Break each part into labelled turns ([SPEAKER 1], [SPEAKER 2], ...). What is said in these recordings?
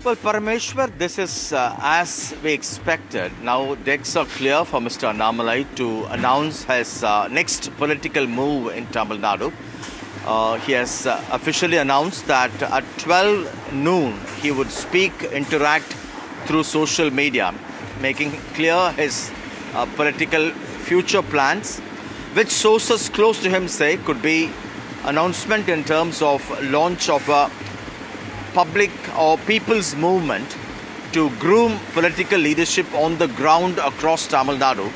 [SPEAKER 1] Well, Parameshwar, this is as we expected. Now, decks are clear for Mr. Annamalai to announce his next political move in Tamil Nadu. He has officially announced that at 12 noon he would speak, interact through social media, making clear his political future plans, which sources close to him say could be announcement in terms of launch of a public or people's movement to groom political leadership on the ground across Tamil Nadu.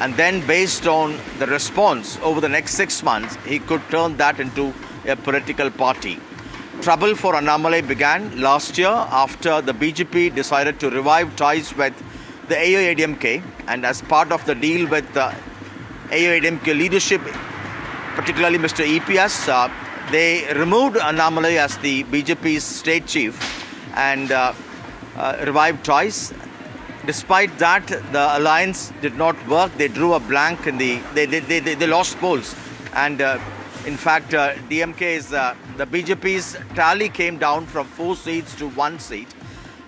[SPEAKER 1] And then based on the response over the next 6 months, he could turn that into a political party. Trouble for Annamalai began last year after the BJP decided to revive ties with the AIADMK, and as part of the deal with the AIADMK leadership, particularly Mr. EPS, they removed Annamalai as the BJP's state chief and revived ties. Despite that, the alliance did not work. They drew a blank in they lost polls. And in fact, DMK's, the BJP's tally came down from 4 seats to 1 seat.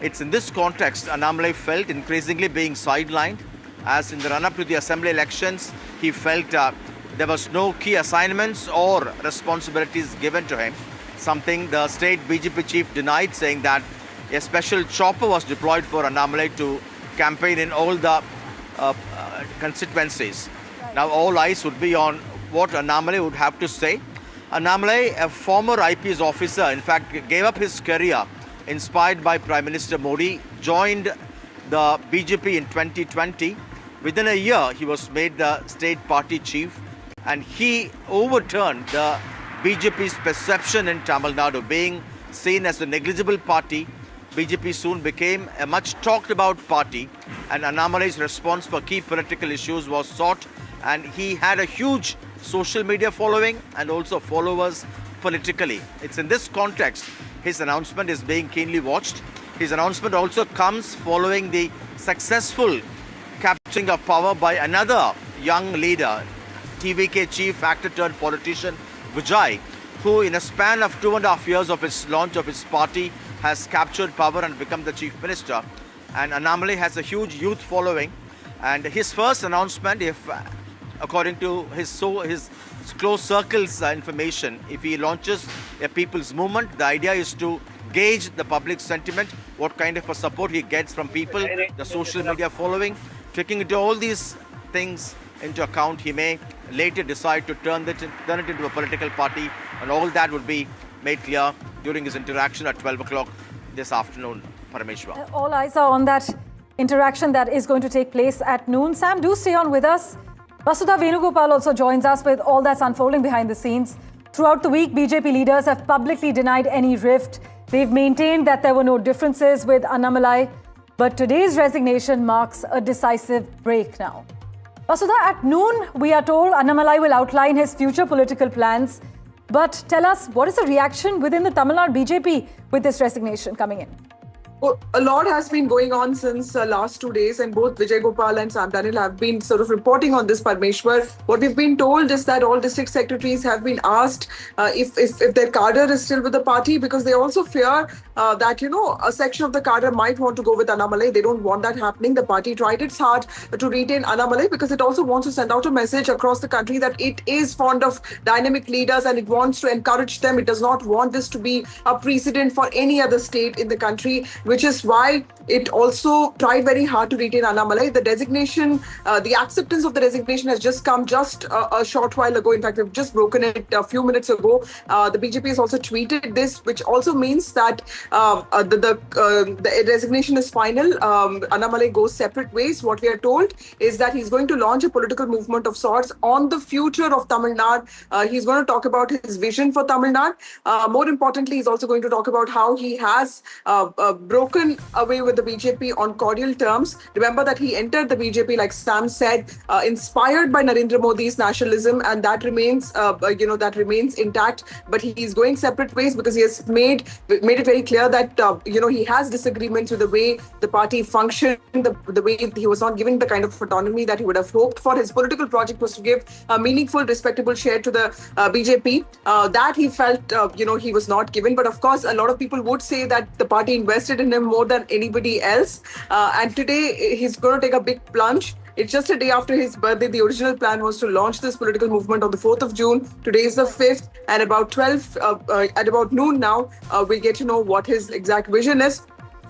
[SPEAKER 1] It's in this context, Annamalai felt increasingly being sidelined, as in the run-up to the assembly elections, he felt there was no key assignments or responsibilities given to him, something the state BJP chief denied, saying that a special chopper was deployed for Annamalai to campaign in all the constituencies. Right. Now all eyes would be on what Annamalai would have to say. Annamalai, a former IPS officer, in fact gave up his career inspired by Prime Minister Modi, joined the BJP in 2020. Within a year, he was made the state party chief, and he overturned the BJP's perception in Tamil Nadu, being seen as a negligible party. BJP soon became a much talked about party, and Annamalai's response for key political issues was sought, and he had a huge social media following and also followers politically. It's in this context his announcement is being keenly watched. His announcement also comes following the successful capturing of power by another young leader, TVK chief actor turned politician Vijay, who in a span of 2.5 years of his launch of his party has captured power and become the chief minister. And Annamalai has a huge youth following, and his first announcement, if according to his close circles information, if he launches a people's movement, the idea is to gauge the public sentiment, what kind of a support he gets from people, the social media following. Taking into all these things into account, he may later decide to turn it into a political party, and all that would be made clear during his interaction at 12 o'clock this afternoon, Parameshwar.
[SPEAKER 2] All eyes are on that interaction that is going to take place at noon. Sam, do stay on with us. Vasudha Venugopal also joins us with all that's unfolding behind the scenes. Throughout the week, BJP leaders have publicly denied any rift. They've maintained that there were no differences with Annamalai. But today's resignation marks a decisive break now. Vasudha, at noon, we are told Annamalai will outline his future political plans. But tell us, what is the reaction within the Tamil Nadu BJP with this resignation coming in?
[SPEAKER 3] Well, a lot has been going on since last 2 days, and both Vijay Gopal and Sam Daniel have been sort of reporting on this, Parmeshwar. What we've been told is that all district secretaries have been asked if their cadre is still with the party, because they also fear that, a section of the cadre might want to go with Annamalai. They don't want that happening. The party tried its hard to retain Annamalai because it also wants to send out a message across the country that it is fond of dynamic leaders and it wants to encourage them. It does not want this to be a precedent for any other state in the country, which is why it also tried very hard to retain Annamalai. The designation, the acceptance of the resignation has just come just a short while ago. In fact, we've just broken it a few minutes ago. The BJP has also tweeted this, which also means that the resignation is final. Annamalai goes separate ways. What we are told is that he's going to launch a political movement of sorts on the future of Tamil Nadu. He's going to talk about his vision for Tamil Nadu. More importantly, he's also going to talk about how he has broken away with the BJP on cordial terms. Remember that he entered the BJP, like Sam said, inspired by Narendra Modi's nationalism, and that remains intact. But he is going separate ways because he has made it very clear that he has disagreements with the way the party functioned, the way he was not giving the kind of autonomy that he would have hoped for. His political project was to give a meaningful, respectable share to the BJP. That he felt he was not given. But of course, a lot of people would say that the party invested in in him more than anybody else. And today he's going to take a big plunge. It's just a day after his birthday. The original plan was to launch this political movement on the 4th of June. Today is the 5th, and at about noon now, we'll get to know what his exact vision is.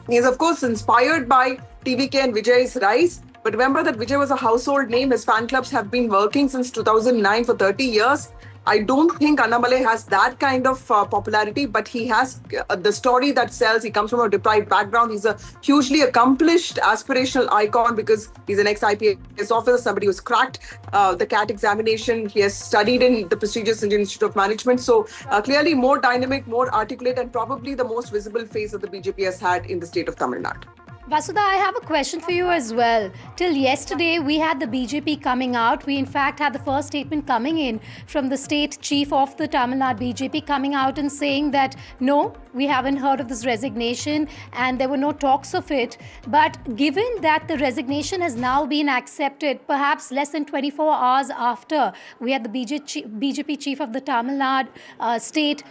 [SPEAKER 3] He is, of course, inspired by TVK and Vijay's rise. But remember that Vijay was a household name. His fan clubs have been working since 2009 for 30 years. I don't think Annamalai has that kind of popularity, but he has the story that sells. He comes from a deprived background. He's a hugely accomplished aspirational icon because he's an ex-IPS officer, somebody who's cracked the CAT examination. He has studied in the prestigious Indian Institute of Management. So clearly more dynamic, more articulate, and probably the most visible face that the BJP has had in the state of Tamil Nadu.
[SPEAKER 4] Vasudha, I have a question for you as well. Till yesterday, we had the BJP coming out. We, in fact, had the first statement coming in from the state chief of the Tamil Nadu BJP coming out and saying that, no, we haven't heard of this resignation and there were no talks of it. But given that the resignation has now been accepted, perhaps less than 24 hours after we had the BJP chief of the Tamil Nadu state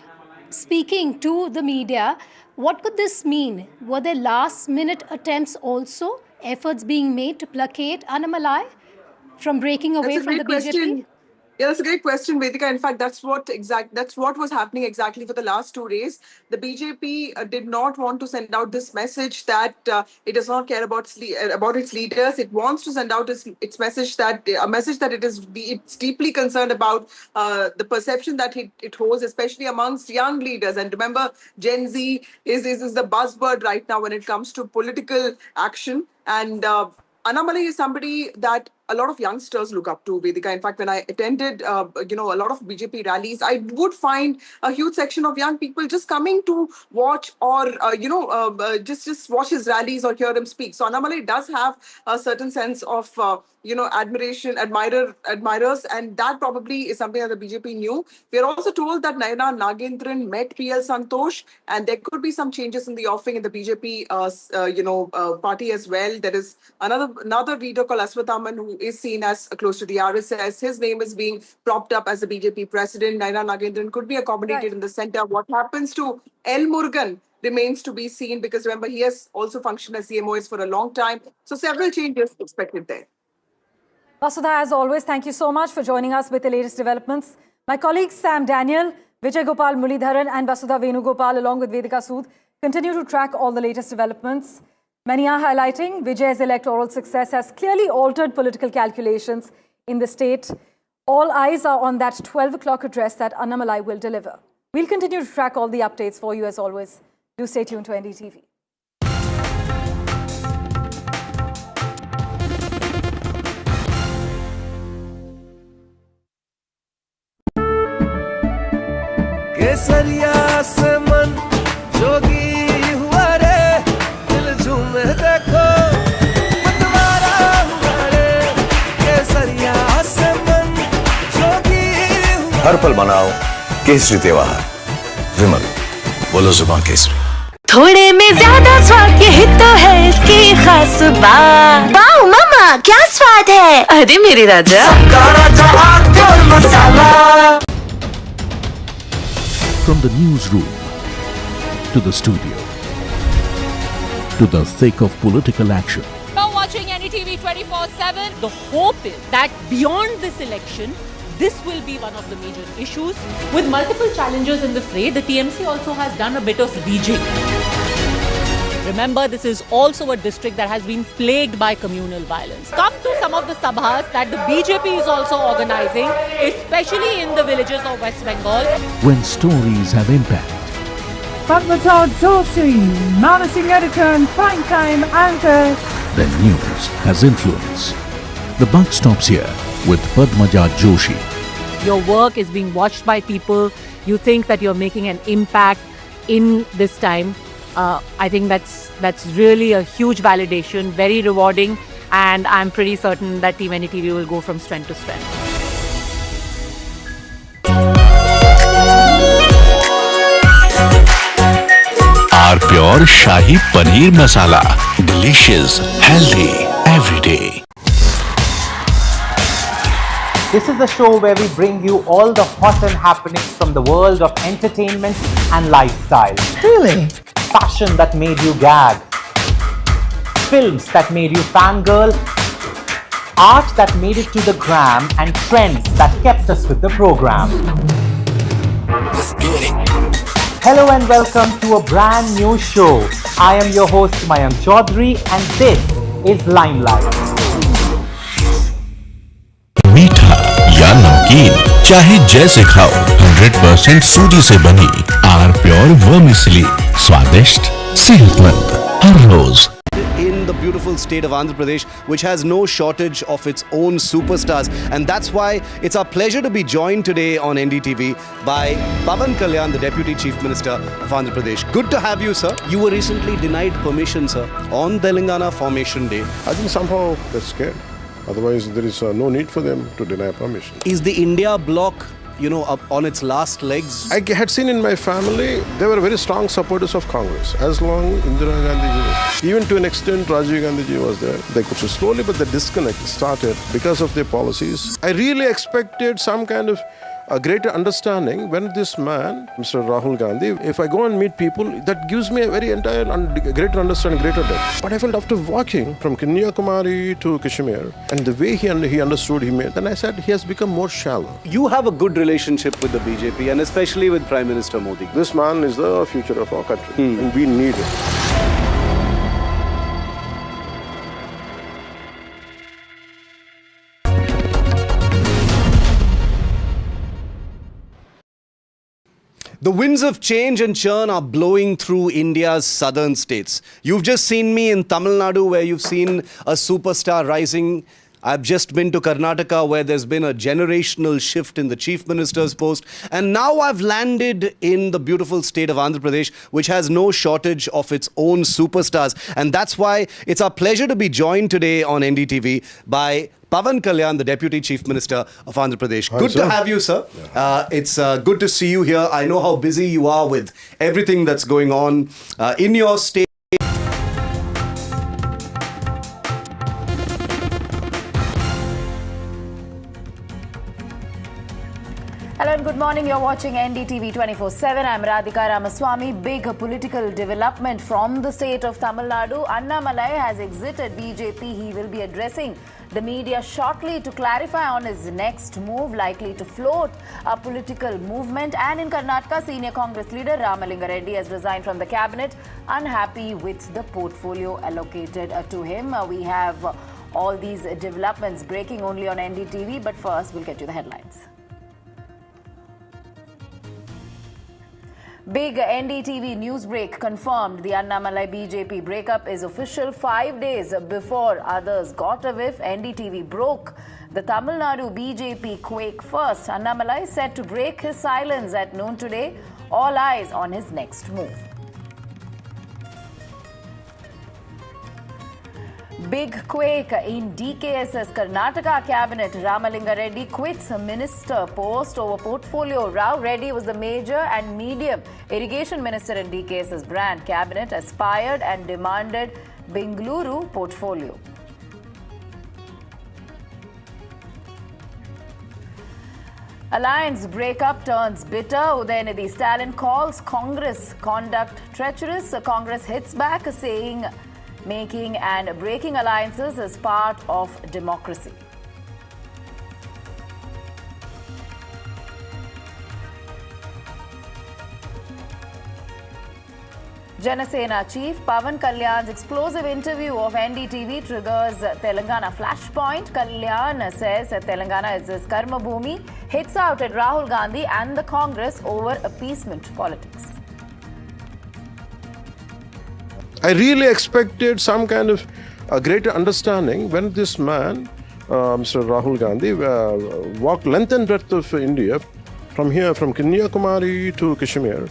[SPEAKER 4] speaking to the media, what could this mean? Were there last-minute attempts also, efforts being made to placate Annamalai from breaking away from the BJP?
[SPEAKER 3] Yeah, that's a great question, Vedika. In fact, that's what was happening exactly for the last 2 days. The BJP did not want to send out this message that it does not care about its leaders. It wants to send out its message that it's deeply concerned about the perception that it holds, especially amongst young leaders. And remember, Gen Z is the buzzword right now when it comes to political action. And Annamalai is somebody that a lot of youngsters look up to, Vedika. In fact, when I attended, a lot of BJP rallies, I would find a huge section of young people just coming to watch or, just watch his rallies or hear him speak. So Annamalai does have a certain sense of, admiration, admirers, and that probably is something that the BJP knew. We are also told that Naina Nagendran met PL Santosh, and there could be some changes in the offing in the BJP, party as well. There is another leader called Aswathaman who is seen as close to the RSS. His name is being propped up as the BJP president. Naina Nagendran could be accommodated in the center. What happens to L. Murugan remains to be seen, because remember, he has also functioned as CMOS for a long time. So several changes expected there.
[SPEAKER 2] Vasudha, as always, thank you so much for joining us with the latest developments. My colleagues Sam Daniel, Vijay Gopal Mulidharan and Vasudha Venugopal, along with Vedika Sood, continue to track all the latest developments. Many are highlighting Vijay's electoral success has clearly altered political calculations in the state. All eyes are on that 12 o'clock address that Annamalai will deliver. We'll continue to track all the updates for you as always. Do stay tuned to NDTV.
[SPEAKER 5] केसरिया से मन जोगी हुआ रे, दिल झूमे देखो मतवारा हुआ रे, केसरिया से मन जोगी हुआ।
[SPEAKER 6] हर पल मनाओ केसरी त्योहार। विमल, बोलो जुबान केसरी।
[SPEAKER 7] थोड़े में ज्यादा स्वाद, यही तो है इसकी खास बात। वाओ मामा, क्या स्वाद है। अरे मेरे राजा,
[SPEAKER 5] राजा और मसाला।
[SPEAKER 8] From the newsroom to the studio to the thick of political action.
[SPEAKER 9] Now watching NDTV 24/7, the hope is that beyond this election, this will be one of the major issues. With multiple challenges in the fray, the TMC also has done a bit of rejigging. Remember, this is also a district that has been plagued by communal violence. Come to some of the sabhas that the BJP is also organizing, especially in the villages of West Bengal.
[SPEAKER 8] When stories have impact,
[SPEAKER 10] Padmaja Joshi, managing editor and primetime anchor.
[SPEAKER 8] then news has influence. The buck stops here with Padmaja Joshi.
[SPEAKER 9] Your work is being watched by people. You think that you're making an impact in this time. I think that's really a huge validation, very rewarding, and I'm pretty certain that Team NDTV will go from strength to strength.
[SPEAKER 8] Our pure Shahi Paneer Masala. Delicious, healthy, every day.
[SPEAKER 11] This is the show where we bring you all the hot and happenings from the world of entertainment and lifestyle.
[SPEAKER 10] Really?
[SPEAKER 11] fashion that made you gag, films that made you fangirl, art that made it to the gram, and trends that kept us with the program. Hello and welcome to a brand new show. I am your host Mayank Chaudhary and this is Limelight.
[SPEAKER 8] मीठा या नमकीन चाहे जैसे खाओ 100% सूजी से बनी are pure vermicelli स्वादिष्ट सेहतमंद हर रोज.
[SPEAKER 12] In the beautiful state of Andhra Pradesh, which has no shortage of its own superstars. And that's why it's our pleasure to be joined today on NDTV by Pavan Kalyan, the Deputy Chief Minister of Andhra Pradesh. Good to have you, sir. You were recently denied permission, sir, on Telangana Formation Day.
[SPEAKER 13] I think somehow they're scared. Otherwise, there is no need for them to deny permission.
[SPEAKER 12] Is the India bloc, up on its last legs?
[SPEAKER 13] I had seen in my family, they were very strong supporters of Congress. As long Indira Gandhi was, even to an extent Rajiv Gandhi was there, they could slowly, but the disconnect started because of their policies. I really expected some kind of a greater understanding when this man, Mr. Rahul Gandhi, if I go and meet people, that gives me a very greater understanding, greater depth. But I felt after walking from Kanyakumari to Kashmir, and the way he understood, then I said he has become more shallow.
[SPEAKER 12] You have a good relationship with the BJP and especially with Prime Minister Modi.
[SPEAKER 13] This man is the future of our country, and we need it.
[SPEAKER 12] The winds of change and churn are blowing through India's southern states. You've just seen me in Tamil Nadu, where you've seen a superstar rising. I've just been to Karnataka, where there's been a generational shift in the Chief Minister's post. And now I've landed in the beautiful state of Andhra Pradesh, which has no shortage of its own superstars. And that's why it's our pleasure to be joined today on NDTV by Pavan Kalyan, the Deputy Chief Minister of Andhra Pradesh.
[SPEAKER 13] Hi,
[SPEAKER 12] good
[SPEAKER 13] sir.
[SPEAKER 12] to have you, sir. It's good to see you here. I know how busy you are with everything that's going on in your state.
[SPEAKER 14] Hello and good morning. You're watching NDTV 24/7. I'm Radhika Ramaswamy. Big political development from the state of Tamil Nadu. Annamalai has exited BJP. He will be addressing the media shortly to clarify on his next move, likely to float a political movement. And in Karnataka, senior Congress leader Ramalinga Reddy has resigned from the cabinet, unhappy with the portfolio allocated to him. We have all these developments breaking only on NDTV. But first, we'll get you the headlines. Big NDTV Newsbreak confirmed the Annamalai BJP breakup is official 5 days before others got a whiff. NDTV broke the Tamil Nadu BJP quake first. Annamalai set to break his silence at noon today. All eyes on his next move. Big quake in DKS's Karnataka cabinet. Ramalinga Reddy quits minister post over portfolio row. Reddy was the major and medium irrigation minister in DKS's brand. Cabinet aspired and demanded Bengaluru portfolio. Alliance breakup turns bitter. Udayanidhi Stalin calls Congress conduct treacherous. Congress hits back, saying making and breaking alliances is part of democracy. Janasena Chief Pavan Kalyan's explosive interview of NDTV triggers Telangana flashpoint. Kalyan says that Telangana is his karma bhumi, hits out at Rahul Gandhi and the Congress over appeasement politics.
[SPEAKER 13] I really expected some kind of a greater understanding when this man, Mr. Rahul Gandhi, walked length and breadth of India, from Kanyakumari to Kashmir,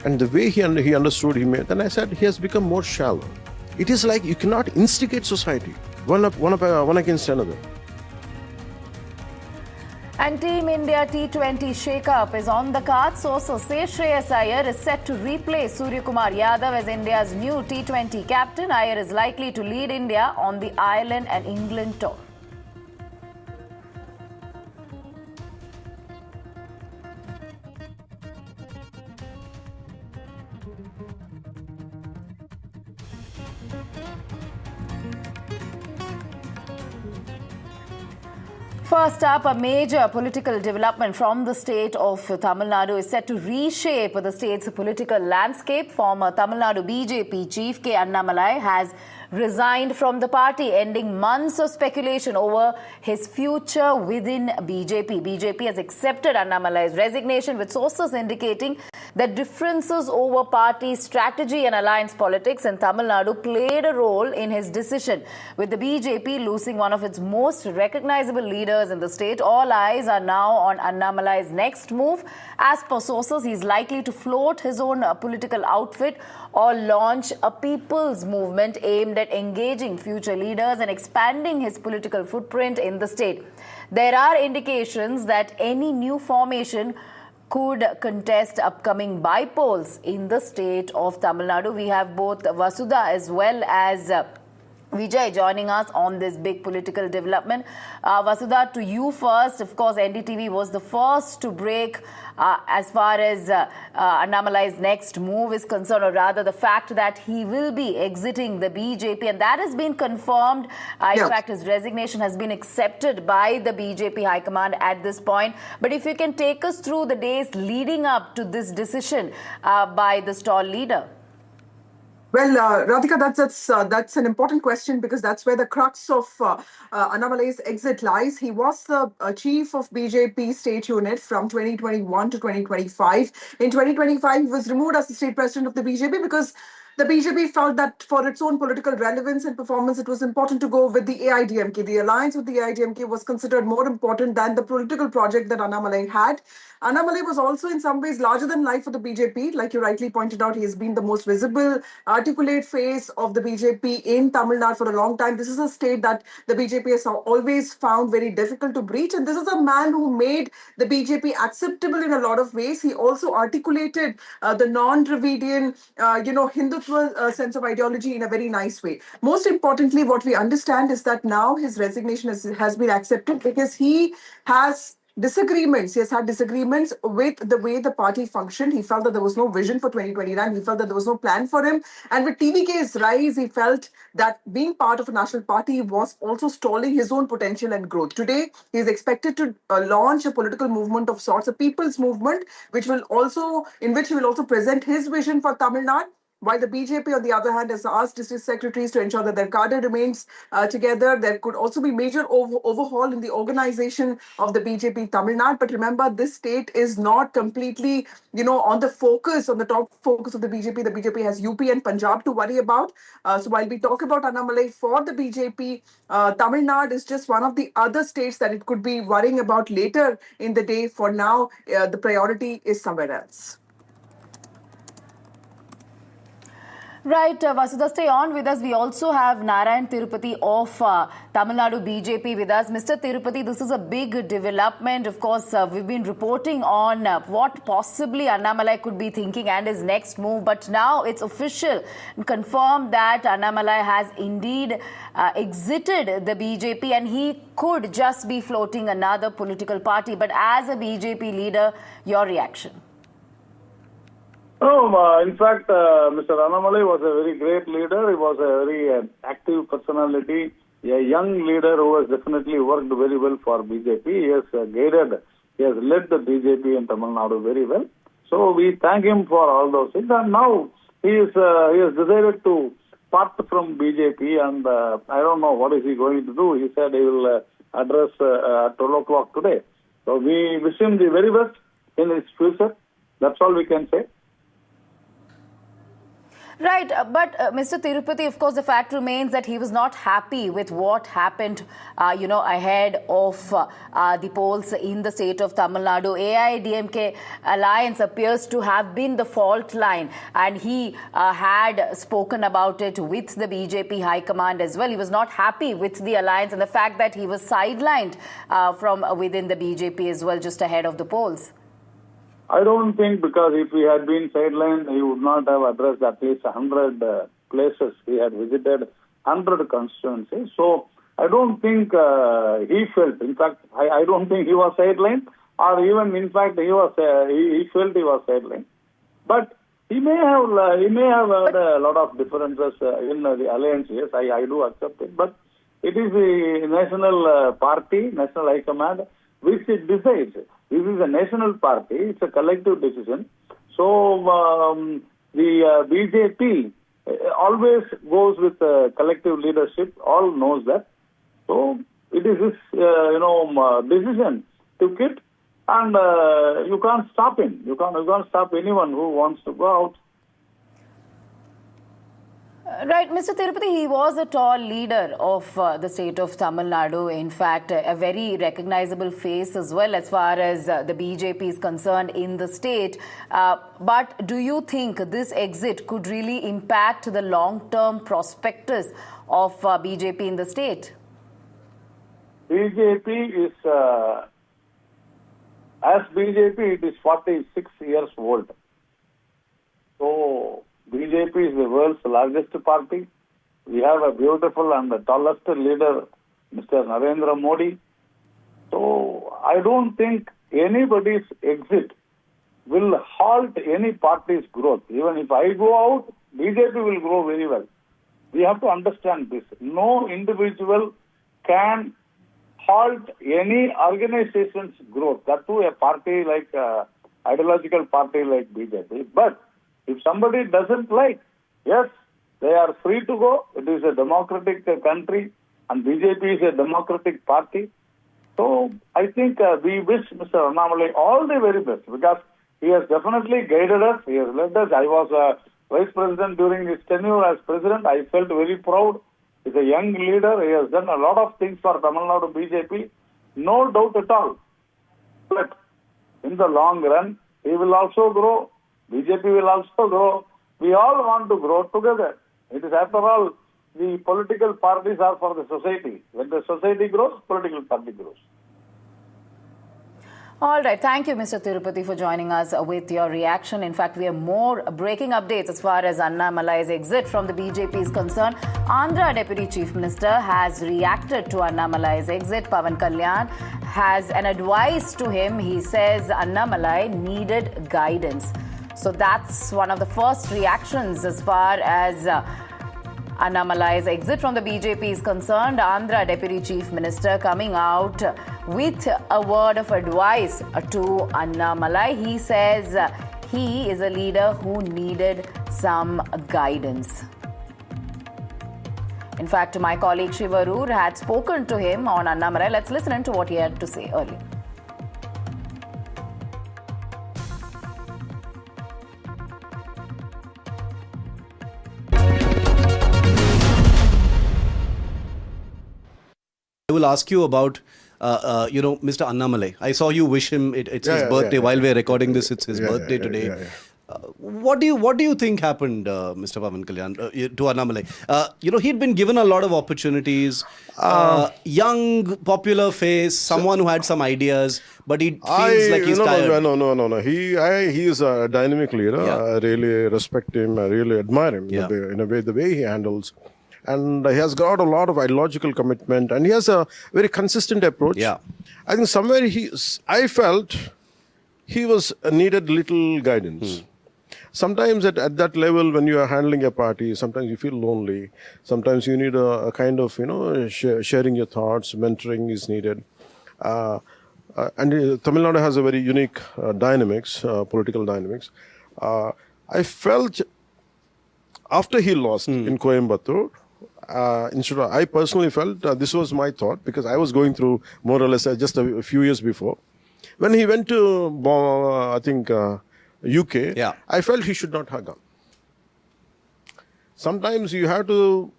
[SPEAKER 13] and the way he understood, then I said he has become more shallow. It is like you cannot instigate society one against another.
[SPEAKER 14] And Team India T20 shake-up is on the cards. Sources say Shreyas Iyer is set to replace Suryakumar Yadav as India's new T20 captain. Iyer is likely to lead India on the Ireland and England tour. First up, a major political development from the state of Tamil Nadu is set to reshape the state's political landscape. Former Tamil Nadu BJP chief K. Annamalai has resigned from the party, ending months of speculation over his future within BJP. BJP has accepted Annamalai's resignation, with sources indicating that differences over party strategy and alliance politics in Tamil Nadu played a role in his decision. With the BJP losing one of its most recognizable leaders in the state, all eyes are now on Annamalai's next move. As per sources, he is likely to float his own political outfit or launch a people's movement aimed at engaging future leaders and expanding his political footprint in the state. There are indications that any new formation could contest upcoming by-polls in the state of Tamil Nadu. We have both Vasudha as well as Vijay joining us on this big political development. Vasudha, to you first. Of course, NDTV was the first to break as far as Annamalai's next move is concerned, or rather the fact that he will be exiting the BJP, and that has been confirmed. In fact, his resignation has been accepted by the BJP High Command at this point. But if you can take us through the days leading up to this decision by the stall leader.
[SPEAKER 3] Well, Radhika, that's an important question, because that's where the crux of Annamalai's exit lies. He was the chief of BJP state unit from 2021 to 2025. In 2025, he was removed as the state president of the BJP because the BJP felt that for its own political relevance and performance, it was important to go with the AIDMK. The alliance with the AIDMK was considered more important than the political project that Annamalai had. Annamalai was also in some ways larger than life for the BJP. Like you rightly pointed out, he has been the most visible, articulate face of the BJP in Tamil Nadu for a long time. This is a state that the BJP has always found very difficult to breach. And this is a man who made the BJP acceptable in a lot of ways. He also articulated the non-Dravidian, Hindutva sense of ideology in a very nice way. Most importantly, what we understand is that now his resignation has been accepted because he has disagreements. He has had disagreements with the way the party functioned. He felt that there was no vision for 2029. He felt that there was no plan for him. And with TVK's rise, he felt that being part of a national party was also stalling his own potential and growth. Today, he is expected to launch a political movement of sorts, a people's movement, in which he will also present his vision for Tamil Nadu. While the BJP, on the other hand, has asked district secretaries to ensure that their cadre remains together. There could also be major overhaul in the organization of the BJP Tamil Nadu. But remember, this state is not completely, on the top focus of the BJP. The BJP has UP and Punjab to worry about. So while we talk about Annamalai for the BJP, Tamil Nadu is just one of the other states that it could be worrying about later in the day. For now, the priority is somewhere else.
[SPEAKER 14] Right, Vasudha, stay on with us. We also have Narayan Tirupati of Tamil Nadu BJP with us. Mr. Tirupati, this is a big development. Of course, we've been reporting on what possibly Annamalai could be thinking and his next move. But now it's official and confirmed that Annamalai has indeed exited the BJP, and he could just be floating another political party. But as a BJP leader, your reaction?
[SPEAKER 15] In fact, Mr. Annamalai was a very great leader. He was a very active personality, a young leader who has definitely worked very well for BJP. He has led the BJP in Tamil Nadu very well. So we thank him for all those things. And now he has decided to part from BJP, and I don't know what is he going to do. He said he will address at 12 o'clock today. So we wish him the very best in his future. That's all we can say.
[SPEAKER 14] Right, but Mr. Tirupati, of course, the fact remains that he was not happy with what happened, ahead of the polls in the state of Tamil Nadu. AIDMK alliance appears to have been the fault line, and he had spoken about it with the BJP High Command as well. He was not happy with the alliance and the fact that he was sidelined from within the BJP as well, just ahead of the polls.
[SPEAKER 15] I don't think, because if he had been sidelined, he would not have addressed at least 100 places. He had visited 100 constituencies. So I don't think he felt. In fact, I don't think he was sidelined, or even in fact he felt he was sidelined. But He may have had a lot of differences in the alliance. Yes, I do accept it. But it is the national party, national high command, which it decides. This is a national party. It's a collective decision. So the BJP always goes with collective leadership. All knows that. So it is his decision to quit. And you can't stop him. You can't stop anyone who wants to go out.
[SPEAKER 14] Right, Mr. Tirupati, he was a tall leader of the state of Tamil Nadu. In fact, a very recognizable face as well as far as the BJP is concerned in the state. But do you think this exit could really impact the long-term prospectus of BJP in the state?
[SPEAKER 15] BJP is, as BJP, it is 46 years old. So, BJP is the world's largest party. We have a beautiful and the tallest leader, Mr. Narendra Modi. So, I don't think anybody's exit will halt any party's growth. Even if I go out, BJP will grow very well. We have to understand this. No individual can halt any organization's growth. That too, a party like, ideological party like BJP. But if somebody doesn't like, yes, they are free to go. It is a democratic country and BJP is a democratic party. So I think we wish Mr. Annamalai all the very best because he has definitely guided us. He has led us. I was vice president during his tenure as president. I felt very proud. He's a young leader. He has done a lot of things for Tamil Nadu BJP. No doubt at all. But in the long run, he will also grow. BJP will also grow. We all want to grow together. It is, after all, the political parties are for the society. When the society grows, political party grows.
[SPEAKER 14] All right. Thank you, Mr. Tirupati, for joining us with your reaction. In fact, we have more breaking updates as far as Annamalai's exit from the BJP is concerned. Andhra Deputy Chief Minister has reacted to Annamalai's exit. Pavan Kalyan has an advice to him. He says Annamalai needed guidance. So that's one of the first reactions as far as Annamalai's exit from the BJP is concerned. Andhra Deputy Chief Minister coming out with a word of advice to Annamalai. He says he is a leader who needed some guidance. In fact, my colleague Shivarur had spoken to him on Annamalai. Let's listen into what he had to say earlier.
[SPEAKER 12] I will ask you about, Mr. Annamalai. I saw you wish him. It's his birthday. While we're recording this, it's his birthday today. What do you think happened, Mr. Pavan Kalyan, to Annamalai? He'd been given a lot of opportunities. Young, popular face, someone who had some ideas, but he feels like he's tired.
[SPEAKER 13] No. He is a dynamic leader. I really respect him. I really admire him in a way, the way he handles. And he has got a lot of ideological commitment and he has a very consistent approach. Yeah. I think somewhere I felt he needed little guidance. Sometimes at that level, when you are handling a party, sometimes you feel lonely. Sometimes you need a kind of, sharing your thoughts, mentoring is needed. And Tamil Nadu has a very unique dynamics, political dynamics. I felt after he lost in Coimbatore, I personally felt this was my thought because I was going through more or less just a few years before. When he went to, UK, I felt he should not have gone. Sometimes you have to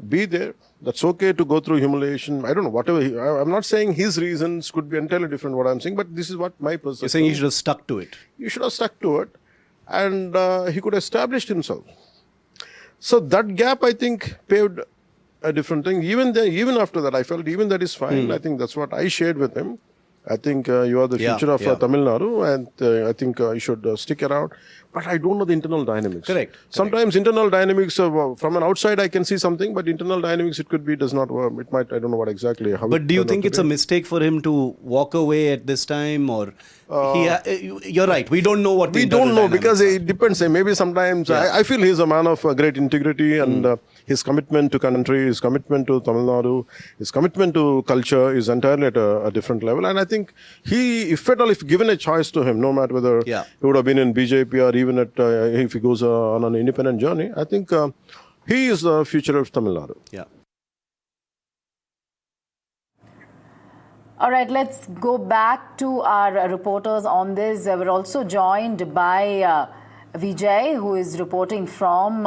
[SPEAKER 13] be there. That's okay to go through humiliation. I don't know, whatever. I'm not saying his reasons could be entirely different what I'm saying, but this is what my perception.
[SPEAKER 12] You're saying he should have stuck to it.
[SPEAKER 13] He should have stuck to it. And he could have established himself. So that gap, I think, paved a different thing. Even after that, I felt even that is fine. I think that's what I shared with him. I think you are the future of Tamil Nadu, and I think you should stick around. But I don't know the internal dynamics.
[SPEAKER 12] Correct.
[SPEAKER 13] Sometimes internal dynamics, from an outside I can see something, but internal dynamics it could be does not work. It might, I don't know what exactly. How
[SPEAKER 12] but do you think it's a mistake for him to walk away at this time, or you're right, we don't know what the
[SPEAKER 13] we don't know, because
[SPEAKER 12] are.
[SPEAKER 13] it depends. Maybe sometimes I feel he's a man of great integrity, and his commitment to country, his commitment to Tamil Nadu, his commitment to culture is entirely at a different level. And I think if at all, if given a choice to him, no matter whether he would have been in BJP or even if he goes on an independent journey, I think he is the future of Tamil Nadu.
[SPEAKER 12] Yeah.
[SPEAKER 14] All right, let's go back to our reporters on this. We're also joined by Vijay, who is reporting from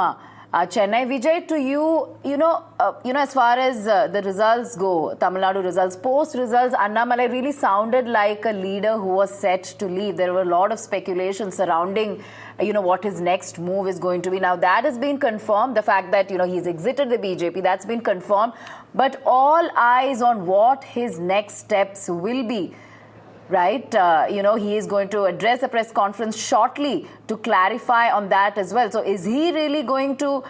[SPEAKER 14] Chennai. Vijay, to you, as far as the results go, Tamil Nadu results, post results, Annamalai really sounded like a leader who was set to leave. There were a lot of speculation surrounding, what his next move is going to be. Now that has been confirmed. The fact that, he's exited the BJP, that's been confirmed. But all eyes on what his next steps will be. Right, he is going to address a press conference shortly to clarify on that as well. So is he really going to,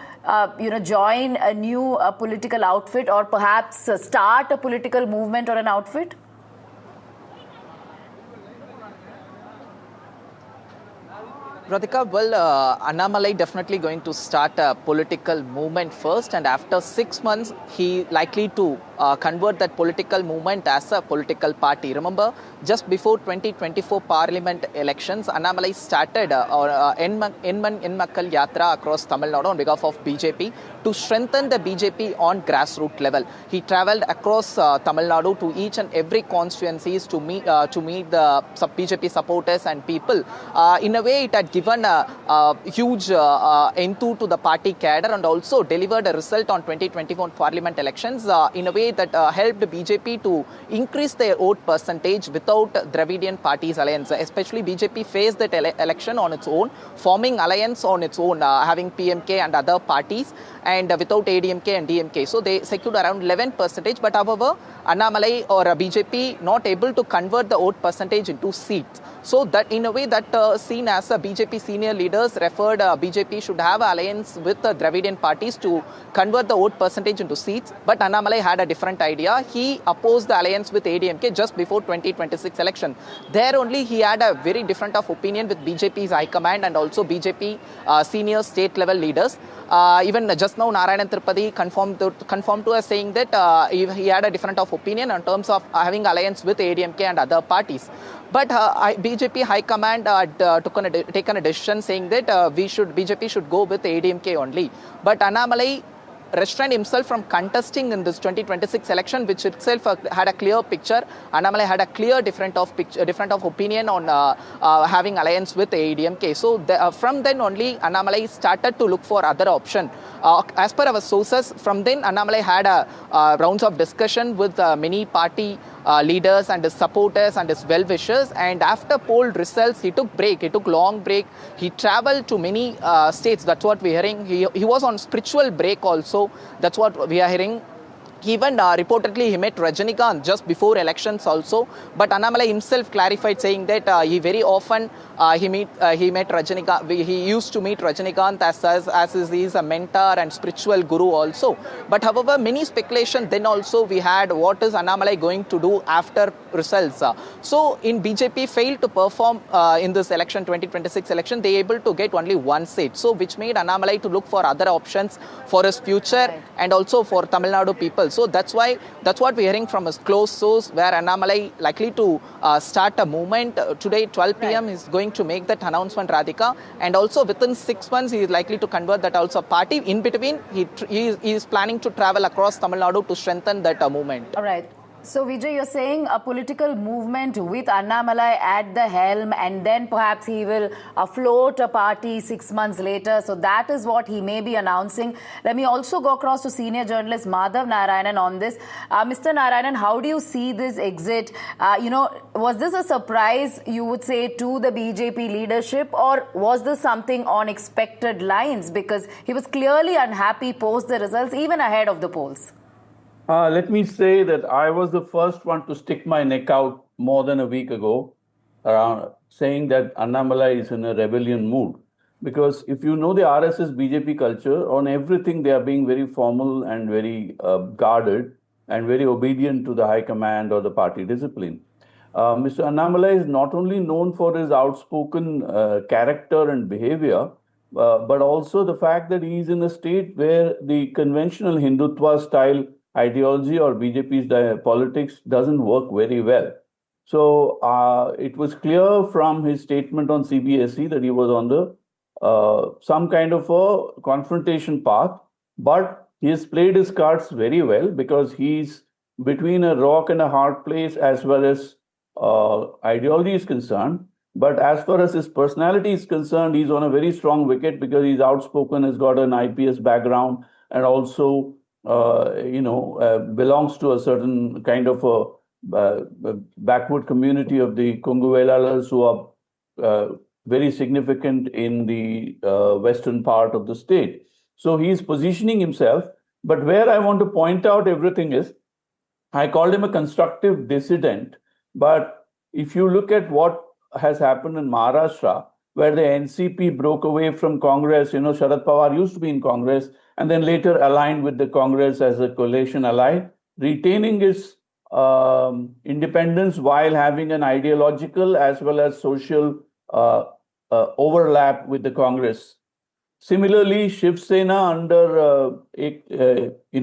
[SPEAKER 14] join a new political outfit, or perhaps start a political movement or an outfit?
[SPEAKER 16] Radhika, well, Annamalai definitely going to start a political movement first, and after 6 months, he likely to convert that political movement as a political party. Remember, just before 2024 Parliament elections, Annamalai started En Makkal Yatra across Tamil Nadu on behalf of BJP to strengthen the BJP on grassroots level. He travelled across Tamil Nadu to each and every constituencies to meet the BJP supporters and people. In a way, it had given a huge enthuse to the party cadre, and also delivered a result on 2021 Parliament elections in a way that helped BJP to increase their vote percentage without Dravidian parties alliance. Especially BJP faced that election on its own, forming alliance on its own, having PMK and other parties, and without ADMK and DMK. So they secured around 11%. But however, Annamalai or BJP not able to convert the vote percentage into seats. So that in a way that seen as a BJP senior leaders referred BJP should have alliance with the Dravidian parties to convert the vote percentage into seats. But Annamalai had a different idea. He opposed the alliance with ADMK just before 2026 election. There only he had a very different of opinion with BJP's high command and also BJP senior state level leaders. Even just now Narayanan Tirupati confirmed to us saying that he had a different of opinion in terms of having alliance with ADMK and other parties. But BJP High Command taken a decision saying that BJP should go with ADMK only. But Annamalai restrained himself from contesting in this 2026 election, which itself had a clear picture. Annamalai had a clear different of opinion on having alliance with ADMK. So from then only Annamalai started to look for other option. As per our sources, from then Annamalai had rounds of discussion with many party leaders and his supporters and his well-wishers, and after poll results he took long break. He travelled to many states. That's what we're hearing. He was on spiritual break also. That's what we are hearing. Even reportedly he met Rajinikanth just before elections also, but Annamalai himself clarified saying that he very often he met Rajinikanth. He used to meet Rajinikanth as he is a mentor and spiritual guru also. But however, many speculation then also we had what is Annamalai going to do after results. So in BJP failed to perform in this election, 2026 election, they able to get only one seat. So which made Annamalai to look for other options for his future and also for Tamil Nadu people. So that's what we're hearing from his close source, where Annamalai likely to start a movement. Today 12 p.m. is going to make that announcement, Radhika, and also within 6 months he is likely to convert that also party. In between he is planning to travel across Tamil Nadu to strengthen that movement.
[SPEAKER 14] All right. So Vijay, you're saying a political movement with Annamalai at the helm, and then perhaps he will float a party 6 months later. So that is what he may be announcing. Let me also go across to senior journalist Madhav Narayanan on this. Mr. Narayanan, how do you see this exit? Was this a surprise, you would say, to the BJP leadership, or was this something on expected lines? Because he was clearly unhappy post the results, even ahead of the polls.
[SPEAKER 17] Let me say that I was the first one to stick my neck out more than a week ago, around saying that Annamalai is in a rebellion mood. Because if you know the RSS BJP culture, on everything they are being very formal and very guarded and very obedient to the high command or the party discipline. Mr. Annamalai is not only known for his outspoken character and behavior, but also the fact that he is in a state where the conventional Hindutva style ideology or BJP's politics doesn't work very well. So it was clear from his statement on CBSE that he was on the some kind of a confrontation path, but he has played his cards very well because he's between a rock and a hard place as well as ideology is concerned. But as far as his personality is concerned, he's on a very strong wicket because he's outspoken, has got an IPS background, and also, belongs to a certain kind of a backward community of the Konguvelalas who are very significant in the western part of the state. So he's positioning himself. But where I want to point out everything is, I called him a constructive dissident. But if you look at what has happened in Maharashtra, where the NCP broke away from Congress, Sharad Pawar used to be in Congress and then later aligned with the Congress as a coalition ally, retaining his independence while having an ideological as well as social overlap with the Congress. Similarly, Shiv Sena under Eknath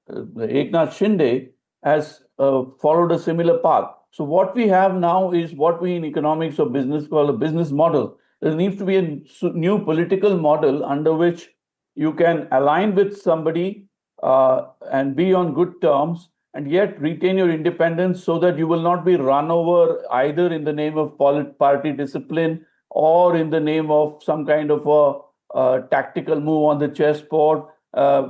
[SPEAKER 17] Shinde has followed a similar path. So what we have now is what we in economics or business call a business model. There needs to be a new political model under which you can align with somebody and be on good terms and yet retain your independence so that you will not be run over either in the name of party discipline or in the name of some kind of a tactical move on the chessboard,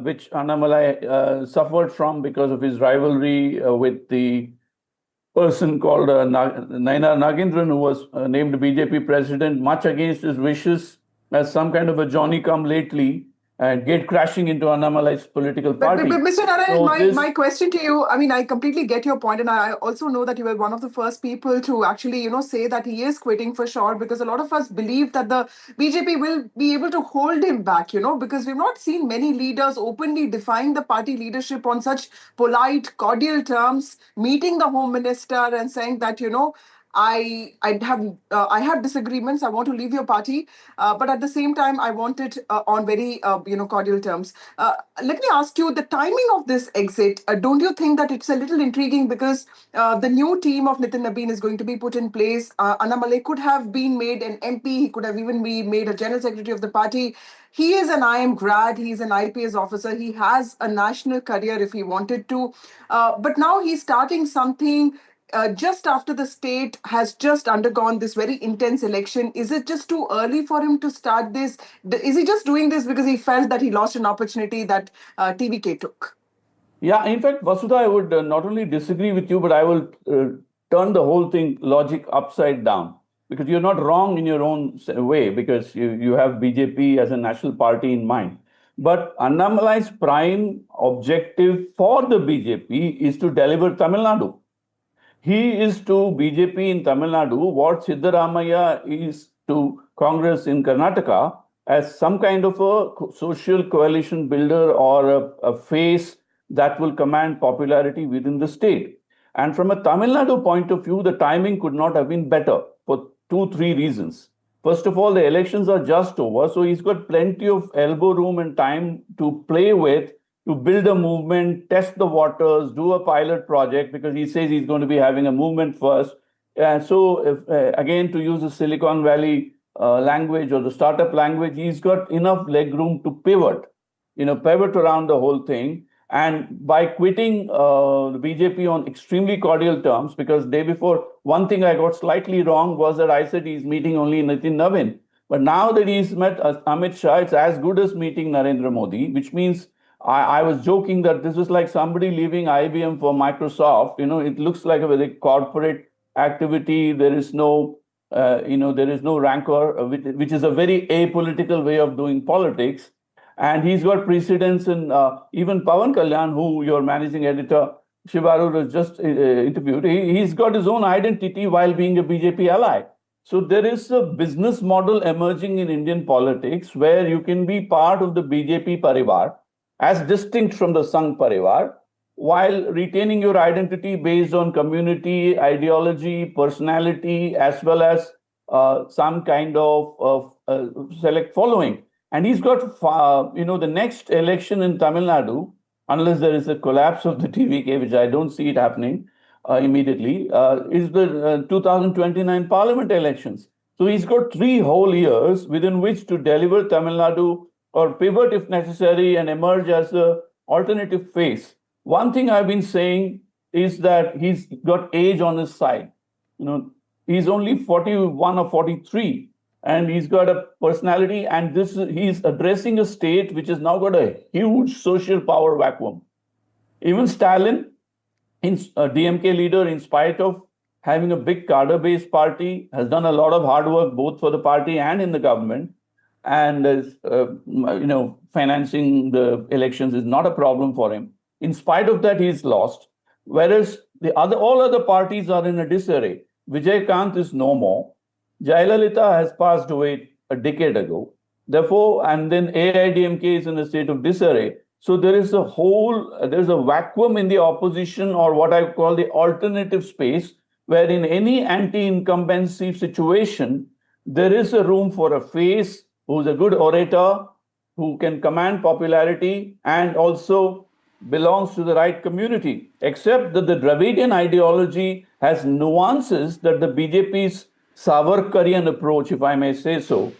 [SPEAKER 17] which Annamalai suffered from because of his rivalry with the person called Nainar Nagendran, who was named BJP president, much against his wishes, as some kind of a Johnny come lately and gate crashing into Annamalai's political party.
[SPEAKER 3] But Mr. Narayan,
[SPEAKER 17] So
[SPEAKER 3] my question to you, I mean, I completely get your point, and I also know that you were one of the first people to actually, say that he is quitting for sure, because a lot of us believe that the BJP will be able to hold him back, because we've not seen many leaders openly defying the party leadership on such polite, cordial terms, meeting the Home Minister and saying that, I have disagreements. I want to leave your party, but at the same time, I want it on very cordial terms. Let me ask you the timing of this exit. Don't you think that it's a little intriguing because the new team of Nitin Nabin is going to be put in place? Annamalai could have been made an MP. He could have even been made a general secretary of the party. He is an IM grad. He's an IPS officer. He has a national career if he wanted to, but now he's starting something. Just after the state has just undergone this very intense election, is it just too early for him to start this? Is he just doing this because he felt that he lost an opportunity that TVK took?
[SPEAKER 17] Yeah, in fact, Vasudha, I would not only disagree with you, but I will turn the whole thing logic upside down. Because you're not wrong in your own way, because you have BJP as a national party in mind. But Annamalai's prime objective for the BJP is to deliver Tamil Nadu. He is to BJP in Tamil Nadu what Siddaramaiah is to Congress in Karnataka as some kind of a social coalition builder or a face that will command popularity within the state. And from a Tamil Nadu point of view, the timing could not have been better for 2-3 reasons. First of all, the elections are just over, so he's got plenty of elbow room and time to play with, to build a movement, test the waters, do a pilot project, because he says he's going to be having a movement first. And so, again, to use the Silicon Valley language or the startup language, he's got enough leg room to pivot around the whole thing. And by quitting the BJP on extremely cordial terms, because day before, one thing I got slightly wrong was that I said he's meeting only Nitin Nabin. But now that he's met Amit Shah, it's as good as meeting Narendra Modi, which means I was joking that this is like somebody leaving IBM for Microsoft. It looks like a very corporate activity. There is no, there is no rancor, which is a very apolitical way of doing politics. And he's got precedence in even Pawan Kalyan, who your managing editor Shivaru was just interviewed, he's got his own identity while being a BJP ally. So there is a business model emerging in Indian politics where you can be part of the BJP Parivar as distinct from the Sangh Parivar while retaining your identity based on community, ideology, personality, as well as some kind of select following. And he's got, the next election in Tamil Nadu, unless there is a collapse of the TVK, which I don't see it happening immediately, is the 2029 parliament elections. So he's got 3 whole years within which to deliver Tamil Nadu or pivot if necessary and emerge as a alternative face. One thing I've been saying is that he's got age on his side. He's only 41 or 43, and he's got a personality, and he's addressing a state which has now got a huge social power vacuum. Even Stalin, a DMK leader, in spite of having a big cadre-based party, has done a lot of hard work both for the party and in the government, and financing the elections is not a problem for him. In spite of that, he's lost. Whereas all other parties are in a disarray. Vijay Kant is no more. Jayalalitha has passed away a decade ago. Therefore, and then AIDMK is in a state of disarray. So there's a vacuum in the opposition, or what I call the alternative space, where in any anti-incumbency situation, there is a room for a face who's a good orator, who can command popularity and also belongs to the right community, except that the Dravidian ideology has nuances that the BJP's Savarkarian approach, if I may say so,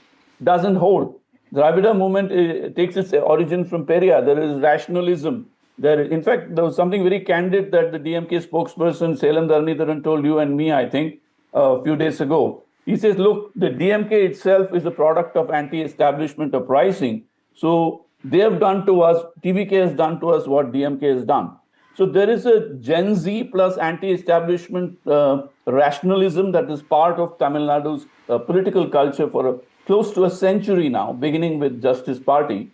[SPEAKER 17] doesn't hold. Dravida movement takes its origin from Periyar. There is rationalism. In fact, there was something very candid that the DMK spokesperson Salem Dharnidharan told you and me, I think, a few days ago. He says, look, the DMK itself is a product of anti-establishment uprising. So they have done to us, TVK has done to us what DMK has done. So there is a Gen Z plus anti-establishment rationalism that is part of Tamil Nadu's political culture for close to a century now, beginning with Justice Party.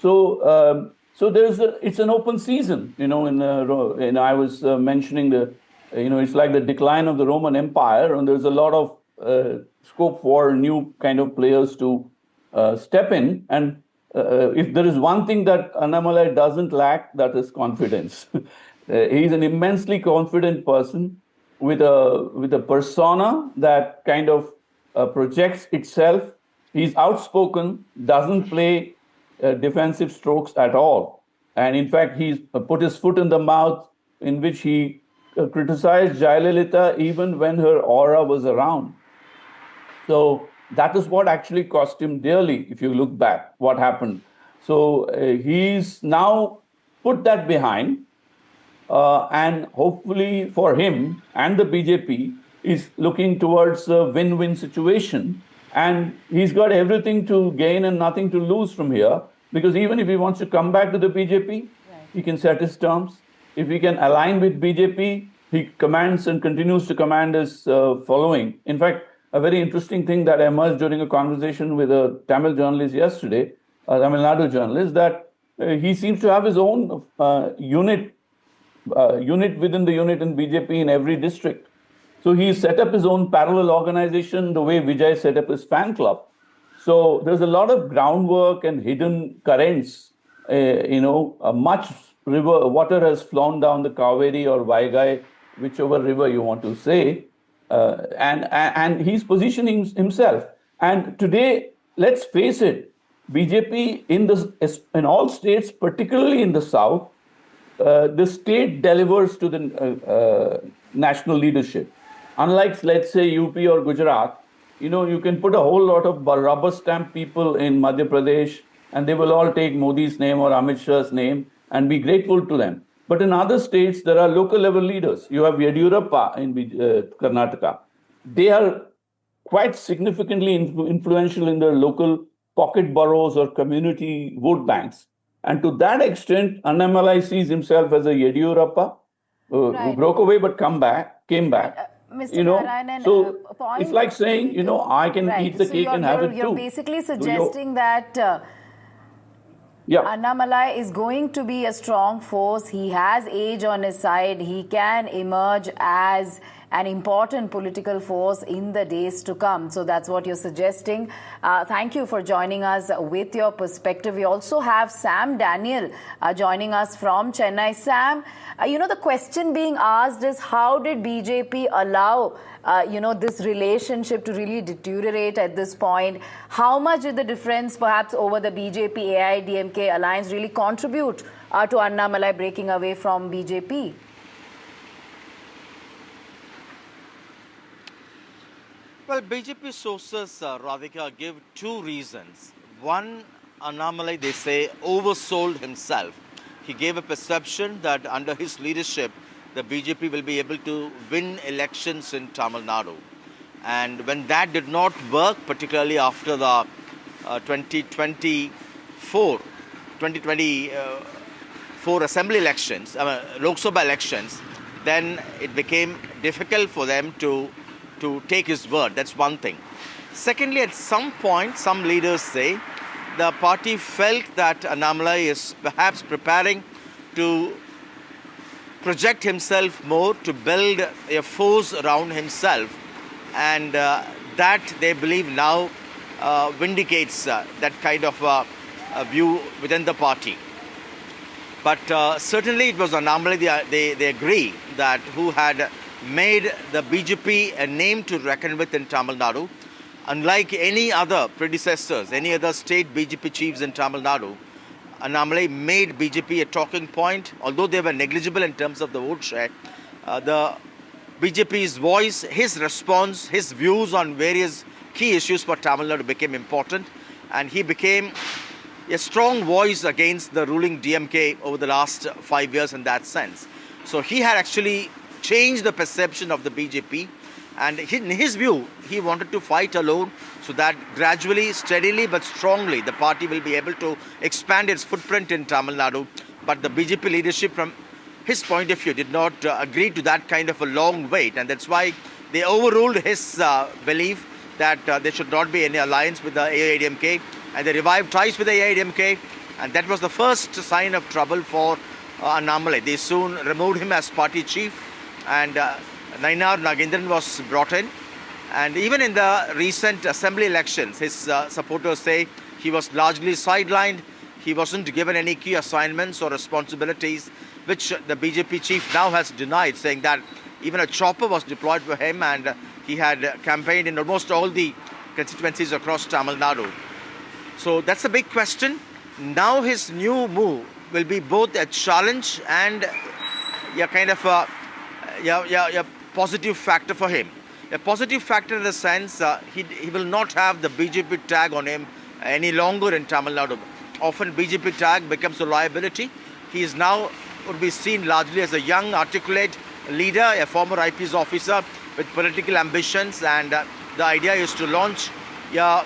[SPEAKER 17] So it's an open season. I was mentioning it's like the decline of the Roman Empire, and there's a lot of scope for new kind of players to step in. And if there is one thing that Annamalai doesn't lack, that is confidence. He's an immensely confident person with a persona that kind of projects itself. He's outspoken, doesn't play defensive strokes at all. And in fact, he's put his foot in the mouth in which he criticized Jayalalitha even when her aura was around. So that is what actually cost him dearly, if you look back, what happened. So he's now put that behind, and hopefully for him and the BJP is looking towards a win-win situation. And he's got everything to gain and nothing to lose from here, because even if he wants to come back to the BJP, he can set his terms. If he can align with BJP, he commands and continues to command his following. In fact, a very interesting thing that emerged during a conversation with a Tamil journalist yesterday, a Tamil Nadu journalist, that he seems to have his own unit within the unit in BJP in every district. So he set up his own parallel organization the way Vijay set up his fan club. So there's a lot of groundwork and hidden currents. Much water has flown down the Kaveri or Vaigai, whichever river you want to say. And he's positioning himself. And today, let's face it, BJP in all states, particularly in the south, the state delivers to the national leadership. Unlike, let's say, UP or Gujarat, you can put a whole lot of rubber stamp people in Madhya Pradesh, and they will all take Modi's name or Amit Shah's name and be grateful to them. But in other states, there are local level leaders. You have Yediyurappa in Karnataka. They are quite significantly influential in their local pocket boroughs or community vote banks. And to that extent, Annamalai sees himself as a Yediyurappa who broke away but came back.
[SPEAKER 14] Mr. Narayanan,
[SPEAKER 17] so it's like saying, I can eat the cake and have it too.
[SPEAKER 14] You're basically suggesting that
[SPEAKER 17] Yeah.
[SPEAKER 14] Annamalai is going to be a strong force. He has age on his side. He can emerge as an important political force in the days to come. So that's what you're suggesting. Thank you for joining us with your perspective. We also have Sam Daniel joining us from Chennai. Sam, the question being asked is, how did BJP allow this relationship to really deteriorate at this point? How much did the difference perhaps over the BJP-AIDMK alliance really contribute to Annamalai breaking away from BJP?
[SPEAKER 1] Well, BJP sources, Radhika, give two reasons. One, Annamalai, they say, oversold himself. He gave a perception that under his leadership, the BJP will be able to win elections in Tamil Nadu. And when that did not work, particularly after the 2024 assembly elections, Lok Sabha elections, then it became difficult for them to take his word. That's one thing. Secondly, at some point, some leaders say the party felt that Annamalai is perhaps preparing to project himself more, to build a force around himself, and that they believe now vindicates that kind of view within the party. But certainly it was Annamalai, they agree, that who had made the BJP a name to reckon with in Tamil Nadu. Unlike any other predecessors, any other state BJP chiefs in Tamil Nadu, Annamalai made BJP a talking point. Although they were negligible in terms of the vote share, the BJP's voice, his response, his views on various key issues for Tamil Nadu became important, and he became a strong voice against the ruling DMK over the last 5 years in that sense. So he had actually changed the perception of the BJP, and in his view, he wanted to fight alone so that gradually, steadily but strongly, the party will be able to expand its footprint in Tamil Nadu. But the BJP leadership, from his point of view, did not agree to that kind of a long wait, and that's why they overruled his belief that there should not be any alliance with the AIDMK, and they revived ties with the AIDMK, and that was the first sign of trouble for Annamalai. They soon removed him as party chief, and Nainar Nagendran was brought in. And even in the recent assembly elections, his supporters say he was largely sidelined. He wasn't given any key assignments or responsibilities, which the BJP chief now has denied, saying that even a chopper was deployed for him, and he had campaigned in almost all the constituencies across Tamil Nadu. So that's a big question. Now his new move will be both a challenge and a kind of a positive factor for him. A positive factor in the sense he will not have the BJP tag on him any longer in Tamil Nadu. Often BJP tag becomes a liability. He is now would be seen largely as a young, articulate leader, a former IPS officer with political ambitions, and the idea is to launch a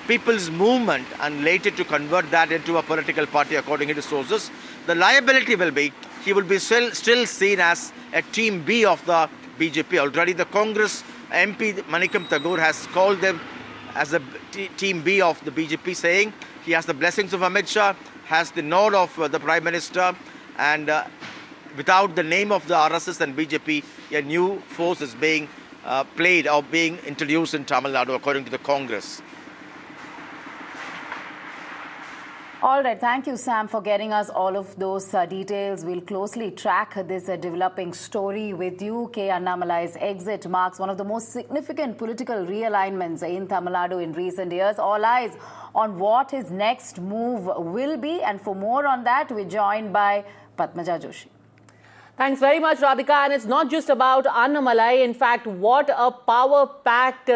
[SPEAKER 1] people's movement and later to convert that into a political party according to sources. The liability will be he will be still seen as a team B of the BJP. Already the Congress MP Manikam Tagore has called them as a team B of the BJP, saying he has the blessings of Amit Shah, has the nod of the Prime Minister, and without the name of the RSS and BJP, a new force is being played or being introduced in Tamil Nadu according to the Congress.
[SPEAKER 14] All right. Thank you, Sam, for getting us all of those details. We'll closely track this developing story with you. K. Annamalai's exit marks one of the most significant political realignments in Tamil Nadu in recent years. All eyes on what his next move will be. And for more on that, we're joined by Padmaja Joshi.
[SPEAKER 9] Thanks very much, Radhika. And it's not just about Annamalai. In fact, what a power-packed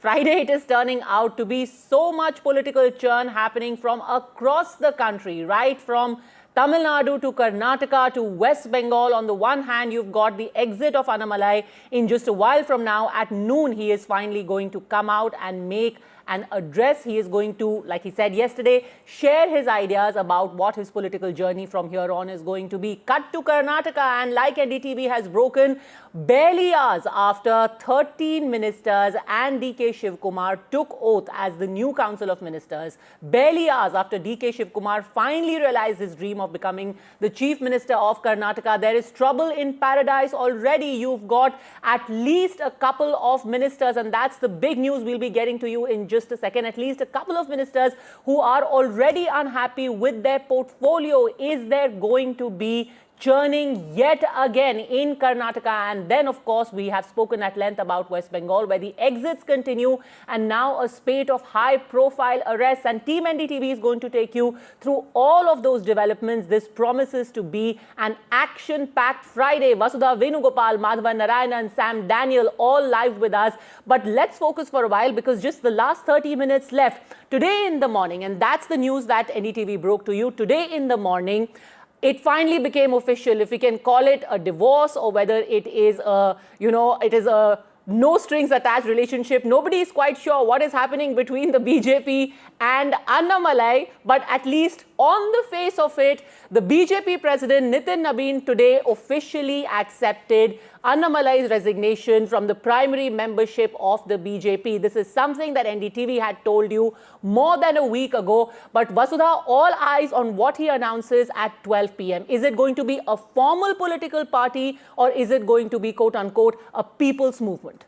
[SPEAKER 9] Friday it is turning out to be. So much political churn happening from across the country, right from Tamil Nadu to Karnataka to West Bengal. On the one hand, you've got the exit of Annamalai. In just a while from now, at noon, he is finally going to come out and make an address. He is going to, like he said yesterday, share his ideas about what his political journey from here on is going to be. Cut to Karnataka, and like NDTV has broken, barely hours after 13 ministers and DK Shivkumar took oath as the new Council of Ministers, barely hours after DK Shivkumar finally realized his dream of becoming the Chief Minister of Karnataka, there is trouble in paradise already. You've got at least a couple of ministers, and that's the big news we'll be getting to you in just a second. At least a couple of ministers who are already unhappy with their portfolio. Is there going to be churning yet again in Karnataka? And then, of course, we have spoken at length about West Bengal, where the exits continue, and now a spate of high-profile arrests. And Team NDTV is going to take you through all of those developments. This promises to be an action-packed Friday. Vasudha Venugopal, Madhavan Narayana, and Sam Daniel all live with us. But let's focus for a while, because just the last 30 minutes left. Today in the morning, and that's the news that NDTV broke to you. Today in the morning, it finally became official, if we can call it a divorce or whether it is a, it is a no strings attached relationship. Nobody is quite sure what is happening between the BJP and Annamalai, but at least on the face of it, the BJP president Nitin Nabin today officially accepted Annamalai's resignation from the primary membership of the BJP. This is something that NDTV had told you more than a week ago. But Vasudha, all eyes on what he announces at 12 p.m. Is it going to be a formal political party, or is it going to be, quote unquote, a people's movement?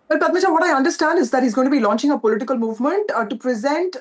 [SPEAKER 3] Well, Padmaja, what I understand is that he's going to be launching a political movement to present,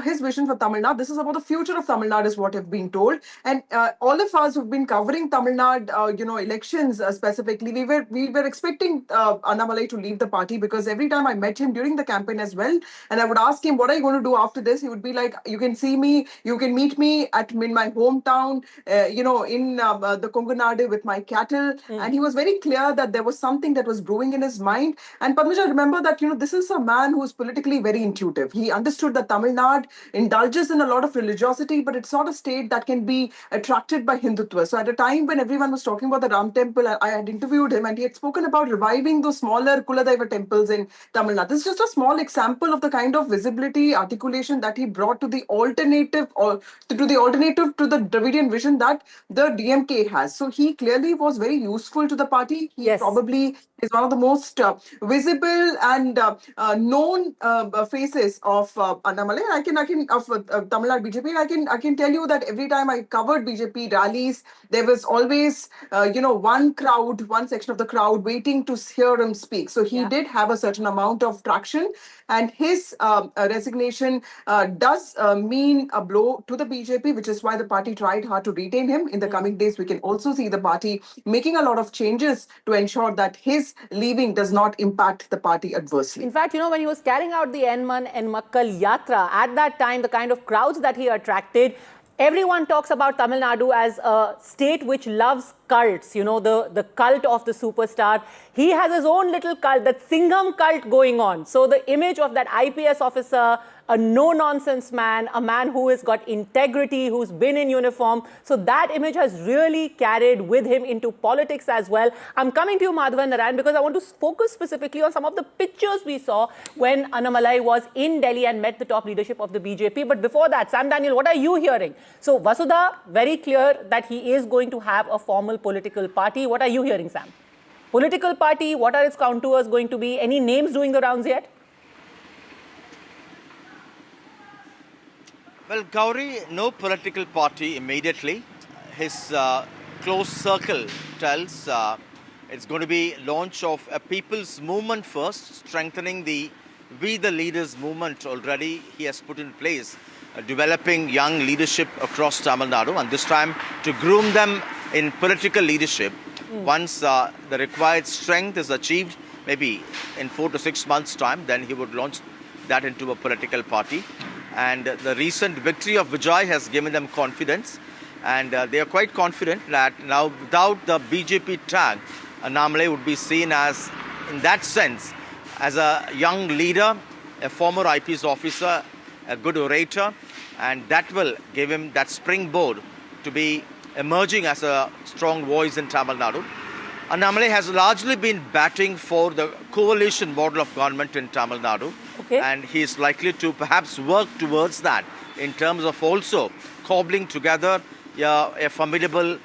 [SPEAKER 3] his vision for Tamil Nadu. This is about the future of Tamil Nadu, is what I've been told. And all of us who've been covering Tamil Nadu, elections specifically, we were expecting Annamalai to leave the party, because every time I met him during the campaign as well, and I would ask him, what are you going to do after this? He would be like, you can see me, you can meet me in my hometown, in the Kongunadu with my cattle. And he was very clear that there was something that was brewing in his mind. And Padmaja, remember that, this is a man who's politically very intuitive. He understood that Tamil Nadu indulges in a lot of religiosity, but it's not a state that can be attracted by Hindutva. So at a time when everyone was talking about the Ram temple, I had interviewed him, and he had spoken about reviving those smaller Kuladaiva temples in Tamil Nadu. This is just a small example of the kind of visibility, articulation that he brought to the alternative, or to the Dravidian vision that the DMK has. So he clearly was very useful to the party. He probably is one of the most visible and known faces of Annamalai. I can of Tamil Nadu BJP. I can tell you that every time I covered BJP rallies, there was always one section of the crowd waiting to hear him speak. So he did have a certain amount of traction, and his resignation does mean a blow to the BJP, which is why the party tried hard to retain him. In the coming days, we can also see the party making a lot of changes to ensure that his leaving does not impact the party adversely.
[SPEAKER 9] In fact, when he was carrying out the Enman and Makkal Yatra, at that time, the kind of crowds that he attracted, everyone talks about Tamil Nadu as a state which loves cults, the cult of the superstar. He has his own little cult, that Singham cult going on. So the image of that IPS officer, a no-nonsense man, a man who has got integrity, who's been in uniform. So that image has really carried with him into politics as well. I'm coming to you, Madhavan Narayan, because I want to focus specifically on some of the pictures we saw when Annamalai was in Delhi and met the top leadership of the BJP. But before that, Sam Daniel, what are you hearing? So Vasudha, very clear that he is going to have a formal political party. What are you hearing, Sam? Political party, what are its contours going to be? Any names doing the rounds yet?
[SPEAKER 1] Well, Gauri, no political party immediately. His close circle tells it's going to be launch of a people's movement first, strengthening the We the Leaders movement already he has put in place, developing young leadership across Tamil Nadu, and this time to groom them in political leadership. Once the required strength is achieved, maybe in 4 to 6 months' time, then he would launch that into a political party. And the recent victory of Vijay has given them confidence, and they are quite confident that now without the BJP tag, Annamalai would be seen as, in that sense, as a young leader, a former IPS officer, a good orator, and that will give him that springboard to be emerging as a strong voice in Tamil Nadu. Annamalai has largely been batting for the coalition model of government in Tamil Nadu.
[SPEAKER 18] Okay.
[SPEAKER 1] And he is likely to perhaps work towards that in terms of also cobbling together a formidable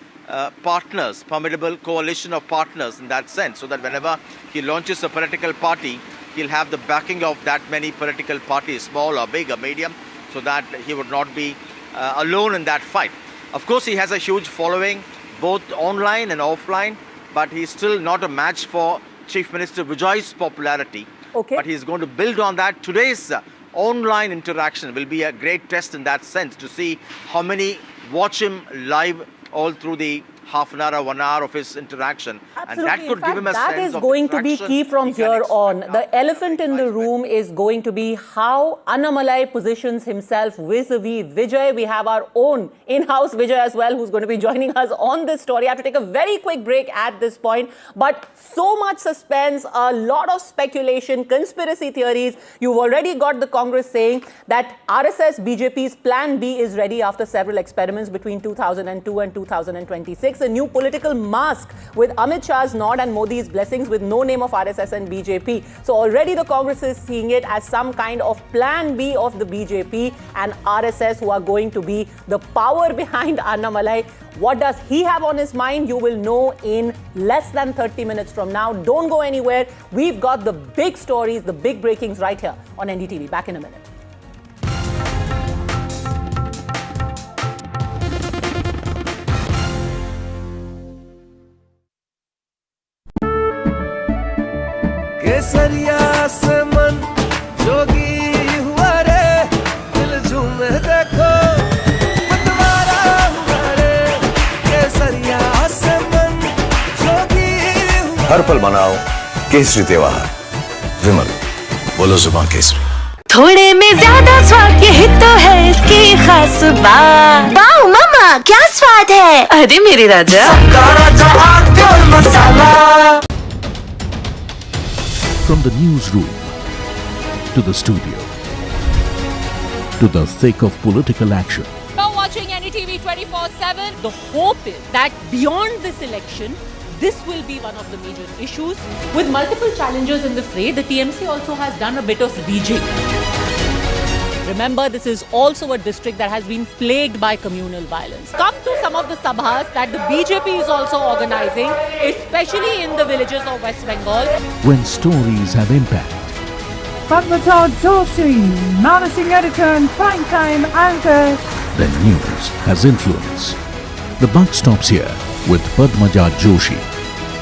[SPEAKER 1] formidable coalition of partners in that sense, so that whenever he launches a political party, he'll have the backing of that many political parties, small or big or medium, so that he would not be alone in that fight. Of course, he has a huge following, both online and offline, but he's still not a match for Chief Minister Vijay's popularity.
[SPEAKER 18] Okay.
[SPEAKER 1] But he's going to build on that. Today's online interaction will be a great test in that sense to see how many watch him live all through the half an hour, 1 hour of his interaction.
[SPEAKER 18] Absolutely.
[SPEAKER 1] And that could give him a
[SPEAKER 18] that
[SPEAKER 1] sense
[SPEAKER 18] is
[SPEAKER 1] of
[SPEAKER 18] going to be
[SPEAKER 1] interaction
[SPEAKER 18] key from
[SPEAKER 1] he can
[SPEAKER 18] here
[SPEAKER 1] expect
[SPEAKER 18] on.
[SPEAKER 1] now.
[SPEAKER 18] The elephant in the room is going to be how Annamalai positions himself vis-a-vis Vijay. We have our own in-house Vijay as well, who's going to be joining us on this story. I have to take a very quick break at this point, but so much suspense, a lot of speculation, conspiracy theories. You've already got the Congress saying that RSS BJP's plan B is ready after several experiments between 2002 and 2026. A new political mask with Amit Shah's nod and Modi's blessings with no name of RSS and BJP. So already the Congress is seeing it as some kind of plan B of the BJP and RSS, who are going to be the power behind Annamalai. What does he have on his mind? You will know in less than 30 minutes from now. Don't go anywhere. We've got the big stories, the big breakings right here on NDTV. Back in a minute.
[SPEAKER 5] केसरिया से मन जोगी हुआ रे दिल झूमे देखो मतवारा हुआ रे केसरिया से मन जोगी हुआ
[SPEAKER 6] हर पल मनाओ केसरी त्योहार विमल बोलो जुबान केसरी।
[SPEAKER 7] थोड़े में ज्यादा स्वाद यही तो है इसकी खास बात। वाओ मामा क्या स्वाद है, अरे मेरे राजा।
[SPEAKER 8] From the newsroom to the studio to the thick of political action.
[SPEAKER 9] You're watching NDTV 24/7. The hope is that beyond this election, this will be one of the major issues. With multiple challengers in the fray, the TMC also has done a bit of rejigging. Remember, this is also a district that has been plagued by communal violence. Come to some of the sabhas that the BJP is also organizing, especially in the villages of West Bengal.
[SPEAKER 8] When stories have impact,
[SPEAKER 10] Padmaja Joshi, managing editor and primetime anchor.
[SPEAKER 8] then news has influence. The buck stops here with Padmaja Joshi.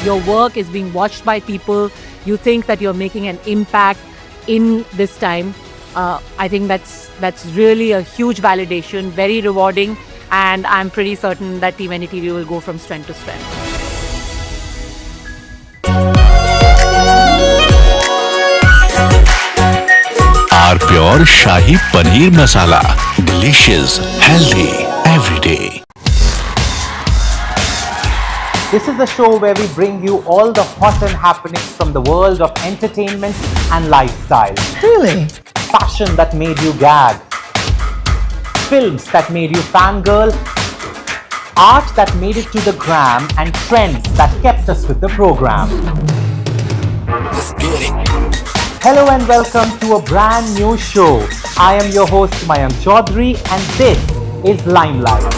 [SPEAKER 9] Your work is being watched by people. You think that you're making an impact in this time. I think that's really a huge validation, very rewarding, and I'm pretty certain that Team NDTV will go from strength to strength.
[SPEAKER 8] Our pure Shahi Paneer Masala. Delicious, healthy, every day.
[SPEAKER 11] This is the show where we bring you all the hot and happenings from the world of entertainment and lifestyle.
[SPEAKER 18] Really?
[SPEAKER 11] Fashion that made you gag. Films that made you fangirl. Art that made it to the gram, and trends that kept us with the program.
[SPEAKER 5] Let's get it.
[SPEAKER 11] Hello and welcome to a brand new show. I am your host Mayank Chaudhary and this is Limelight.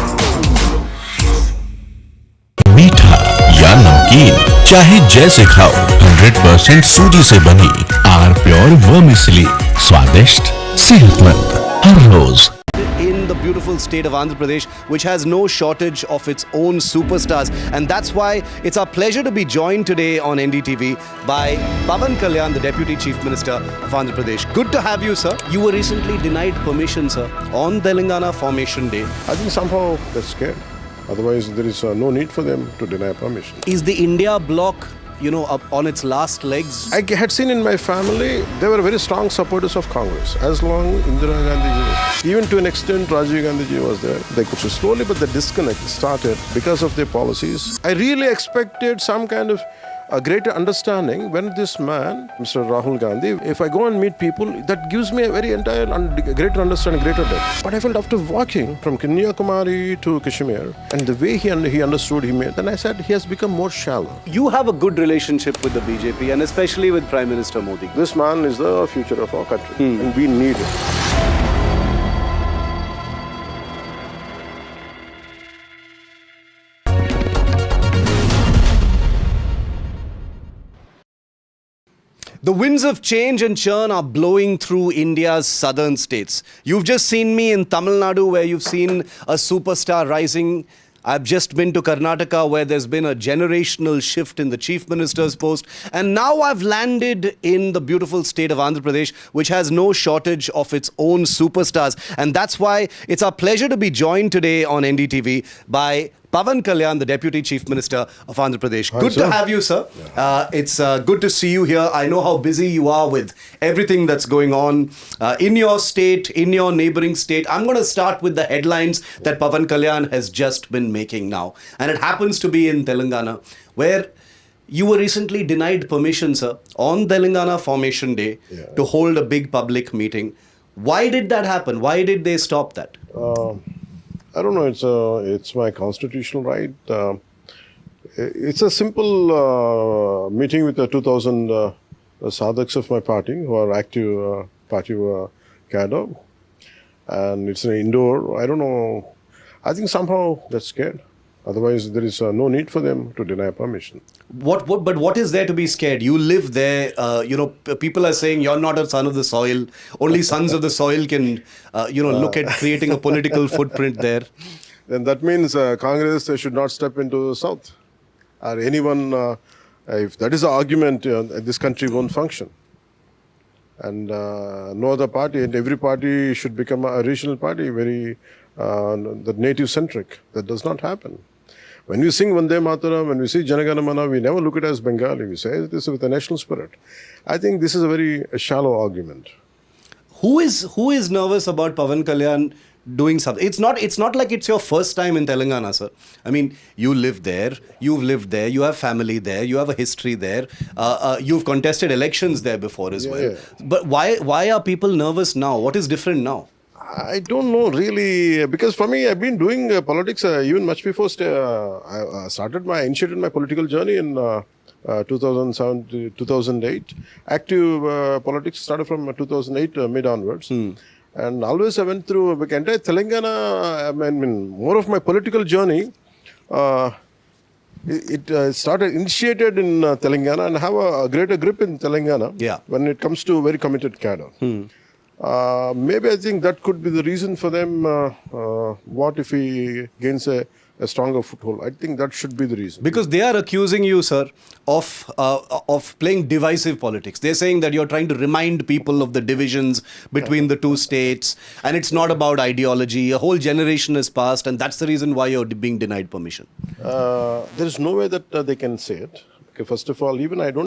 [SPEAKER 8] मीठा या नमकीन, चाहे जैसे खाओ, 100% सूजी से बनी are pure vermicelli, स्वादिष्ट, सेहतमंद, हर रोज।
[SPEAKER 12] In the beautiful state of Andhra Pradesh, which has no shortage of its own superstars. And that's why it's our pleasure to be joined today on NDTV by Pawan Kalyan, the Deputy Chief Minister of Andhra Pradesh. Good to have you, sir. You were recently denied permission, sir, on Telangana Formation Day.
[SPEAKER 13] I think somehow they're scared. Otherwise, there is no need for them to deny permission.
[SPEAKER 12] Is the India bloc, up on its last legs?
[SPEAKER 13] I had seen in my family, they were very strong supporters of Congress. As long Indira Gandhi was, even to an extent Rajiv Gandhi was there, they could slowly, but the disconnect started because of their policies. I really expected some kind of a greater understanding when this man, Mr. Rahul Gandhi, if I go and meet people, that gives me a very greater understanding, greater depth. But I felt after walking from Kanyakumari to Kashmir, and the way he understood, then I said he has become more shallow.
[SPEAKER 12] You have a good relationship with the BJP and especially with Prime Minister Modi.
[SPEAKER 13] This man is the future of our country, and we need it.
[SPEAKER 12] The winds of change and churn are blowing through India's southern states. You've just seen me in Tamil Nadu, where you've seen a superstar rising. I've just been to Karnataka, where there's been a generational shift in the chief minister's post. And now I've landed in the beautiful state of Andhra Pradesh, which has no shortage of its own superstars. And that's why it's our pleasure to be joined today on NDTV by Pavan Kalyan, the Deputy Chief Minister of Andhra Pradesh. Good to have you, sir. It's good to see you here. I know how busy you are with everything that's going on in your state, in your neighboring state. I'm going to start with the headlines that Pavan Kalyan has just been making now. And it happens to be in Telangana, where you were recently denied permission, sir, on Telangana Formation Day to hold a big public meeting. Why did that happen? Why did they stop that?
[SPEAKER 13] I don't know. It's my constitutional right. It's a simple meeting with the 2,000 sadhaks of my party who are active party cadre, and it's an indoor. I don't know. I think somehow they're scared. Otherwise, there is no need for them to deny permission.
[SPEAKER 12] But what is there to be scared? You live there. People are saying you're not a son of the soil. Only sons of the soil can, look at creating a political footprint there.
[SPEAKER 13] Then that means Congress should not step into the south. Or anyone, if that is the argument, this country won't function. And no other party, and every party should become a regional party, very the native-centric. That does not happen. When we sing Vande Mataram, when we see Janagana Mana, we never look at it as Bengali. We say this with a national spirit. I think this is a very shallow argument.
[SPEAKER 12] Who is nervous about Pavan Kalyan doing something? It's not like it's your first time in Telangana, sir. I mean, you live there, you've lived there, you have family there, you have a history there. You've contested elections there before as well. But why are people nervous now? What is different now?
[SPEAKER 13] I don't know really, because for me, I've been doing politics even much before I initiated my political journey in 2007 to 2008. Active politics started from 2008 mid onwards. And always I went through entire Telangana. I mean, more of my political journey, it initiated in Telangana and have a greater grip in Telangana when it comes to very committed cadre. Maybe I think that could be the reason for them. What if he gains a stronger foothold? I think that should be the reason.
[SPEAKER 12] Because they are accusing you, sir, of playing divisive politics. They're saying that you're trying to remind people of the divisions between the two states, and it's not about ideology. A whole generation has passed, and that's the reason why you're being denied permission.
[SPEAKER 13] There is no way that they can say it. Okay, first of all, even I don't.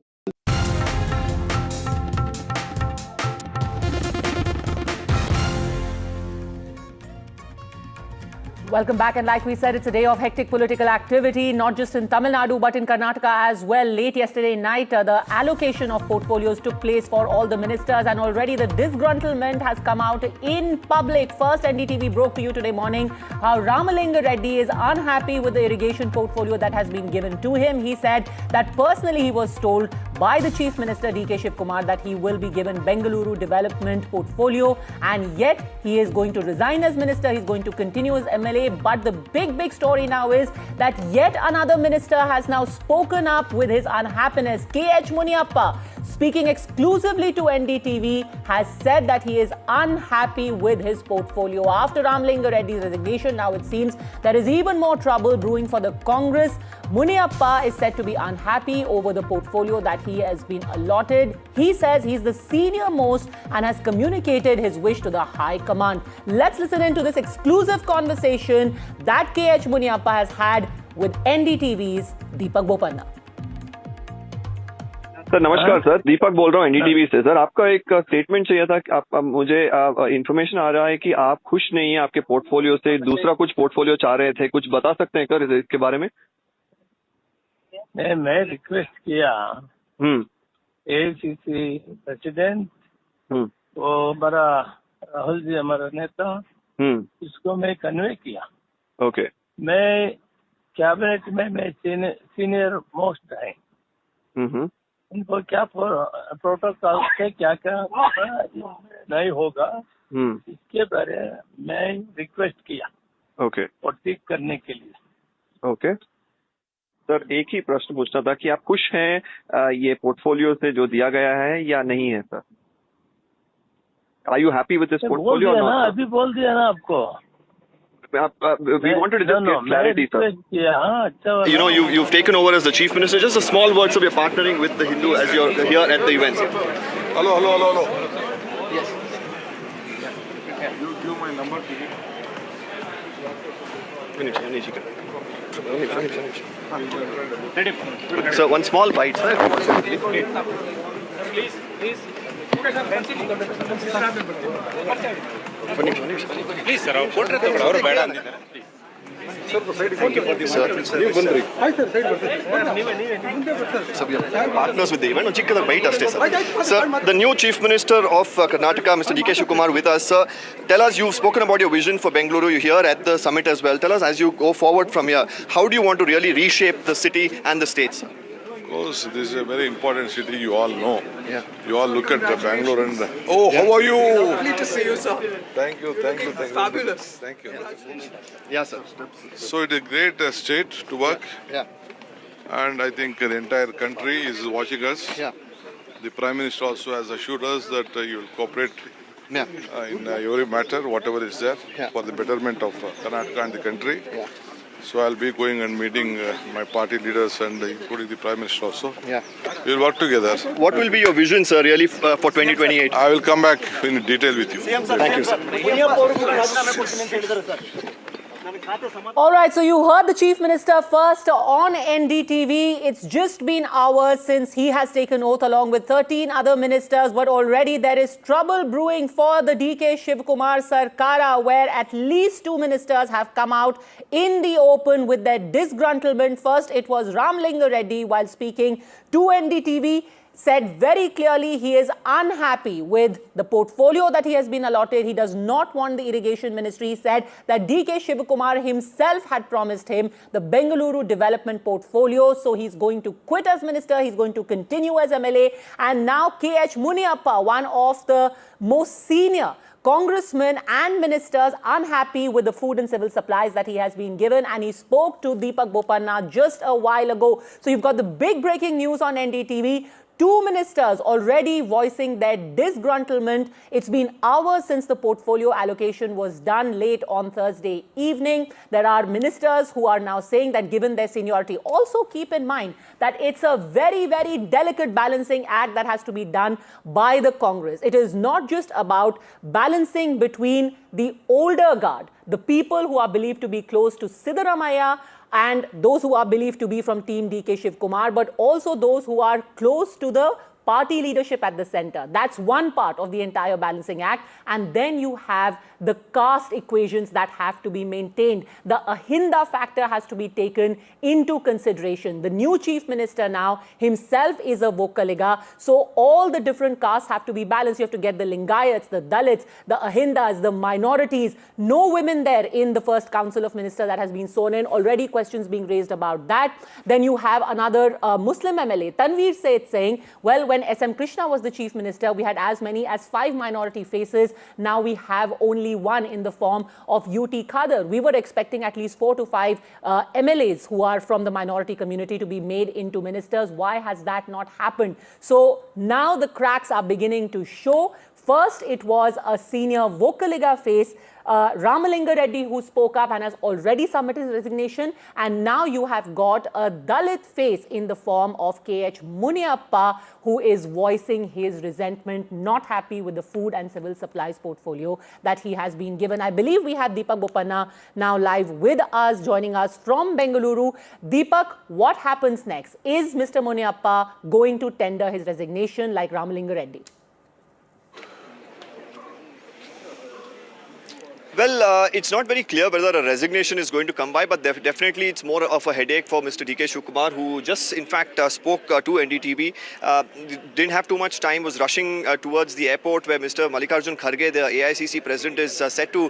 [SPEAKER 18] Welcome back, and like we said, it's a day of hectic political activity, not just in Tamil Nadu but in Karnataka as well. Late yesterday night, the allocation of portfolios took place for all the ministers, and already the disgruntlement has come out in public. First, NDTV broke to you today morning how Ramalinga Reddy is unhappy with the irrigation portfolio that has been given to him. He said that personally he was told by the Chief Minister D.K. Shivkumar that he will be given Bengaluru development portfolio, and yet he is going to resign as minister. He's going to continue as MLA. But the big story now is that yet another minister has now spoken up with his unhappiness. K.H. Muniappa, speaking exclusively to NDTV, has said that he is unhappy with his portfolio. After Ramalinga Reddy's resignation, now it seems there is even more trouble brewing for the Congress. Muniappa is said to be unhappy over the portfolio that he has been allotted. He says he's the senior most and has communicated his wish to the High Command. Let's listen into this exclusive conversation that K.H. Muniappa has had with NDTV's Deepak Bopanna.
[SPEAKER 19] Sir नमस्कार sir, दीपक बोल रहा हूँ NDTV से। Sir आपका एक statement चाहिए था। आप मुझे इन्फॉर्मेशन आ रहा है कि आप खुश नहीं हैं आपके पोर्टफोलियो से, दूसरा कुछ पोर्टफोलियो चाह रहे थे, कुछ बता सकते हैं सर इसके बारे में?
[SPEAKER 20] मैं रिक्वेस्ट किया एआईसीसी प्रेसिडेंट वो हमारा राहुल जी हमारा नेता इसको मैं कन्वे किया।
[SPEAKER 19] ओके।
[SPEAKER 20] मैं कैबिनेट में मैं सीनियर मोस्ट है, इनको क्या प्रोटोकॉल से क्या क्या नहीं होगा इसके बारे में मैं रिक्वेस्ट किया।
[SPEAKER 19] ओके।
[SPEAKER 20] और ठीक करने के लिए।
[SPEAKER 19] ओके सर, एक ही प्रश्न पूछना था कि आप खुश हैं ये पोर्टफोलियो से जो दिया गया है या नहीं है sir? Are you happy with this portfolio?
[SPEAKER 20] अभी बोल दिया ना आपको।
[SPEAKER 19] We wanted to just get clarity, sir.
[SPEAKER 20] अच्छा
[SPEAKER 19] You know, you've taken over as the chief minister. Just a small word, so we're partnering with the Hindu as you're here at the events.
[SPEAKER 13] Hello.
[SPEAKER 19] Yes.
[SPEAKER 13] You give my number to me.
[SPEAKER 19] So one small bite, sir.
[SPEAKER 20] Please.
[SPEAKER 21] Please, sir. Our ಬೇಡ ಅಂದಿದ್ದಾರೆ.
[SPEAKER 19] So we are partners with the event. Chikkada bite aste, sir. Sir, the new Chief Minister of Karnataka, Mr. D.K. Shivakumar, with us. Sir, tell us, you've spoken about your vision for Bengaluru. You're here at the summit as well. Tell us, as you go forward from here, how do you want to really reshape the city and the state, sir?
[SPEAKER 13] Of course, this is a very important city, you all know.
[SPEAKER 19] Yeah.
[SPEAKER 13] You all look at Bangalore and... Oh, how are you?
[SPEAKER 3] Lovely to see you, sir.
[SPEAKER 13] Thank you.
[SPEAKER 3] Fabulous.
[SPEAKER 13] Thank you.
[SPEAKER 19] Yeah, sir.
[SPEAKER 13] So it is a great state to work.
[SPEAKER 19] Yeah.
[SPEAKER 13] And I think the entire country is watching us.
[SPEAKER 19] Yeah.
[SPEAKER 13] The Prime Minister also has assured us that you will cooperate
[SPEAKER 19] Yeah.
[SPEAKER 13] in every matter, whatever is there,
[SPEAKER 19] Yeah.
[SPEAKER 13] for the betterment of Karnataka and the country.
[SPEAKER 19] Yeah.
[SPEAKER 13] So I'll be going and meeting my party leaders and including the Prime Minister also.
[SPEAKER 19] Yeah.
[SPEAKER 13] We'll work together.
[SPEAKER 19] What will be your vision, sir, really for 2028?
[SPEAKER 13] I will come back in detail with you.
[SPEAKER 19] Thank you, sir.
[SPEAKER 18] All right, so you heard the Chief Minister first on NDTV. It's just been hours since he has taken oath along with 13 other ministers, but already there is trouble brewing for the D.K. Shivakumar Sarkara, where at least 2 ministers have come out in the open with their disgruntlement. First, it was Ramalinga Reddy, while speaking to NDTV, said very clearly he is unhappy with the portfolio that he has been allotted. He does not want the irrigation ministry. He said that D.K. Shivakumar himself had promised him the Bengaluru development portfolio. So he's going to quit as minister. He's going to continue as MLA. And now K.H. Muniappa, one of the most senior congressmen and ministers, unhappy with the food and civil supplies that he has been given, and he spoke to Deepak Bopanna just a while ago. So you've got the big breaking news on NDTV. 2 ministers already voicing their disgruntlement. It's been hours since the portfolio allocation was done late on Thursday evening. There are ministers who are now saying that given their seniority, also keep in mind that it's a very, very delicate balancing act that has to be done by the Congress. It is not just about balancing between the older guard, the people who are believed to be close to Siddaramaiah, and those who are believed to be from Team D.K. Shivakumar, but also those who are close to the party leadership at the center. That's one part of the entire balancing act. And then you have the caste equations that have to be maintained. The Ahinda factor has to be taken into consideration. The new chief minister now himself is a Vocaliga. So all the different castes have to be balanced. You have to get the Lingayats, the Dalits, the Ahindas, the minorities. No women there in the first council of ministers that has been sworn in. Already questions being raised about that. Then you have another Muslim MLA, Tanveer Seth, saying, well, when S.M. Krishna was the chief minister, we had as many as 5 minority faces. Now we have only 1 in the form of UT Khader. We were expecting at least 4 to 5 MLAs who are from the minority community to be made into ministers. Why has that not happened? So now the cracks are beginning to show. First, it was a senior Vocaliga face, Ramalinga Reddy, who spoke up and has already submitted his resignation. And now you have got a Dalit face in the form of K.H. Muniappa, who is voicing his resentment, not happy with the food and civil supplies portfolio that he has been given. I believe we have Deepak Bopanna now live with us, joining us from Bengaluru. Deepak, what happens next? Is Mr. Muniappa going to tender his resignation like Ramalinga Reddy?
[SPEAKER 19] Well, it's not very clear whether a resignation is going to come by, but definitely it's more of a headache for Mr. DK Shivakumar, who just in fact spoke to NDTV. Didn't have too much time, was rushing towards the airport where Mr. Mallikarjun Kharge, the AICC president, is set to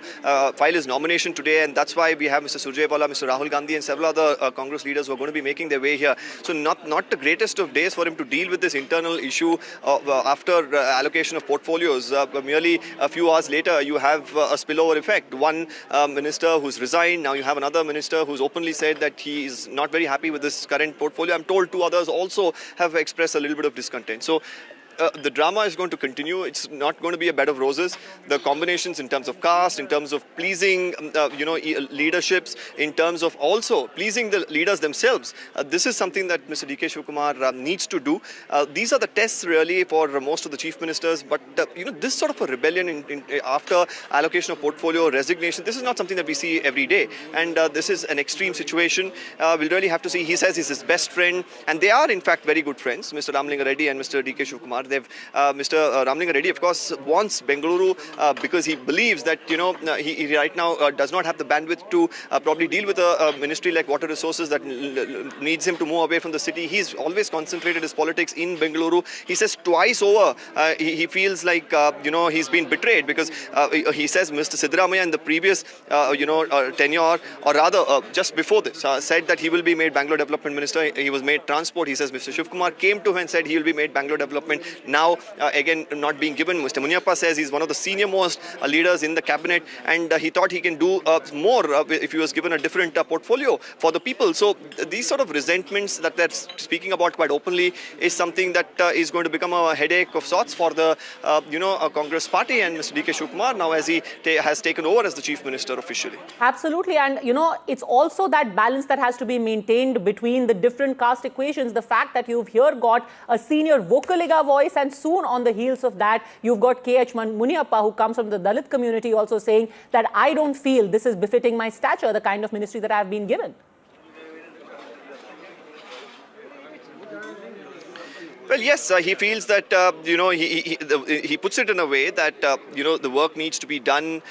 [SPEAKER 19] file his nomination today, and that's why we have Mr. Surjewala, Mr. Rahul Gandhi and several other Congress leaders who are going to be making their way here. So not the greatest of days for him to deal with this internal issue after allocation of portfolios. Merely a few hours later, you have a spillover effect. One minister who's resigned, now you have another minister who's openly said that he is not very happy with this current portfolio. I'm told 2 others also have expressed a little bit of discontent. So the drama is going to continue. It's not going to be a bed of roses. The combinations in terms of caste, in terms of pleasing, leaderships, in terms of also pleasing the leaders themselves. This is something that Mr. DK Shivakumar needs to do. These are the tests really for most of the chief ministers. But this sort of a rebellion after allocation of portfolio, resignation, this is not something that we see every day. And this is an extreme situation. We'll really have to see. He says he's his best friend, and they are in fact very good friends, Mr. Ramalinga Reddy and Mr. DK Shivakumar. Mr. Ramalinga Reddy, of course, wants Bengaluru because he believes that he right now does not have the bandwidth to probably deal with a ministry like water resources that needs him to move away from the city. He's always concentrated his politics in Bengaluru. He says twice over he feels like he's been betrayed because he says Mr. Siddaramaiah in the previous tenure, or rather just before this, said that he will be made Bangalore Development Minister. He was made Transport. He says Mr. Shivakumar came to him and said he will be made Bangalore Development. Now again not being given. Mr. Muniappa says he's one of the senior most leaders in the cabinet, and he thought he can do more if he was given a different portfolio for the people. So these sort of resentments that they're speaking about quite openly is something that is going to become a headache of sorts for the Congress party and Mr. DK Shivakumar now as he has taken over as the chief minister officially.
[SPEAKER 18] Absolutely, and it's also that balance that has to be maintained between the different caste equations. The fact that you've here got a senior Vocaliga voice, and soon on the heels of that, you've got K.H. Muniappa, who comes from the Dalit community, also saying that I don't feel this is befitting my stature, the kind of ministry that I've been given.
[SPEAKER 19] Well, yes, he feels that, he puts it in a way that, the work needs to be done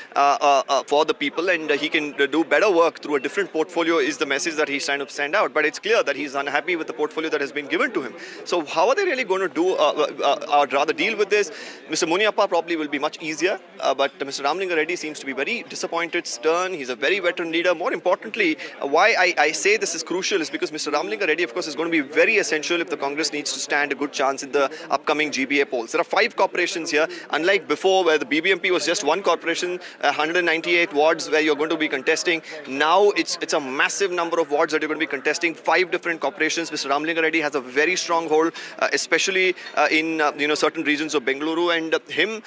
[SPEAKER 19] for the people, and he can do better work through a different portfolio is the message that he's trying to send out. But it's clear that he's unhappy with the portfolio that has been given to him. So how are they really going to do, or rather deal with this? Mr. Muniappa probably will be much easier, but Mr. Ramalinga Reddy seems to be very disappointed, stern. He's a very veteran leader. More importantly, why I say this is crucial is because Mr. Ramalinga Reddy, of course, is going to be very essential if the Congress needs to stand a good chance in the upcoming GBA polls. There are 5 corporations here, unlike before where the BBMP was just one corporation, 198 wards where you're going to be contesting. Now it's a massive number of wards that you're going to be contesting, 5 different corporations. Mr. Ramalinga Reddy has a very strong hold, especially in certain regions of Bengaluru, and him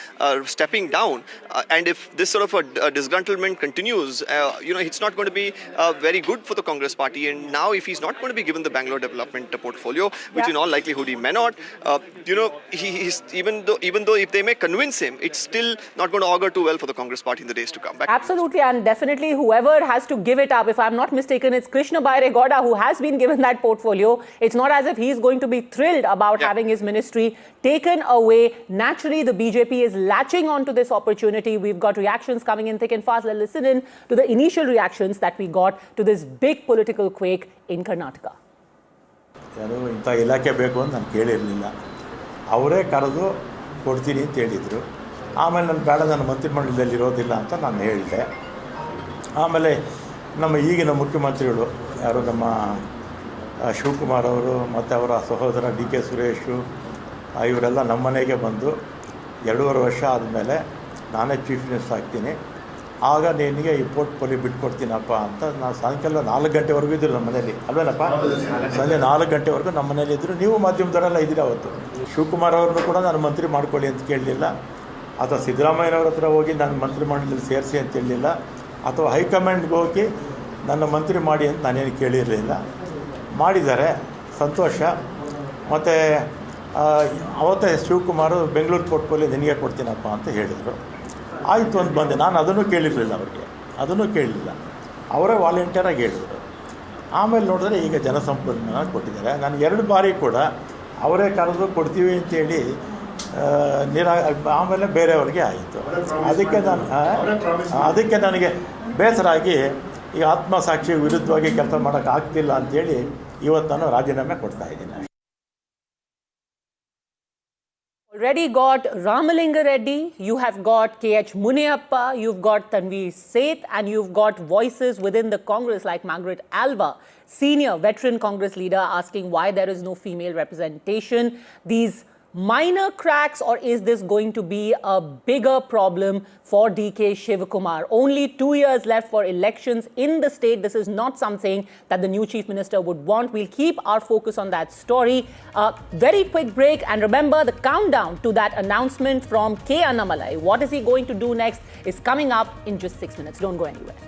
[SPEAKER 19] stepping down. And if this sort of a disgruntlement continues, it's not going to be very good for the Congress party. And now if he's not going to be given the Bangalore development portfolio, which in all likelihood he may not, he's even though if they may convince him, it's still not going to augur too well for the Congress party in the days to come.
[SPEAKER 18] Absolutely, and definitely whoever has to give it up, if I'm not mistaken, it's Krishna Bairegowda who has been given that portfolio. It's not as if he's going to be thrilled about having his ministry taken away. Naturally, the BJP is latching onto this opportunity. We've got reactions coming in thick and fast. Let's listen in to the initial reactions that we got to this big political quake in Karnataka.
[SPEAKER 4] ಯಾರು ಇಂಥ ಇಲಾಖೆ ಬೇಕು ಅಂತ ನಾನು ಕೇಳಿರಲಿಲ್ಲ. ಅವರೇ ಕರೆದು ಕೊಡ್ತೀನಿ ಅಂತ ಹೇಳಿದರು. ಆಮೇಲೆ ನಾನು ಬೇಡ, ನನ್ನ ಮಂತ್ರಿಮಂಡಲದಲ್ಲಿ ಇರೋದಿಲ್ಲ ಅಂತ ನಾನು ಹೇಳಿದೆ. ಆಮೇಲೆ ನಮ್ಮ ಈಗಿನ ಮುಖ್ಯಮಂತ್ರಿಗಳು ಯಾರು ನಮ್ಮ ಶಿವಕುಮಾರ್ ಅವರು ಮತ್ತು ಅವರ ಸಹೋದರ ಡಿ ಕೆ ಸುರೇಶು ಇವರೆಲ್ಲ ನಮ್ಮ ಮನೆಗೆ ಬಂದು 2.5 ವರ್ಷ ಆದಮೇಲೆ ನಾನೇ ಚೀಫ್ ಮಿನಿಸ್ಟರ್ ಆಗ್ತೀನಿ, ಆಗ ನಿನಗೆ ಈ ಪೋರ್ಟ್ಫೋಲಿಯೋ ಬಿಟ್ಕೊಡ್ತೀನಪ್ಪ ಅಂತ ನಾವು ಸಾಯಂಕಾಲ 4 ಗಂಟೆವರೆಗೂ ಇದ್ದರು ನಮ್ಮ ಮನೇಲಿ, ಅಲ್ವೇನಪ್ಪ? ಸಂಜೆ 4 ಗಂಟೆವರೆಗೂ ನಮ್ಮ ಮನೇಲಿ ಇದ್ದರು. ನೀವು ಮಾಧ್ಯಮದವರೆಲ್ಲ ಇದ್ದೀರ ಅವತ್ತು. ಶಿವಕುಮಾರ್ ಅವ್ರನ್ನೂ ಕೂಡ ನಾನು ಮಂತ್ರಿ ಮಾಡ್ಕೊಳ್ಳಿ ಅಂತ ಕೇಳಲಿಲ್ಲ, ಅಥವಾ ಸಿದ್ದರಾಮಯ್ಯನವ್ರ ಹತ್ರ ಹೋಗಿ ನಾನು ಮಂತ್ರಿ ಮಂಡಲದಲ್ಲಿ ಸೇರಿಸಿ ಅಂತ ಹೇಳಲಿಲ್ಲ, ಅಥವಾ ಹೈಕಮಾಂಡ್ಗೆ ಹೋಗಿ ನನ್ನ ಮಂತ್ರಿ ಮಾಡಿ ಅಂತ ನಾನೇನು ಕೇಳಿರಲಿಲ್ಲ. ಮಾಡಿದ್ದಾರೆ, ಸಂತೋಷ. ಮತ್ತು ಅವತ್ತೇ ಶಿವಕುಮಾರ್ ಬೆಂಗಳೂರು ಪೋರ್ಟ್ಫೋಲಿಯೋ ನಿನಗೆ ಕೊಡ್ತೀನಪ್ಪ ಅಂತ ಹೇಳಿದರು. ಆಯಿತು ಅಂತ ಬಂದೆ. ನಾನು ಅದನ್ನು ಕೇಳಿರಲಿಲ್ಲ, ಅವರಿಗೆ ಅದನ್ನು ಕೇಳಲಿಲ್ಲ, ಅವರೇ ವಾಲಂಟಿಯರಾಗಿ ಹೇಳಿದರು. ಆಮೇಲೆ ನೋಡಿದ್ರೆ ಈಗ ಜಲಸಂಪನ್ಮೂಲ ಕೊಟ್ಟಿದ್ದಾರೆ. ನಾನು 2 ಬಾರಿ ಕೂಡ ಅವರೇ ಕರೆದು ಕೊಡ್ತೀವಿ ಅಂತೇಳಿ ಆಮೇಲೆ ಬೇರೆಯವ್ರಿಗೆ ಆಯಿತು. ಅದಕ್ಕೆ ನನಗೆ ಬೇಸರ ಆಗಿ ಈ ಆತ್ಮಸಾಕ್ಷಿ ವಿರುದ್ಧವಾಗಿ ಕೆಲಸ ಮಾಡೋಕ್ಕೆ ಆಗ್ತಿಲ್ಲ ಅಂತೇಳಿ ಇವತ್ತು ನಾನು ರಾಜೀನಾಮೆ ಕೊಡ್ತಾ ಇದ್ದೀನಿ.
[SPEAKER 18] Already got Ramalinga Reddy, you have got KH Muniappa, you've got Tanveer Seth, and you've got voices within the Congress like Margaret Alva, senior veteran Congress leader, asking why there is no female representation. These minor cracks, or is this going to be a bigger problem for DK Shivakumar? Only 2 years left for elections in the state. This is not something that the new chief minister would want. We'll keep our focus on that story. Very quick break, and remember the countdown to that announcement from K. Annamalai. What is he going to do next is coming up in just 6 minutes. Don't go anywhere.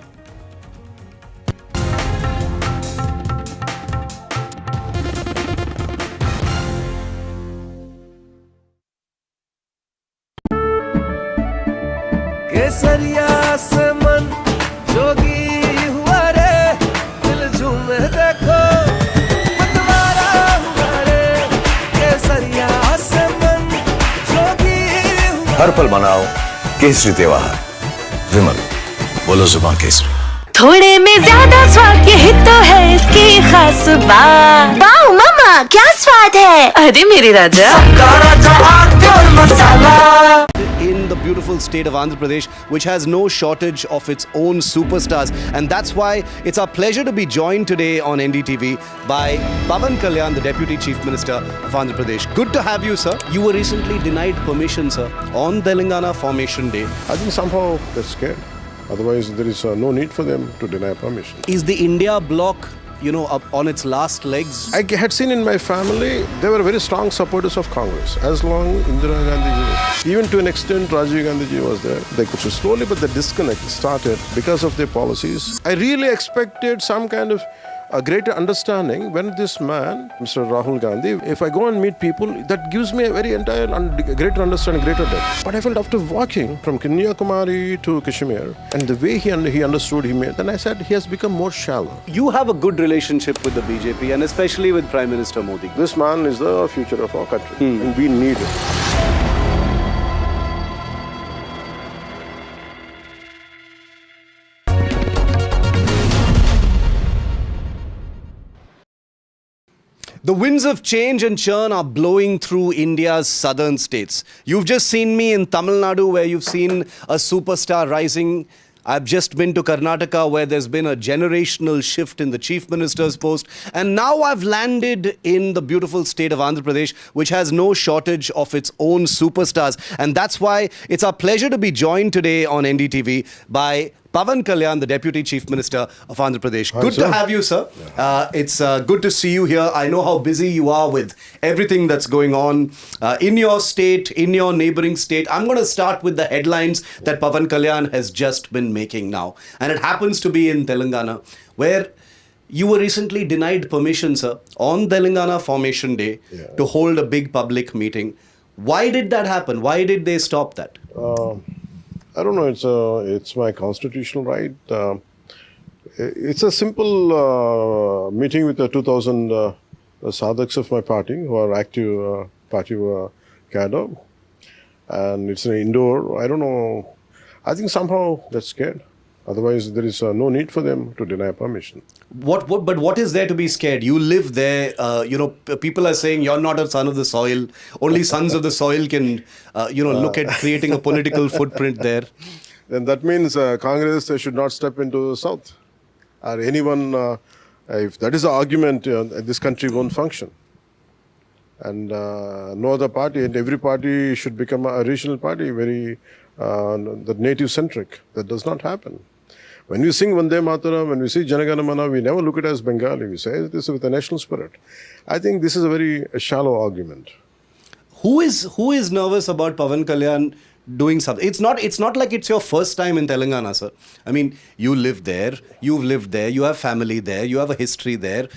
[SPEAKER 5] केसरिया से मन जोगी हुआ रे, दिल झूमे देखो मतवारा हुआ रे। केसरिया से मन जोगी हुआ।
[SPEAKER 6] हर पल मनाओ केसरी त्योहार। विमल, बोलो जुबान केसरी।
[SPEAKER 7] थोड़े में ज्यादा स्वाद, यही तो है इसकी खास बात। वाओ मामा, क्या स्वाद है। अरे मेरे राजा,
[SPEAKER 12] in the beautiful state of Andhra Pradesh, which has no shortage of its own superstars. And that's why it's our pleasure to be joined today on NDTV by Pavan Kalyan, the Deputy Chief Minister of Andhra Pradesh. Good to have you, sir. You were recently denied permission, sir, on Telangana Formation Day.
[SPEAKER 13] I think somehow they're scared. Otherwise, there is no need for them to deny permission.
[SPEAKER 12] Is the India bloc, up on its last legs?
[SPEAKER 13] I had seen in my family, they were very strong supporters of Congress. As long Indira Gandhi, even to an extent Rajiv Gandhi was there, they could slowly, but the disconnect started because of their policies. I really expected some kind of a greater understanding when this man, Mr. Rahul Gandhi, if I go and meet people, that gives me a very entire greater understanding, greater depth. But I felt after walking from Kanyakumari to Kashmir, and the way he understood, then I said he has become more shallow.
[SPEAKER 12] You have a good relationship with the BJP and especially with Prime Minister Modi.
[SPEAKER 13] This man is the future of our country, and we need it.
[SPEAKER 12] The winds of change and churn are blowing through India's southern states. You've just seen me in Tamil Nadu, where you've seen a superstar rising. I've just been to Karnataka, where there's been a generational shift in the chief minister's post. And now I've landed in the beautiful state of Andhra Pradesh, which has no shortage of its own superstars. And that's why it's our pleasure to be joined today on NDTV by Pavan Kalyan, the Deputy Chief Minister of Andhra Pradesh.
[SPEAKER 13] Hi,
[SPEAKER 12] good
[SPEAKER 13] sir.
[SPEAKER 12] to have you, sir. It's good to see you here. I know how busy you are with everything that's going on in your state, in your neighboring state. I'm going to start with the headlines that Pavan Kalyan has just been making now. And it happens to be in Telangana, where you were recently denied permission, sir, on Telangana Formation Day to hold a big public meeting. Why did that happen? Why did they stop that?
[SPEAKER 13] I don't know. It's my constitutional right. It's a simple meeting with the 2,000 sadhaks of my party who are active party cadre, and it's an indoor. I don't know. I think somehow they're scared. Otherwise, there is no need for them to deny permission.
[SPEAKER 12] But what is there to be scared? You live there. People are saying you're not a son of the soil. Only sons of the soil can, look at creating a political footprint there.
[SPEAKER 13] Then that means Congress should not step into the south. Or anyone, if that is the argument, this country won't function. And no other party, and every party should become a regional party, very the native centric. That does not happen. When we sing Vande Mataram, when we see Janagana Mana, we never look at it as Bengali. We say this with a national spirit. I think this is a very shallow argument.
[SPEAKER 12] Who is nervous about Pavan Kalyan doing something? It's not like it's your first time in Telangana, sir. I mean, you live there, you've lived there, you have family there, you have a history there,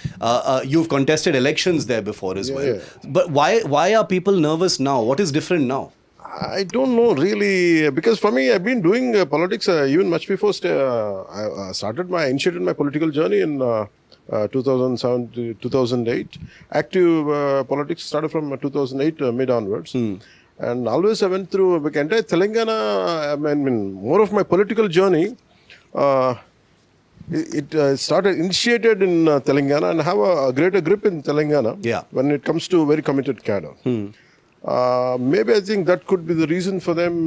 [SPEAKER 12] you've contested elections there before as well.
[SPEAKER 13] Yeah.
[SPEAKER 12] But why are people nervous now? What is different now?
[SPEAKER 13] I don't know really, because for me, I've been doing politics even much before. I initiated my political journey in 2007 to 2008. Active politics started from 2008 mid onwards. And always I went through entire Telangana. I mean, more of my political journey, it initiated in Telangana and have a greater grip in Telangana when it comes to very committed cadre. Maybe I think that could be the reason for them.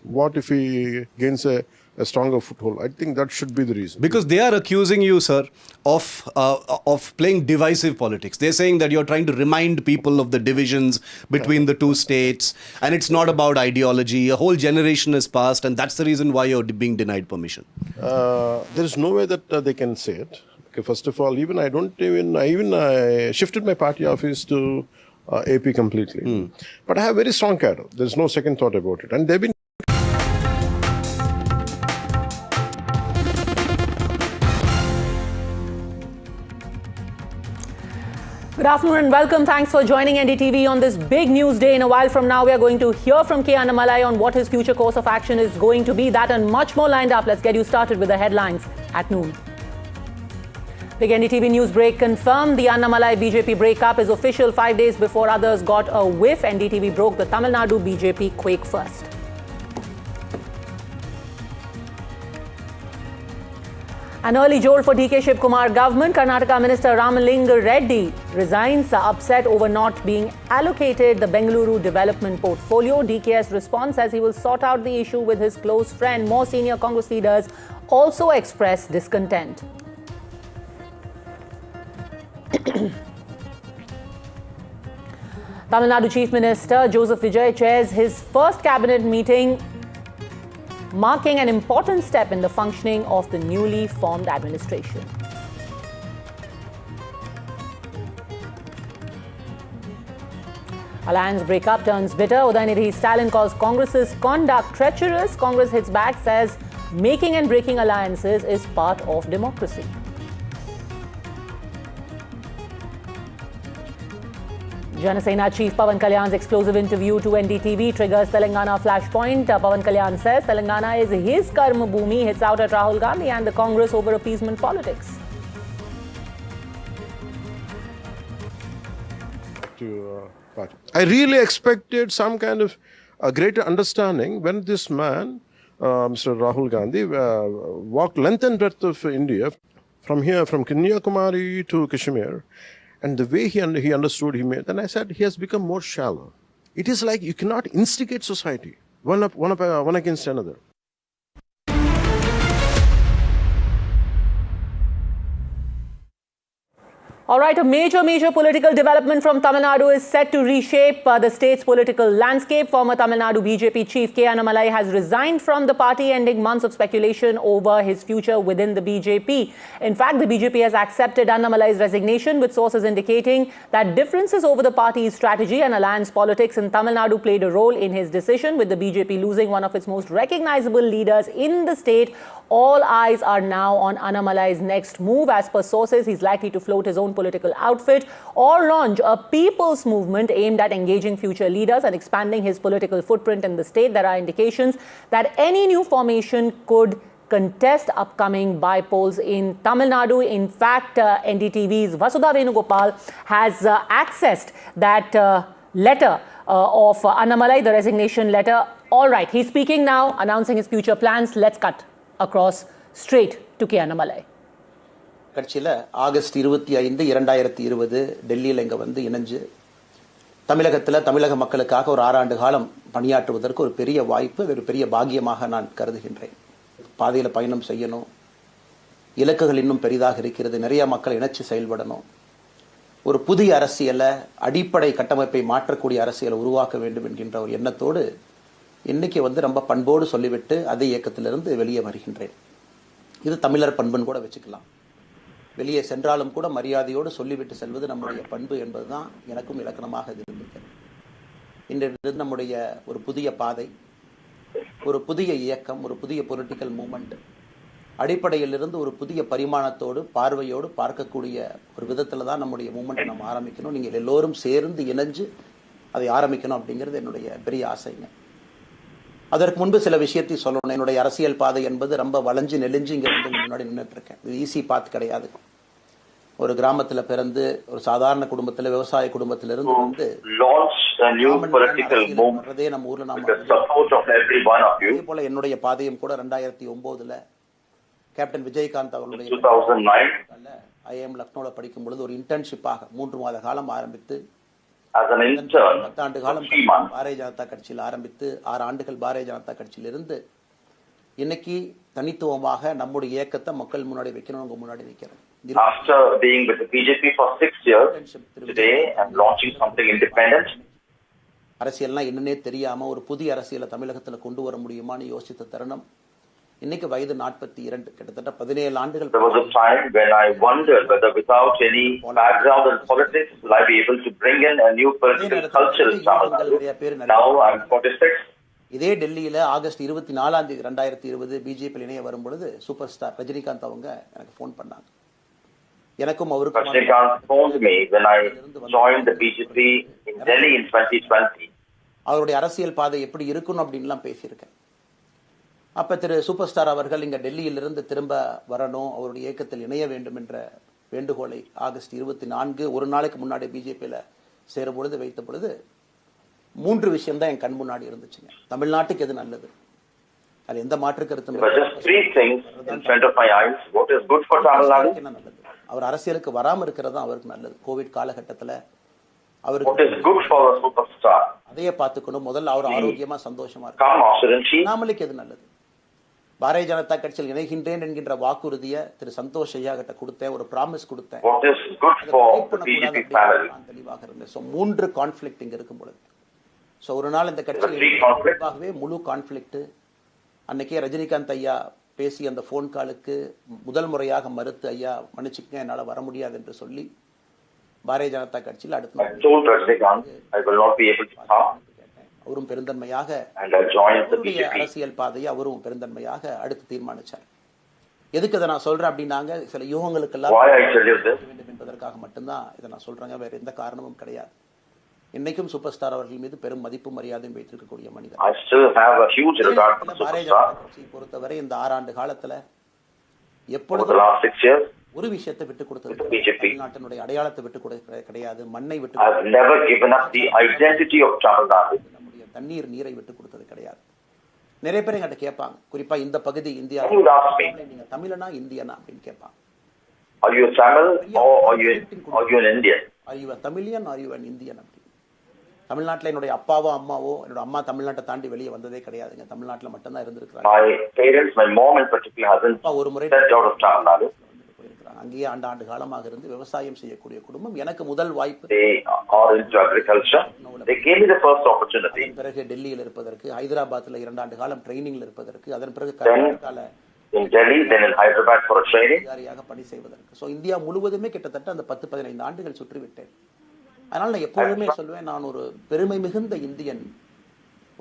[SPEAKER 13] What if he gains a stronger foothold? I think that should be the reason.
[SPEAKER 12] Because they are accusing you, sir, of playing divisive politics. They're saying that you're trying to remind people of the divisions between the two states, and it's not about ideology. A whole generation has passed, and that's the reason why you're being denied permission.
[SPEAKER 13] There is no way that they can say it. Okay, first of all, I shifted my party office to AP completely. But I have very strong cadre. There's no second thought about it. And they've been
[SPEAKER 18] Good afternoon and welcome. Thanks for joining NDTV on this big news day. In a while from now, we are going to hear from K. Annamalai on what his future course of action is going to be. That and much more lined up. Let's get you started with the headlines at noon. Big NDTV Newsbreak confirmed the Annamalai BJP breakup is official 5 days before others got a whiff. NDTV broke the Tamil Nadu BJP quake first. An early jolt for DK Shivkumar government. Karnataka Minister Ramalinga Reddy resigns, upset over not being allocated the Bengaluru development portfolio. DK's response says he will sort out the issue with his close friend. More senior Congress leaders also expressed discontent. Tamil Nadu Chief Minister Joseph Vijay chairs his first cabinet meeting, marking an important step in the functioning of the newly formed administration. Alliance breakup turns bitter. Udayanidhi Stalin calls Congress's conduct treacherous. Congress hits back, says making and breaking alliances is part of democracy. Janasena Chief Pawan Kalyan's explosive interview to NDTV triggers Telangana flashpoint. Pawan Kalyan says Telangana is his karma bhoomi, hits out at Rahul Gandhi and the Congress over appeasement politics.
[SPEAKER 13] I really expected some kind of a greater understanding when this man, Mr. Rahul Gandhi, walked length and breadth of India, from here, from Kanyakumari to Kashmir. And the way he understood, then I said, he has become more shallow. It is like you cannot instigate society, one against another.
[SPEAKER 18] All right, a major political development from Tamil Nadu is set to reshape the state's political landscape. Former Tamil Nadu BJP chief K. Annamalai has resigned from the party, ending months of speculation over his future within the BJP. In fact, the BJP has accepted Annamalai's resignation, with sources indicating that differences over the party's strategy and alliance politics in Tamil Nadu played a role in his decision. With the BJP losing one of its most recognizable leaders in the state, all eyes are now on Annamalai's next move. As per sources, he's likely to float his own political outfit or launch a people's movement aimed at engaging future leaders and expanding his political footprint in the state. There are indications that any new formation could contest upcoming by-polls in Tamil Nadu. In fact, NDTV's Vasudha Venugopal has accessed that letter of Annamalai, the resignation letter. All right, he's speaking now, announcing his future plans. Let's cut across straight to K. Annamalai.
[SPEAKER 2] கட்சியில் August 25, 2020 டெல்லியில் இங்கே வந்து இணைஞ்சு தமிழக மக்களுக்காக ஒரு 6 ஆண்டு காலம் பணியாற்றுவதற்கு ஒரு பெரிய வாய்ப்பு, ஒரு பெரிய பாக்கியமாக நான் கருதுகின்றேன். பாதையில் பயணம் செய்யணும், இலக்குகள் இன்னும் பெரிதாக இருக்கிறது, நிறைய மக்கள் இணைச்சு செயல்படணும், ஒரு புதிய அரசியலை, அடிப்படை கட்டமைப்பை மாற்றக்கூடிய அரசியலை உருவாக்க வேண்டும் என்கின்ற ஒரு எண்ணத்தோடு இன்னைக்கு வந்து ரொம்ப பண்போடு சொல்லிவிட்டு அதே இயக்கத்திலிருந்து வெளியே வருகின்றேன். இது தமிழர் பண்புன்னு கூட வச்சுக்கலாம். வெளியே சென்றாலும் கூட மரியாதையோடு சொல்லிவிட்டு செல்வது நம்முடைய பண்பு என்பதுதான் எனக்கும் இலக்கணமாக இருந்திருக்கிறது. இன்றைய நம்முடைய ஒரு புதிய பாதை, ஒரு புதிய இயக்கம், ஒரு புதிய பொலிட்டிக்கல் மூமெண்ட், அடிப்படையிலிருந்து ஒரு புதிய பரிமாணத்தோடு பார்வையோடு பார்க்கக்கூடிய ஒரு விதத்தில் தான் நம்முடைய மூமெண்ட்டை நம்ம ஆரம்பிக்கணும். நீங்கள் எல்லோரும் சேர்ந்து இணைஞ்சு அதை ஆரம்பிக்கணும் அப்படிங்கிறது என்னுடைய பெரிய ஆசைங்க. அதற்கு முன்பு சில விஷயத்தை சொல்லணும். என்னுடைய அரசியல் பாதை என்பது ரொம்ப வளைஞ்சு நெளிஞ்சு இங்கே வந்து முன்னாடி நின்றுட்டு இருக்கேன். இது ஈஸி பாத் கிடையாது. ஒரு கிராமத்துல பிறந்து ஒரு சாதாரண குடும்பத்துல விவசாய குடும்பத்திலிருந்து வந்து வர்றதே நம்ம ஊர்ல அதே போல என்னுடைய பாதையும் கூட 2009 கேப்டன் விஜயகாந்த் அவர்களுடைய ஐஎம் லக்னோல படிக்கும் பொழுது ஒரு இன்டர்ன்ஷிப்பாக 3 மாத காலம் ஆரம்பித்து 10 ஆண்டு காலம் பாரதிய ஜனதா கட்சியில் ஆரம்பித்து 6 ஆண்டுகள் பாரதிய ஜனதா கட்சியில் இருந்து இன்னைக்கு தனித்துவமாக நம்முடைய இயக்கத்தை மக்கள் முன்னாடி வைக்கணும், உங்க முன்னாடி வைக்கிறேன்.
[SPEAKER 15] After being with the BJP for 6 years, today I'm launching something independent.
[SPEAKER 2] அரசியல்னா என்னன்னே தெரியாம ஒரு புதிய அரசியலை தமிழகத்துல கொண்டு வர முடியுமான்னு யோசித்த தருணம். இன்னைக்கு வயது 42, கிட்டத்தட்ட 17 ஆண்டுகள்.
[SPEAKER 15] There was a time when I wondered whether without any background in politics will I be able to bring in a new political culture in Tamil Nadu. Now I'm 46.
[SPEAKER 2] இதே டெல்லியில ஆகஸ்ட் 24 2020 பிஜேபி இணைய வரும் பொழுது super star Rajinikanth அவங்க எனக்கு phone பண்ணாங்க. எனக்கும் அவருக்கும்
[SPEAKER 15] Rajinikanth phoned me when I joined the BJP in Delhi in 2020.
[SPEAKER 2] அவருடைய அரசியல் பாதை எப்படி இருக்கணும் அப்படின்லாம் பேசியிருக்கேன். அப்ப திரு சூப்பர் ஸ்டார் அவர்கள் இங்க டெல்லியிலிருந்து திரும்ப வரணும், அவருடைய இயக்கத்தில் இணைய வேண்டும் என்ற வேண்டுகோளை ஆகஸ்ட் 24 ஒரு நாளைக்கு முன்னாடி பிஜேபியில சேரும் பொழுது வைத்த பொழுது 3 விஷயம் தான் என் கண் முன்னாடி இருந்துச்சுங்க. தமிழ்நாட்டுக்கு எது நல்லது, அது எந்த மாற்று கருத்தும் நல்லது. அவர் அரசியலுக்கு வராம இருக்கிறது தான் அவருக்கு நல்லது. கோவிட் காலகட்டத்துல அவருக்கு அதையே பார்த்துக்கணும். முதல்ல அவர் ஆரோக்கியமா சந்தோஷமா இருக்கு. அண்ணாமலைக்கு எது நல்லது, பாரதிய ஜனதா கட்சியில் இணைகின்றேன் என்கின்ற வாக்குறுதியை திரு சந்தோஷ் ஐயா கிட்ட கொடுத்தேன், ஒரு ப்ராமிஸ் கொடுத்தேன், தெளிவாக இருந்தேன். 3 கான்ஃபிளிக்ட் இங்க இருக்கும் பொழுது ஒரு நாள் இந்த கட்சியில் முழு கான்ஃபிளிக்ட். அன்னைக்கே ரஜினிகாந்த் ஐயா பேசி அந்த போன் காலுக்கு முதல் முறையாக மறுத்து, ஐயா மன்னிச்சுக்கங்க என்னால வர முடியாது என்று சொல்லி பாரதிய ஜனதா கட்சியில் அவரும் பெருந்தன்மையாக அரசியல் பாதையை அவரும் பெருந்தன்மையாக அடுத்து தீர்மானிச்சார். எதுக்கு இதை நான் சொல்றேன் அப்படின்னாங்க, சில யூகங்களுக்கு எல்லாம் வேண்டும் என்பதற்காக மட்டும்தான் இதை நான் சொல்றேங்க, வேற எந்த காரணமும் கிடையாது. இன்னைக்கும் சூப்பர் ஸ்டார் அவர்கள் மீது பெரும் மதிப்பு மரியாதையும் வைத்திருக்கக்கூடிய மனிதர். பாரதிய ஜனதா கட்சியை பொறுத்தவரை இந்த 6 ஆண்டு காலத்துல எப்பொழுதும் ஒரு விஷயத்தை விட்டு கொடுத்தது, தமிழ்நாட்டினுடைய அடையாளத்தை விட்டு கொடுக்க கிடையாது, மண்ணை விட்டு, நம்முடைய தண்ணீர் நீரை விட்டு கொடுத்தது கிடையாது. நிறைய பேர் என்கிட்ட கேட்பாங்க, குறிப்பா இந்த பகுதி இந்தியா, நீங்க தமிழனா இந்தியனா அப்படின்னு கேட்பாங்க.
[SPEAKER 15] Are you a Tamil or are you an Indian?
[SPEAKER 2] Are you a Tamilian or are you an Indian? தமிழ்நாட்டில் என்னுடைய அப்பாவோ அம்மாவோ, என்னோட அம்மா தமிழ்நாட்டை தாண்டி வெளியே வந்ததே கிடையாதுங்க, தமிழ்நாட்டில் மட்டும்தான் இருந்திருக்கிறாங்க.
[SPEAKER 15] My parents, my mom in particular hasn't
[SPEAKER 2] ஒரு முறை
[SPEAKER 15] stepped out of Tamil Nadu.
[SPEAKER 2] அங்கேயே ஆண்டு காலமாக இருந்து விவசாயம் செய்யக்கூடிய குடும்பம். எனக்கு முதல் வாய்ப்பு
[SPEAKER 15] they are into agriculture. They gave me the first opportunity.
[SPEAKER 2] பிறகு டெல்லியில் இருப்பதற்கு, ஹைதராபாத்ல 2 ஆண்டு காலம் ட்ரைனிங்ல இருப்பதற்கு, அதன் பிறகு கர்நாடகால
[SPEAKER 15] in Delhi, then in Hyderabad for a training.
[SPEAKER 2] பணி செய்வதற்கு. இந்தியா முழுவதுமே கிட்டத்தட்ட அந்த 10-15 ஆண்டுகள் சுற்றி விட்டேன். அதனால நான் எப்பொழுதுமே சொல்லுவேன், நான் ஒரு பெருமை மிகுந்த இந்தியன்,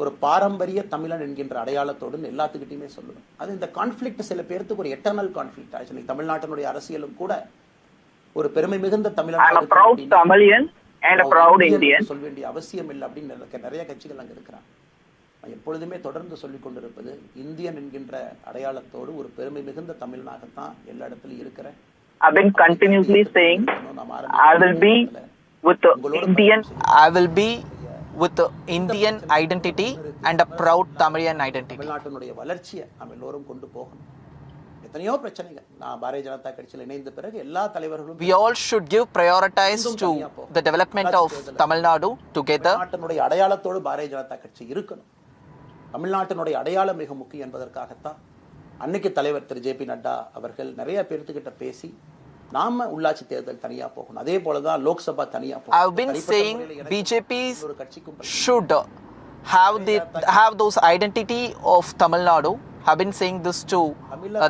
[SPEAKER 2] ஒரு பாரம்பரிய தமிழன் என்கின்ற அடையாளத்தோடு எல்லாத்துக்கிட்டையுமே சொல்லுவேன். அது இந்த கான்ஃபிளிக்ட் சில பேருக்கு ஒரு எட்டர்னல் கான்ஃபிளிக்ட் ஆச்சு. தமிழ்நாட்டினுடைய அரசியலும் கூட ஒரு பெருமை மிகுந்த தமிழன் சொல்ல வேண்டிய அவசியம் இல்லை அப்படின்னு நிறைய கட்சிகள் அங்க இருக்கிறாங்க. நான் எப்பொழுதுமே தொடர்ந்து சொல்லிக் கொண்டிருப்பது, இந்தியன் என்கின்ற அடையாளத்தோடு ஒரு பெருமை மிகுந்த தமிழனாகத்தான் எல்லா இடத்துலயும் இருக்கிறேன்.
[SPEAKER 16] I've been continuously saying I will be with the Indian identity and a proud Tamilian identity.
[SPEAKER 2] தமிழ்நாட்டினுடைய வளர்ச்சியை நாம் எல்லோரும் கொண்டு போகணும். எத்தனையோ பிரச்சனைகள், நான் பாரதிய ஜனதா கட்சியில் இணைந்த பிறகு எல்லா தலைவர்களும்
[SPEAKER 16] we all should give prioritize to the development of Tamil Nadu together.
[SPEAKER 2] தமிழ்நாட்டினுடைய அடையாளத்தோடு பாரதிய ஜனதா கட்சி இருக்கணும். தமிழ்நாட்டினுடைய அடையாளம் மிக முக்கியம் என்பதற்காகத்தான் அன்னைக்கு தலைவர் திரு ஜே.பி. நட்டா அவர்கள் நிறைய பேர்த்துக்கிட்ட பேசி, நாம உள்ளாட்சி தேர்தல் தனியா போகணும், அதே போலதான் லோக்சபா தனியா போகணும்.
[SPEAKER 16] I've been saying BJPs should have those identity of Tamil Nadu. I've been saying this to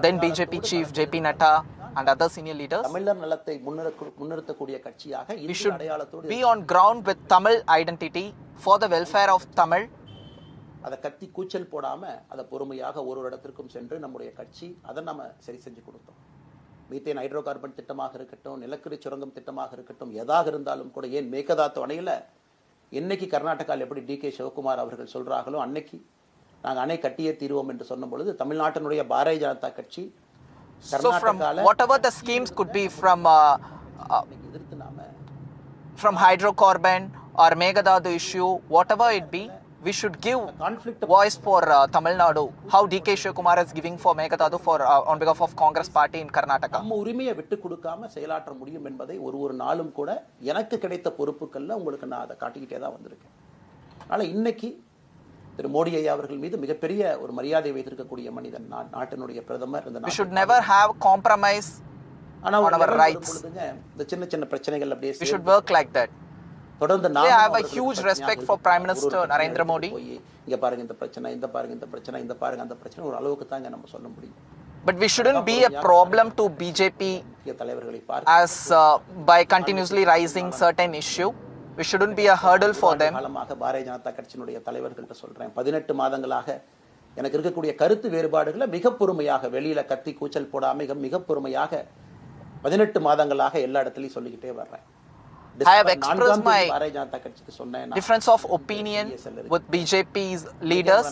[SPEAKER 16] then BJP chief J.P. Natta and other senior leaders.
[SPEAKER 2] தமிழர் நலத்தை முன்னிறுத்தக்கூடிய கட்சியாக
[SPEAKER 16] இந்த அடையாளத்தோடு be on ground with Tamil identity for the welfare of Tamil.
[SPEAKER 2] அதை கத்தி கூச்சல் போடாம அதை பொறுமையாக ஒரு இடத்திற்கும் சென்று நம்முடைய கட்சி அதை நம்ம சரி செஞ்சு கொடுத்தோம். மீத்தேன் ஹைட்ரோ கார்பன் திட்டமாக இருக்கட்டும், நிலக்கரி சுரங்கம் திட்டமாக இருக்கட்டும், எதாக இருந்தாலும் கூட, ஏன் மேகதாத்து அணையில இன்னைக்கு கர்நாடகாவில் எப்படி டி.கே. சிவகுமார் அவர்கள் சொல்றாங்களோ, அன்னைக்கு நாங்கள் அணை கட்டியே தீர்வோம் என்று சொன்ன பொழுது தமிழ்நாட்டினுடைய பாரதிய ஜனதா கட்சி
[SPEAKER 16] So from whatever the schemes could be from from hydrocarbon or Meghdadu issue, whatever it be, we should give voice for Tamil Nadu. How DK Shivakumar is giving for Meghdadu for on behalf of Congress party in Karnataka.
[SPEAKER 2] நம்ம உரிமையை விட்டு கொடுக்காம செயலாற்ற முடியும் என்பதை ஒரு நாளும் கூட எனக்கு கிடைத்த பொறுப்புகள்ல உங்களுக்கு நான் அதை காட்டிக்கிட்டே தான் வந்திருக்கேன். அதனால இன்னைக்கு திரு மோடி ஐயா அவர்கள் மீது மிகப்பெரிய ஒரு மரியாதை வைத்திருக்கக்கூடிய மனிதன் நாட்டினுடைய பிரதமர்.
[SPEAKER 16] We should never have compromise on our rights.
[SPEAKER 2] இந்த சின்ன சின்ன பிரச்சனைகள் அப்படியே
[SPEAKER 16] we should work like that.
[SPEAKER 2] தொடர்ந்து
[SPEAKER 16] I have a huge respect for Prime Minister Narendra Modi.
[SPEAKER 2] இங்க பாருங்க இந்த பிரச்சனை, இந்த பாருங்க இந்த பிரச்சனை, இந்த பாருங்க அந்த பிரச்சனை, ஒரு அளவுக்கு தாங்க நம்ம சொல்ல முடியும்.
[SPEAKER 16] But we shouldn't be a problem to BJP as by continuously raising certain issue. We shouldn't be a hurdle for them.
[SPEAKER 2] Bharatiya Janata கட்சியினுடைய தலைவர்கள்ட்ட சொல்றேன், 18 மாதங்களாக எனக்கு இருக்கக்கூடிய கருத்து வேறுபாடுகளை மிக பொறுமையாக, வெளியில கத்தி கூச்சல் போடாம மிக பொறுமையாக 18 மாதங்களாக எல்லா இடத்துலயும் சொல்லிக்கிட்டே வர்றேன்.
[SPEAKER 16] I have expressed my difference of opinion with BJP's leaders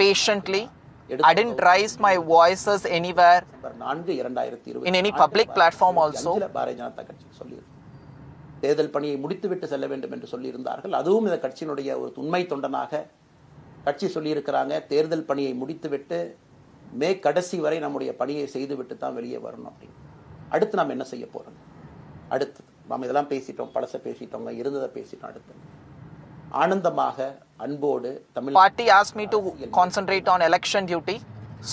[SPEAKER 16] patiently. I didn't raise my voices anywhere in any public platform also.
[SPEAKER 2] தேர்தல் பணியை முடித்துவிட்டு செல்ல வேண்டும் என்று சொல்லியிருந்தார்கள். அதுவும் இந்த கட்சியினுடைய ஒரு உண்மை தொண்டனாக கட்சி சொல்லியிருக்கிறாங்க, தேர்தல் பணியை முடித்துவிட்டு மே கடைசி வரை நம்முடைய பணியை செய்துவிட்டு தான் வெளியே வரணும் அப்படின்னு. அடுத்து நாம் என்ன செய்ய போறோம்? அடுத்து நாம் இதெல்லாம் பேசிட்டோம், பழச பேசிட்டோங்க, இருந்ததை பேசிட்டோம். அடுத்து ஆனந்தமாக அன்போடு Tamil
[SPEAKER 16] party asked me to concentrate on election duty,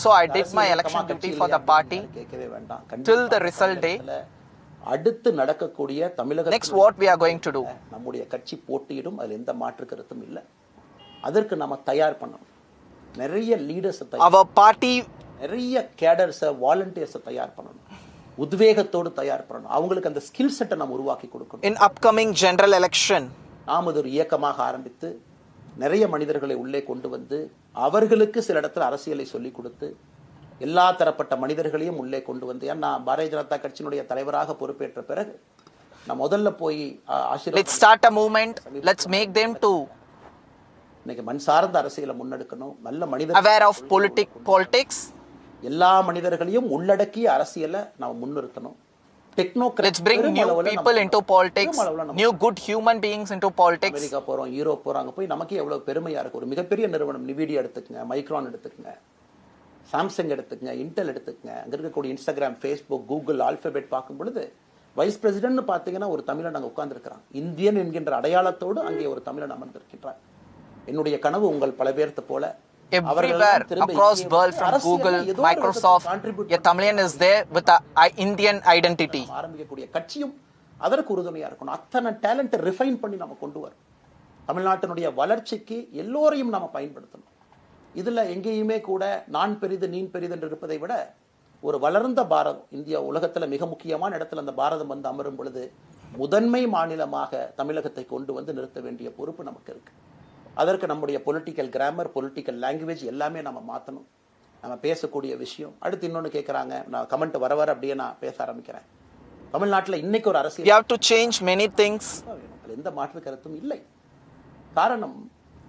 [SPEAKER 16] so I did my election duty for the party till the result day.
[SPEAKER 2] அடுத்து நடக்கக்கூடிய தமிழக
[SPEAKER 16] next what we are going to do,
[SPEAKER 2] நம்முடைய கட்சி போட்டியிடும், அதில் எந்த மாற்று கருத்தும் இல்லை. அதற்கு நாம தயார் பண்ணணும். நிறைய லீடர்ஸ்
[SPEAKER 16] our party
[SPEAKER 2] நிறைய கேடர்ஸ் வாலண்டியர்ஸ் தயார் பண்ணணும், உத்வேகத்தோடு தயார் பண்ணணும். அவங்களுக்கு அந்த ஸ்கில் செட்டை நம்ம உருவாக்கி கொடுக்கணும்.
[SPEAKER 16] in upcoming general election
[SPEAKER 2] நாம் ஒரு இயக்கமாக ஆரம்பித்து நிறைய மனிதர்களை உள்ளே கொண்டு வந்து அவர்களுக்கு சில இடத்துல அரசியலை சொல்லிக் கொடுத்து எல்லா தரப்பட்ட மனிதர்களையும் உள்ளே கொண்டு வந்து, ஏன்னா பாரதிய ஜனதா கட்சியினுடைய தலைவராக பொறுப்பேற்ற பிறகு நான் முதல்ல போய்
[SPEAKER 16] let's start a movement, let's make them to
[SPEAKER 2] இன்னைக்கு மண் சார்ந்த அரசியலை முன்னெடுக்கணும். நல்ல மனிதர்
[SPEAKER 16] aware of politics,
[SPEAKER 2] எல்லா மனிதர்களையும் உள்ளடக்கிய அரசியலை நாம் முன்னிறுத்தணும்.
[SPEAKER 16] let's bring new people into politics, new good human beings into politics.
[SPEAKER 2] America போறோம், யூரோப் போறாங்க, போய் நமக்கே எவ்வளவு பெருமையா இருக்கு. ஒரு மிகப்பெரிய நிறுவனம் நிவிடியா எடுத்துக்கங்க, மைக்ரான் எடுத்துக்கங்க, சாம்சங் எடுத்துக்கங்க, இன்டெல் எடுத்துக்கங்க, அங்க இருக்கக்கூடிய இன்ஸ்டாகிராம், ஃபேஸ்புக், கூகுள், ஆல்பபெட் பார்க்கும் பொழுது வைஸ் பிரசிடென்ட் பார்த்தீங்கன்னா ஒரு தமிழன் அங்கே உட்கார்ந்துருக்கிறான். இந்தியன் என்கின்ற அடையாளத்தோடு அங்கே ஒரு தமிழன் அமர்ந்திருக்கின்றான். என்னுடைய கனவு உங்கள் பல பேர்த்த போல
[SPEAKER 16] everywhere across world, from Google, Microsoft, a Tamilian is there with a Indian identity.
[SPEAKER 2] ஆரம்பிக்கக்கூடிய கட்சியும் அதற்கு உறுதுணையா இருக்கணும். அத்தனை டேலண்ட்டை ரிஃபைன் பண்ணி நம்ம கொண்டு வரோம். தமிழ்நாட்டினுடைய வளர்ச்சிக்கு எல்லோரையும் நம்ம பயன்படுத்தணும். இதுல எங்கேயுமே கூட நான் பெரிது நீ பெரிது என்று இருப்பதை விட ஒரு வளர்ந்த பாரதம், இந்தியா உலகத்துல மிக முக்கியமான இடத்துல அந்த பாரதம் வந்து அமரும் பொழுது முதன்மை மாநிலமாக தமிழகத்தை கொண்டு வந்து நிறுத்த வேண்டிய பொறுப்பு நமக்கு இருக்கு. அதற்கு நம்முடைய பொலிட்டிக்கல் கிராமர், பொலிட்டிக்கல் லாங்குவேஜ் எல்லாமே நம்ம மாற்றணும். நம்ம பேசக்கூடிய விஷயம். அடுத்து இன்னொன்று கேட்குறாங்க, நான் கமெண்ட் வர அப்படியே நான் பேச ஆரம்பிக்கிறேன். தமிழ்நாட்டில் இன்னைக்கு ஒரு அரசியல்,
[SPEAKER 16] we have to change many things.
[SPEAKER 2] எந்த மாற்று கருத்தும் இல்லை. காரணம்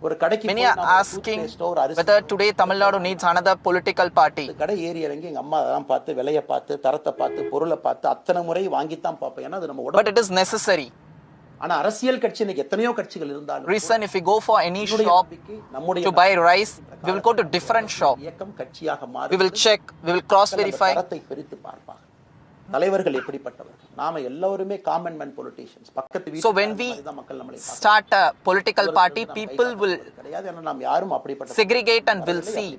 [SPEAKER 2] ஒரு கடைக்கு
[SPEAKER 16] many are asking whether today Tamil Nadu needs another political party.
[SPEAKER 2] கடை ஏறி இறங்கி எங்க அம்மா அதெல்லாம் பார்த்து, விலையை பார்த்து, தரத்தை பார்த்து, பொருளை பார்த்து அத்தனை முறை வாங்கித்தான் பார்ப்பேன். ஏன்னா அது நம்ம உடம்பு.
[SPEAKER 16] But it is necessary.
[SPEAKER 2] ஆனா அரசியல் கட்சி இன்னைக்கு எத்தனையோ கட்சிகள் இருந்தாலும்
[SPEAKER 16] reason if we go for any shop to buy rice, we will go to different shop,
[SPEAKER 2] இயக்கம் கட்சியாக மாறி
[SPEAKER 16] we will check, we will cross verify.
[SPEAKER 2] தரத்தை பிரித்து பார்ப்பாங்க. தலைவர்கள் எப்படிப்பட்டவர்கள்? நாம எல்லாருமே காமன் மேன் பொலிட்டிஷியன்ஸ். பக்கத்து வீட்டு
[SPEAKER 16] So when we start a political party, people will
[SPEAKER 2] நாம் யாரும் அப்படிப்பட்ட
[SPEAKER 16] segregate and will see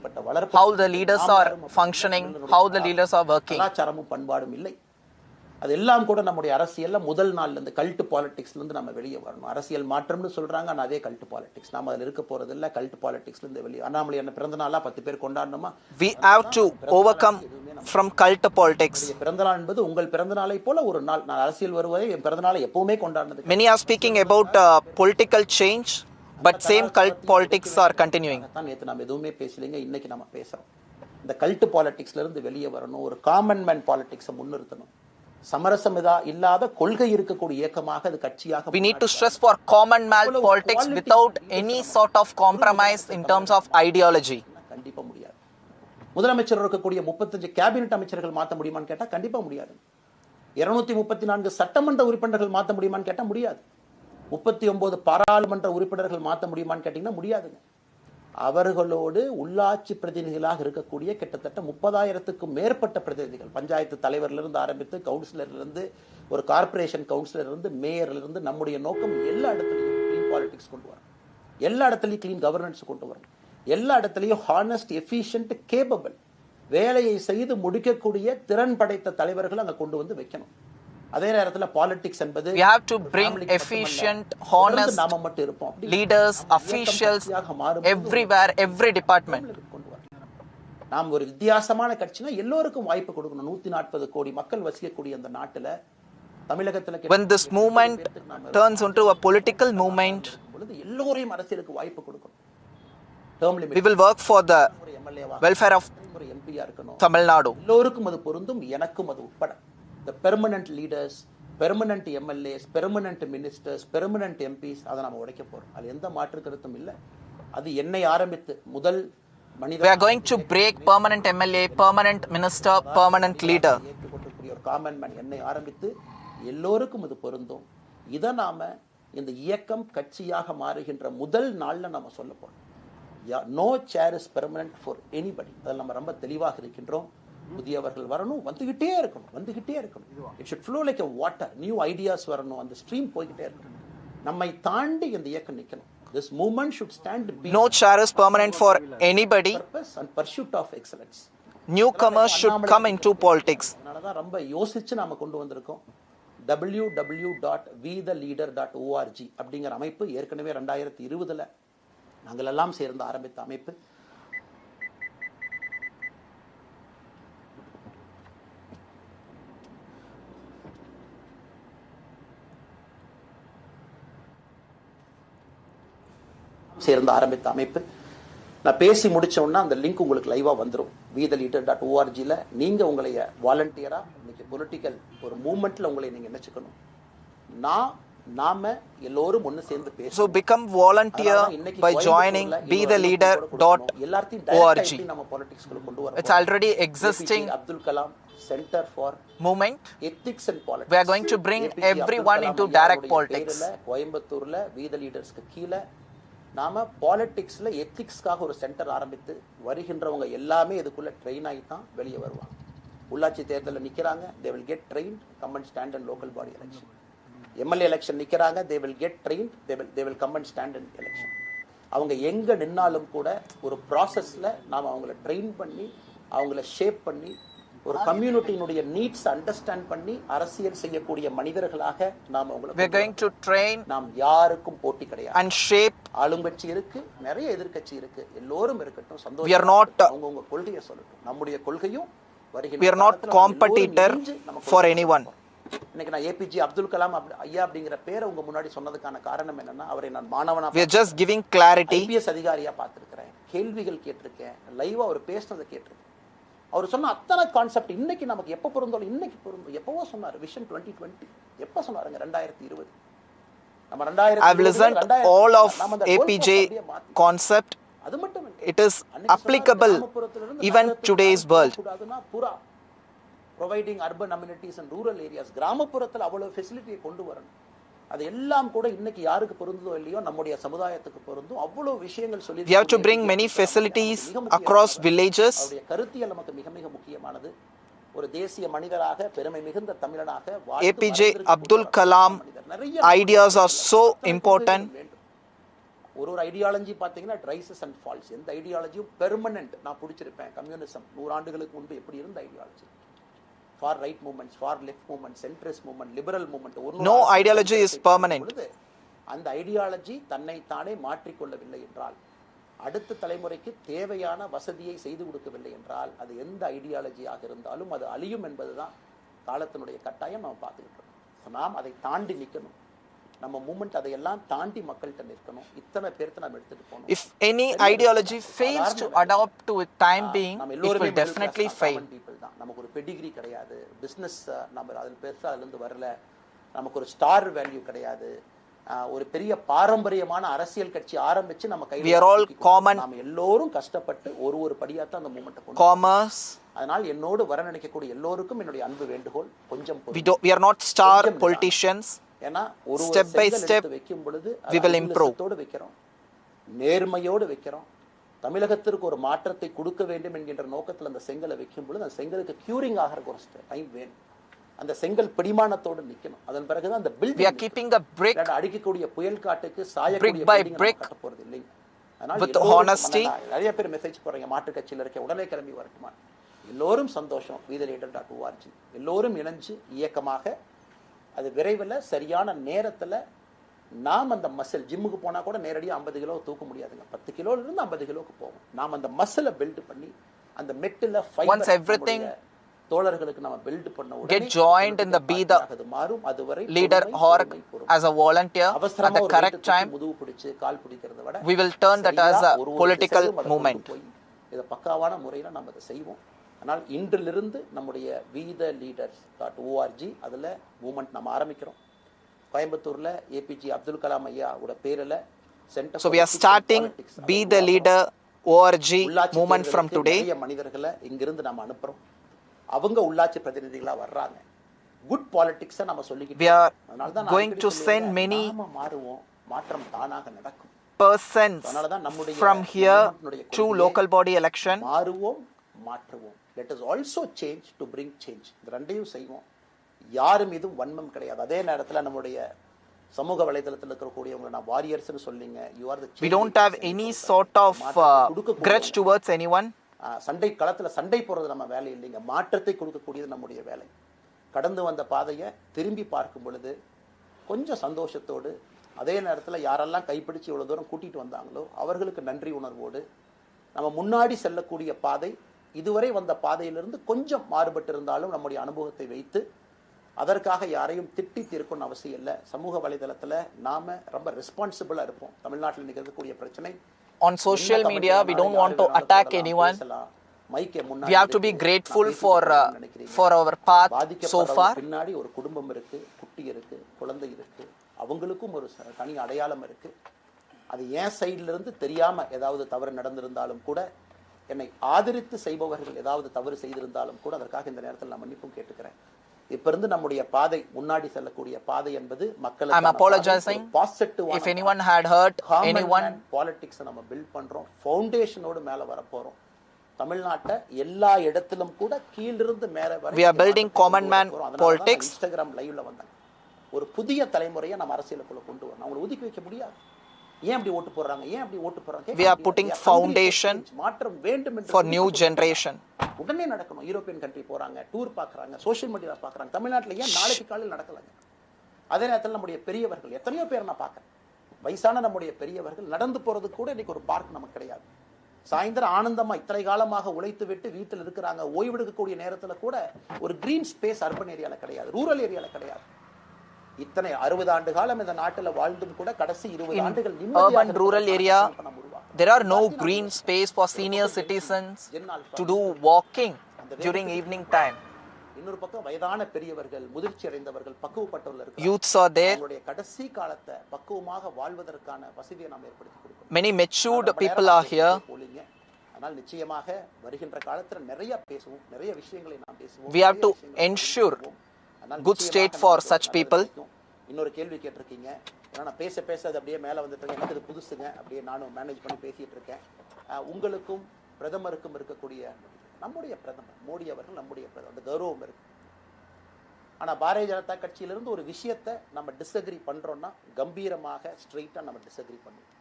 [SPEAKER 16] how the leaders are functioning, how the leaders are working.
[SPEAKER 2] கலாச்சாரமும் பண்பாடும் இல்லை. அதெல்லாம் கூட நம்முடைய அரசியல்ல முதல் நாள்ல இருந்து கல்ட் பாலிடிக்ஸ்ல இருந்து நம்ம வெளியே வரணும். அரசியல் மாற்றம்னு சொல்றாங்க, ஆனா அதே கல்ட் பாலிடிக்ஸ். நாம அதுல இருக்க போறது இல்ல. கல்ட் பாலிடிக்ஸ்ல இருந்து வெளியே. அண்ணாமலை என்ன பிறந்த நாளா 10 பேர் கொண்டாடணுமா?
[SPEAKER 16] We have to overcome from cult politics.
[SPEAKER 2] பிறந்த நாள் என்பது உங்கள் பிறந்த நாளை போல ஒரு நாள். நான் அரசியல் வருவதை என் பிறந்த நாளை எப்பவுமே கொண்டாடுனது.
[SPEAKER 16] Many are speaking about political change, but same cult politics are continuing.
[SPEAKER 2] நேத்து நாம எதுவுமே பேசலங்க, இன்னைக்கு நாம பேசுறோம். இந்த கல்ட் பாலிடிக்ஸ்ல இருந்து வெளியே வரணும். ஒரு காமன் மேன் பாலிடிக்ஸை முன்னிறுத்தணும். சமரசமிதா இல்லாத கொள்கை இருக்கக்கூடிய இயக்கமாக அது கட்சியாக.
[SPEAKER 16] We need to stress for common man politics without any sort of compromise in terms of ideology.
[SPEAKER 2] கண்டிப்பா முடியாது. முதலமைச்சர் இருக்கக்கூடிய 35 கேபினட் அமைச்சர்கள் மாற்ற முடியுமான்னு கேட்டா கண்டிப்பா முடியாது. 234 சட்டமன்ற உறுப்பினர்கள் மாற்ற முடியுமான்னு கேட்டால் முடியாது. 39 பாராளுமன்ற உறுப்பினர்கள் மாற்ற முடியுமான்னு கேட்டீங்கன்னா முடியாதுங்க. அவர்களோடு உள்ளாட்சி பிரதிநிதிகளாக இருக்கக்கூடிய கிட்டத்தட்ட 30,000க்கும் மேற்பட்ட பிரதிநிதிகள், பஞ்சாயத்து தலைவரிலிருந்து ஆரம்பித்து கவுன்சிலரிலிருந்து ஒரு கார்பரேஷன் கவுன்சிலரிலிருந்து மேயரிலிருந்து, நம்முடைய நோக்கம் எல்லா இடத்துலையும் கிளீன் பாலிடிக்ஸ் கொண்டு வரணும், எல்லா இடத்துலையும் கிளீன் கவர்னன்ஸ் கொண்டு வரணும், எல்லா இடத்துலையும் ஹானஸ்ட், எஃபிஷியன்ட், கேபபிள், வேலையை செய்து முடிக்கக்கூடிய திறன் படைத்த தலைவர்கள் அங்கே கொண்டு வந்து வைக்கணும். அதே நேரத்தில் பாலிடிக்ஸ் என்பது
[SPEAKER 16] we have to bring efficient, honest leaders, officials everywhere, every department.
[SPEAKER 2] நாம் ஒரு வித்தியாசமான கட்சினா எல்லோருக்கும் வாய்ப்பு கொடுக்கணும். 140 கோடி மக்கள் வசிக்கக்கூடிய அந்த நாட்டில் தமிழகத்தில்
[SPEAKER 16] when this movement turns into a political movement,
[SPEAKER 2] எல்லோரையும் அரசியலுக்கு வாய்ப்பு கொடுக்கணும்.
[SPEAKER 16] we will work for the welfare of Tamil Nadu.
[SPEAKER 2] எல்லோருக்கும் அது பொருந்தும், எனக்கும் அது உட்பட. The permanent leaders, permanent MLAs, permanent ministers, permanent MPs, அதை நம்ம உடைக்க போறோம். அது எந்த மாற்று கருத்தும் இல்லை. அது என்னை ஆரம்பித்து முதல் மனித
[SPEAKER 16] we are going to break permanent MLA, permanent minister, permanent leader.
[SPEAKER 2] ஒரு காமன் மேன் என்னை ஆரம்பித்து எல்லோருக்கும் இது பொருந்தும். இதை நாம இந்த இயக்கம் கட்சியாக மாறுகின்ற முதல் நாள்ல நம்ம சொல்ல போறோம். No chair is permanent for anybody. அதில் நம்ம ரொம்ப தெளிவாக இருக்கின்றோம். புதியவர்கள் வரணும், வந்துகிட்டே இருக்கணும். It should flow like a water. New ideas வரணும், அந்த ஸ்ட்ரீம் போய்கிட்டே இருக்கணும். நம்மை தாண்டி இந்த இயக்கம் நிற்கணும். This movement should stand be
[SPEAKER 16] no chair is permanent for anybody.
[SPEAKER 2] Purpose and pursuit of excellence.
[SPEAKER 16] Newcomers should come into politics.
[SPEAKER 2] அதனால தான் ரொம்ப யோசிச்சு நாம கொண்டு வந்திருக்கோம். www.vtheleader.org அப்படிங்கிற அமைப்பு ஏற்கனவே 2020ல நாங்கள் எல்லாம் சேர்ந்து ஆரம்பித்த அமைப்பு. நான் பேசி முடிச்சோன்னா அந்த லிங்க் உங்களுக்கு லைவா வந்துடும். vtheleader.org-ல நீங்க உங்களை வாலண்டியரா இன்னைக்கு பொலிட்டிக்கல் ஒரு மூவ்மெண்ட்ல உங்களை நீங்க நினைச்சுக்கணும். நாம எல்லோரும் ஒன்னு சேர்ந்து பேச.
[SPEAKER 16] So become volunteer by joining BeTheLeader.org.
[SPEAKER 2] நம்ம பாலிடிக்ஸ்க்குள்ள கொண்டு வரோம்.
[SPEAKER 16] It's already existing
[SPEAKER 2] Abdul Kalam Center for
[SPEAKER 16] movement.
[SPEAKER 2] Ethics and Politics.
[SPEAKER 16] We are going to bring everyone into direct politics.
[SPEAKER 2] கோயம்புத்தூர்ல We the Leadersக்கு கீழ நாம பாலிடிக்ஸ்ல எத்திக்ஸ்க்காக ஒரு சென்டர் ஆரம்பித்து வருகின்றவங்க எல்லாமே இதுக்குள்ள ட்ரெயின் ஆகி தான் வெளியே வருவாங்க. உள்ளாட்சி தேர்தலில் நிற்கிறாங்க, they will get trained, come and stand in local body election. MLA election நிற்கிறாங்க, they will get trained, they will come and stand in election. அவங்க எங்க நின்னாலும் கூட ஒரு ப்ராசஸ்ல நாம அவங்கள ட்ரெயின் பண்ணி அவங்கள ஷேப் பண்ணி ஒரு கம்யூனிட்டியினுடைய நீட்ஸ் அண்டர்ஸ்டாண்ட் பண்ணி அரசியல் செய்யக்கூடிய மனிதர்களாக நாம அவங்களை
[SPEAKER 16] we are going to train.
[SPEAKER 2] நாம் யாருக்கும் போட்டி கிடையாது.
[SPEAKER 16] and shape.
[SPEAKER 2] ஆளுங்கட்சி இருக்கு, நிறைய எதிர்க்கட்சி இருக்கு, எல்லோரும் இருக்கட்டும், சந்தோஷம்.
[SPEAKER 16] we are not
[SPEAKER 2] அவங்க கொள்கையை சொல்லட்டும். நம்முடைய கொள்கையும் வருகின்ற
[SPEAKER 16] we are not competitor for anyone.
[SPEAKER 2] இன்னைக்கு நான் ஏபிஜே அப்துல் கலாம் ஐயா அப்படிங்கிற பேரை உங்க முன்னாடி சொன்னதுக்கான காரணம் என்னன்னா, அவரை நான் மாணவனா
[SPEAKER 16] we are just giving clarity.
[SPEAKER 2] IPS அதிகாரியா பார்த்திருக்கிறேன், கேள்விகள் கேட்டிருக்கேன், லைவா அவர் பேசுனதை கேட்டிருக்கேன். அவர் சொன்ன அத்தனை கான்செப்ட் இன்னைக்கு நமக்கு எப்போ பொருந்தோம், இன்னைக்கு பொருந்தும். எப்பவோ சொன்னார் விஷன் 2020, எப்போ சொன்னாருங்க 2020. நம்ம 2020
[SPEAKER 16] I've listened all of APJ concept.
[SPEAKER 2] அது மட்டும்
[SPEAKER 16] it is applicable even today's world.
[SPEAKER 2] providing urban amenities and rural areas. கிராமப்புறத்தில் அவ்வளவு ஃபெசிலிட்டியை கொண்டு வரணும். அது எல்லாம் கூட இன்னைக்கு யாருக்கு பொருந்ததோ இல்லையோ நம்முடைய சமுதாயத்துக்கு பொருந்தும். அவ்வளவு விஷயங்கள் சொல்லி
[SPEAKER 16] we have to bring many facilities across villages.
[SPEAKER 2] அவருடைய கருத்தியல் நமக்கு மிக மிக முக்கியமானது. ஒரு தேசிய மனிதராக பெருமை மிகுந்த தமிழனாக
[SPEAKER 16] APJ Abdul Kalam ideas are so important.
[SPEAKER 2] ஒரு ஐடியாலஜி பார்த்தீங்கன்னா ரைசஸ் அண்ட் ஃபால்ஸ். எந்த ஐடியாலஜியும் பெர்மனன்ட் நான் பிடிச்சிருப்பேன். கம்யூனிசம் 100 ஆண்டுகளுக்கு முன்பு எப்படி இருந்த ideology, far right movements, far left movements, centrist movement, liberal movement.
[SPEAKER 16] No ideology is permanent.
[SPEAKER 2] அந்த ஐடியாலஜி தன்னை தானே மாற்றிக்கொள்ளவில்லை என்றால், அடுத்த தலைமுறைக்கு தேவையான வசதியை செய்து கொடுக்கவில்லை என்றால், அது எந்த ஐடியாலஜியாக இருந்தாலும் அது அழியும் என்பதுதான் காலத்தினுடைய கட்டாயம். நம்ம பார்த்துக்கிட்டு இருக்கோம். நாம் அதை தாண்டி நிற்கணும். நம்ம மூமெண்ட் அதையெல்லாம் தாண்டி மக்கள்கிட்ட நிற்கணும். இத்தனை பேர்த்து நம்ம எடுத்துட்டு போகணும்.
[SPEAKER 16] If any ideology fails to adopt to a time being, it will definitely fail.
[SPEAKER 2] நமக்கு ஒரு பெடிகிரி கிடையாது, பிஸ்னஸ் நம்ம அதில் பெருசாக அதுலேருந்து வரல, நமக்கு ஒரு ஸ்டார் வேல்யூ கிடையாது, ஒரு பெரிய பாரம்பரியமான அரசியல் கட்சி ஆரம்பிச்சு நம்ம கையில
[SPEAKER 16] we are all common
[SPEAKER 2] நாம எல்லோரும் கஷ்டப்பட்டு ஒரு படியா தான் அந்த மூவ்மெண்ட் கொண்டு
[SPEAKER 16] commerce.
[SPEAKER 2] அதனால் என்னோடு வர நினைக்கக்கூடிய எல்லோருக்கும் என்னுடைய அன்பு வேண்டுகோள் கொஞ்சம்
[SPEAKER 16] we are not star politicians.
[SPEAKER 2] ஏன்னா ஒரு
[SPEAKER 16] step by step
[SPEAKER 2] வைக்கும் பொழுது
[SPEAKER 16] we will improve.
[SPEAKER 2] வைக்கிறோம், நேர்மையோடு வைக்கிறோம். தமிழகத்திற்கு ஒரு மாற்றத்தை கொடுக்க வேண்டும் என்கின்ற நோக்கத்தில் அந்த செங்கலை வைக்கும் பொழுது அந்த செங்கலுக்கு கியூரிங் ஆகிற ஒரு டைம் வேணும். அந்த செங்கல் பிடிமானத்தோடு நிக்கணும். அதன் பிறகு அந்த
[SPEAKER 16] we are keeping the brick
[SPEAKER 2] அடிக்கக்கூடிய புயல் காட்டுக்கு சாயக்கூடிய
[SPEAKER 16] brick by brick
[SPEAKER 2] கட்ட போறது இல்லை. அதனால
[SPEAKER 16] with honesty.
[SPEAKER 2] நிறைய பேர் மெசேஜ் போறீங்க மாற்று கட்சியில இருக்க உடனே கிளம்பி வரட்டுமா. எல்லோரும் சந்தோஷம். leader.org எல்லோரும் இணைஞ்சு இயக்கமாக அது விரைவில் சரியான நேரத்துல நாம் அந்த மசில் ஜிம்முக்கு போனா கூட நேரடியாக 50 கிலோ தூக்க முடியாதுங்க. 10 கிலோல இருந்து 50 கிலோக்கு போகும். நாம் அந்த மசிலை பில்ட் பண்ணி அந்த மெட்டில்
[SPEAKER 16] once everything
[SPEAKER 2] தோழர்களுக்கு நம்ம பில்ட் பண்ண உடனே
[SPEAKER 16] get joined in the be the leader or as a volunteer at the correct time,
[SPEAKER 2] முதுகு பிடிச்சு கால் பிடிக்கிறத விட
[SPEAKER 16] we will turn that as a political movement.
[SPEAKER 2] இத பக்காவான முறையில் நம்ம அதை செய்வோம். ஆனால் இன்றிலிருந்து நம்முடைய leaders.org அதுல மூவ்மெண்ட் நம்ம ஆரம்பிக்கிறோம். கோயம்புத்தூர்ல ஏபிஜே அப்துல் கலாம் ஐயாவோட பேர்ல centre.
[SPEAKER 16] So we are starting be the leader org movement from today.
[SPEAKER 2] மனிதர்களை இங்கிருந்து நம்ம அனுப்புறோம். அவங்க உள்ளாட்சி பிரதிநிதிகளா வர்றாங்க. குட் பாலிடிக்ஸ் நம்ம சொல்லிக்கிட்டு
[SPEAKER 16] we are going to send many
[SPEAKER 2] மாறுவோம், மாற்றம் தானாக நடக்கும்.
[SPEAKER 16] persons from here to local body election.
[SPEAKER 2] மாறுவோம், மாற்றுவோம். let us also change to bring change. இந்த ரெண்டையும் செய்வோம். யாரு மீதும் வன்மம் கிடையாது. அதே நேரத்துல நம்முடைய சமூக வலைதளத்தில் இருக்கக்கூடியவங்க நான் வாரியர்ஸ்னு சொல்லிங்க. you are the
[SPEAKER 16] we don't have any sort of grudge towards anyone.
[SPEAKER 2] சண்டை களத்துல சண்டை போறது நம்ம வேலை இல்லைங்க. மாற்றத்தை கொடுக்கக்கூடியது நம்முடைய வேலை. கடந்து வந்த பாதையை திரும்பி பார்க்கும் பொழுது கொஞ்சம் சந்தோஷத்தோடு, அதே நேரத்தில் யாரெல்லாம் கைப்பிடிச்சு இவ்வளவு தூரம் கூட்டிட்டு வந்தாங்களோ அவர்களுக்கு நன்றி உணர்வோடு நம்ம முன்னாடி செல்லக்கூடிய பாதை இதுவரை வந்த பாதையிலிருந்து கொஞ்சம் மாறுபட்டு இருந்தாலும் நம்முடைய அனுபவத்தை வைத்து அதற்காக யாரையும் திட்டி தீர்க்கணும் அவசியம் இல்லை. சமூக வலைதளத்துல நாம ரொம்ப ரெஸ்பான்சிபிளா இருப்போம். தமிழ்நாட்டில் நிகழக்கூடிய பிரச்சனை
[SPEAKER 16] on social media we don't want to attack anyone. We have to be grateful for our path so far.
[SPEAKER 2] பின்னாடி ஒரு குடும்பம் இருக்கு, குட்டி இருக்கு, குழந்தை இருக்கு, அவங்களுக்கும் ஒரு தனி அடையாளம் இருக்கு. அது ஏன் சைடுல இருந்து தெரியாம ஏதாவது தவறு நடந்திருந்தாலும் கூட, என்னை ஆதரித்து செய்பவர்கள் ஏதாவது தவறு செய்திருந்தாலும் கூட அதற்காக இந்த நேரத்தில் நான் மன்னிப்பும் கேட்டுக்கிறேன். இப்ப இருந்து நம்முடைய பாதை முன்னாடி செல்லக்கூடிய பாதை என்பது மக்களுக்கு
[SPEAKER 16] I'm apologizing if anyone had hurt anyone.
[SPEAKER 2] Politics நம்ம பில்ட் பண்றோம். ஃபவுண்டேஷனோட மேல வர போறோம். தமிழ்நாட்டை எல்லா இடத்திலும் கூட கீழிருந்து மேல வர
[SPEAKER 16] we are building common man politics.
[SPEAKER 2] Instagram லைவ்ல வந்தாங்க. ஒரு புதிய தலைமுறையை நம்ம அரசியலுக்குள்ள கொண்டு வரணும். அவங்களை ஒதுக்கி வைக்க முடியாது. ஏன் அப்படி ஓட்டு போறாங்க, ஏன் அப்படி ஓட்டு போறாங்க?
[SPEAKER 16] we are putting foundation
[SPEAKER 2] மாற்றம் வேண்டும்
[SPEAKER 16] for new generation.
[SPEAKER 2] உடனே நடக்கணும். யூரோப்பியன் கண்ட்ரி போறாங்க, டூர் பார்க்கறாங்க, சோஷியல் மீடியால பார்க்கறாங்க. தமிழ்நாட்டில் ஏன் நாளைக்கு காலையில் நடக்கலங்க? அதே நேரத்தில் நம்முடைய பெரியவர்கள் எத்தனையோ பேர் நான் பார்க்கறேன். வயசான நம்முடைய பெரியவர்கள் நடந்து போறது கூட இன்னைக்கு ஒரு பார்க் நமக்கு கிடையாது. சாயந்தரம் ஆனந்தமா இத்தனை காலமாக உழைத்து விட்டு வீட்டில் இருக்கிறாங்க. ஓய்வெடுக்கக்கூடிய நேரத்தில் கூட ஒரு கிரீன் ஸ்பேஸ் அர்பன் ஏரியால கிடையாது, ரூரல் ஏரியால கிடையாது. இத்தனை 60 ஆண்டு காலம் இந்த நாட்டில் வாழ்ந்தும் கூட கடைசி 20 ஆண்டுகள்
[SPEAKER 16] urban rural area there are no green space for senior citizens to do walking during evening time.
[SPEAKER 2] இன்னொரு பக்கம் வயதான பெரியவர்கள், முதிர்ச்சி அடைந்தவர்கள், பக்குவப்பட்டவர்கள் இருக்காங்க.
[SPEAKER 16] youths are there.
[SPEAKER 2] அவங்களுடைய கடைசி காலத்தை பக்குவமாக வாழ்வதற்கான வசதியை நாம் ஏற்படுத்தி கொடுக்கணும்.
[SPEAKER 16] many matured people are here.
[SPEAKER 2] ஆனால் நிச்சயமாக வருகின்ற காலத்துல நிறைய பேசுவோம், நிறைய விஷயங்களை நாம் பேசுவோம்.
[SPEAKER 16] we have to ensure good state for such people.
[SPEAKER 2] இன்னொரு கேள்வி கேட்டிருக்கீங்க. ஏன்னா நான் பேச அது அப்படியே மேலே வந்துட்டு இருக்கேன். எனக்கு இது புதுசுங்க. அப்படியே நானும் மேனேஜ் பண்ணி பேசிட்டு இருக்கேன். உங்களுக்கும் பிரதமருக்கும் இருக்கக்கூடிய நம்முடைய பிரதமர் மோடி அவர்கள் நம்முடைய பிரதமர், அந்த கௌரவம் இருக்கு. ஆனா பாரதிய ஜனதா கட்சியிலிருந்து ஒரு விஷயத்தை நம்ம டிஸ்அக்ரி பண்றோம்னா கம்பீரமாக ஸ்ட்ரெயிட்டா நம்ம டிஸ்அக்ரி பண்ணுவோம்.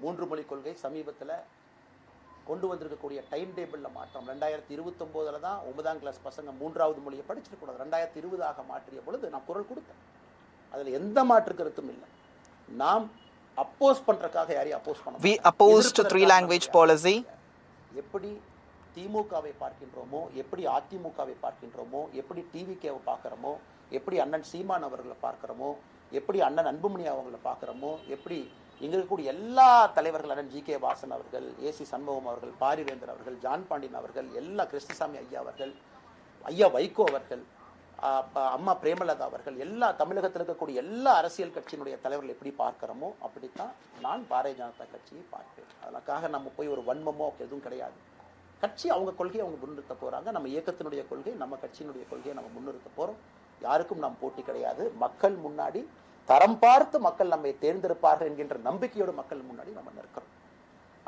[SPEAKER 2] 3 மொழி கொள்கை சமீபத்தில் கொண்டு வந்திருக்கக்கூடிய டைம் டேபிளில் மாற்றம் 2029 தான் 9ஆம் கிளாஸ் பசங்க 3வது மொழியை படிச்சிருக்கூடாது. 2020 மாற்றிய பொழுது நான் குரல் கொடுத்தேன். அதில் எந்த மாற்று கருத்தும் இல்லை. நாம் அப்போஸ் பண்றதுக்காக யாரையும் அப்போஸ் பண்ண
[SPEAKER 16] we opposed 3 language policy.
[SPEAKER 2] எப்படி திமுகவை பார்க்கின்றோமோ, எப்படி அதிமுகவை பார்க்கின்றோமோ, எப்படி டிவிகேவை பார்க்கிறோமோ, எப்படி அண்ணன் சீமான் அவர்களை பார்க்கிறோமோ, எப்படி அண்ணன் அன்புமணி அவர்களை பார்க்கிறோமோ, எப்படி இங்க இருக்கக்கூடிய எல்லா தலைவர்கள், அண்ணன் ஜி.கே. வாசன் அவர்கள், ஏசி சண்முகம் அவர்கள், பாரிவேந்தர் அவர்கள், ஜான் பாண்டியன் அவர்கள், எல்லா கிருஷ்ணசாமி ஐயா அவர்கள், ஐயா வைகோ அவர்கள், அம்மா பிரேமலதா அவர்கள் எல்லா தமிழகத்தில் இருக்கக்கூடிய எல்லா அரசியல் கட்சியினுடைய தலைவர்கள் எப்படி பார்க்கிறோமோ அப்படித்தான் நான் பாரதிய ஜனதா கட்சியை பார்ப்பேன். அதற்காக நம்ம போய் ஒரு வன்மமோ எதுவும் கிடையாது. கட்சி அவங்க கொள்கையை அவங்க முன்னிறுத்த போறாங்க. நம்ம இயக்கத்தினுடைய கொள்கை, நம்ம கட்சியினுடைய கொள்கையை நம்ம முன்னிறுத்த போறோம். யாருக்கும் நாம் போட்டி கிடையாது. மக்கள் முன்னாடி தரம் பார்த்து மக்கள் நம்மை தேர்ந்தெடுப்பார்கள் என்கின்ற நம்பிக்கையோடு மக்கள் முன்னாடி நம்ம நிற்கிறோம்.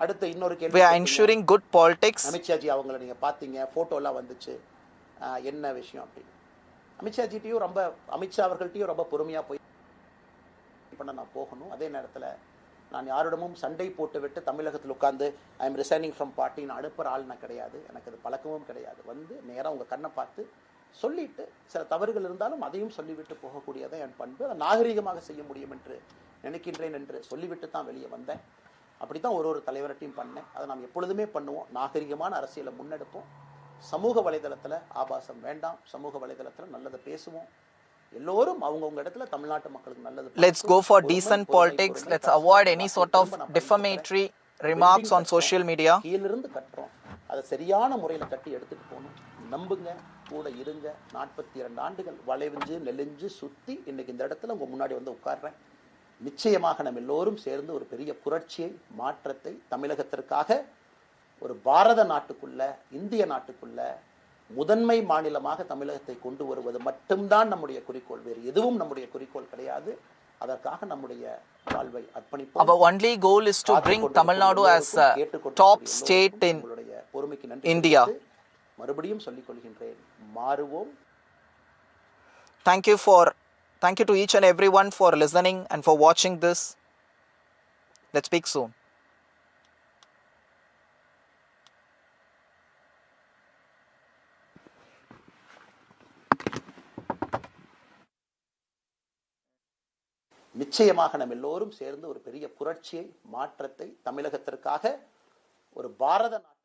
[SPEAKER 2] அடுத்து இன்னொரு கேள்வி,
[SPEAKER 16] we are ensuring good politics.
[SPEAKER 2] Amit Shah ji அவங்கள நீங்க பாத்தீங்க, போட்டோலாம் வந்துச்சு, என்ன விஷயம் அப்படின்னு. அமித்ஷாஜிட்டையும் அமித்ஷா அவர்கள்ட்டையும் ரொம்ப பொறுமையா போய் பண்ண நான் போகணும். அதே நேரத்தில் நான் யாரிடமும் சண்டை போட்டு விட்டு தமிழகத்தில் உட்கார்ந்து ஐ எம் ரிசைனிங் ஃப்ரம் பார்ட்டின்னு அனுப்புகிற ஆள் நான் கிடையாது. எனக்கு அது பழக்கமும் கிடையாது. நேராக உங்கள் கண்ணை பார்த்து சொல்லிட்டு சில தவறுகள் இருந்தாலும் அதையும் சொல்லிவிட்டு போகக்கூடியதான் என் பண்பு. அதை நாகரீகமாக செய்ய முடியும் என்று நினைக்கின்றேன் என்று சொல்லிவிட்டு தான் வெளியே வந்தேன். அப்படி தான் ஒரு தலைவர்கிட்டையும் பண்ணேன். அதை நாம் எப்பொழுதுமே பண்ணுவோம். நாகரிகமான அரசியலை முன்னெடுப்போம். சமூக வலைதளத்தில் ஆபாசம் வேண்டாம். சமூக வலைதளத்தில் நல்லதை பேசுவோம். எல்லோரும் அவங்கவுங்க இடத்துல தமிழ்நாட்டு மக்களுக்கு நல்லது.
[SPEAKER 16] Let's go for decent politics. Let's avoid any sort of defamatory remarks on social media.
[SPEAKER 2] கீழிருந்து கட்டுறோம். அதை சரியான முறையில் கட்டி எடுத்துட்டு போகணும். நம்புங்க, கூட இருங்க. 42 ஆண்டுகள் வளைவிஞ்சு நெலிஞ்சு சுற்றி இன்னைக்கு இந்த இடத்துல உங்க முன்னாடி வந்து உட்கார்றேன். நிச்சயமாக நம்ம எல்லோரும் சேர்ந்து ஒரு பெரிய புரட்சியை, மாற்றத்தை தமிழகத்திற்காக, ஒரு பாரத நாட்டுக்குள்ள, இந்திய நாட்டுக்குள்ள முதன்மை மாநிலமாக தமிழகத்தை கொண்டு வருவது மட்டும்தான் நம்முடைய குறிக்கோள். வேறு எதுவும் நம்முடைய குறிக்கோள் கிடையாது. அதற்காக நம்முடைய வாழ்வை அர்ப்பணிப்போம்.
[SPEAKER 16] Our only goal is to bring Tamil Nadu as a top state in India.
[SPEAKER 2] மறுபடியும் சொல்லிக் கொள்கின்றேன், மாறுவோம்.
[SPEAKER 16] Thank you to each and everyone for listening and for watching this. Let's speak soon.
[SPEAKER 2] நிச்சயமாக நம்ம எல்லோரும் சேர்ந்து ஒரு பெரிய புரட்சியை, மாற்றத்தை தமிழகத்திற்காக, ஒரு பாரத நாட்டுக்குள்ள.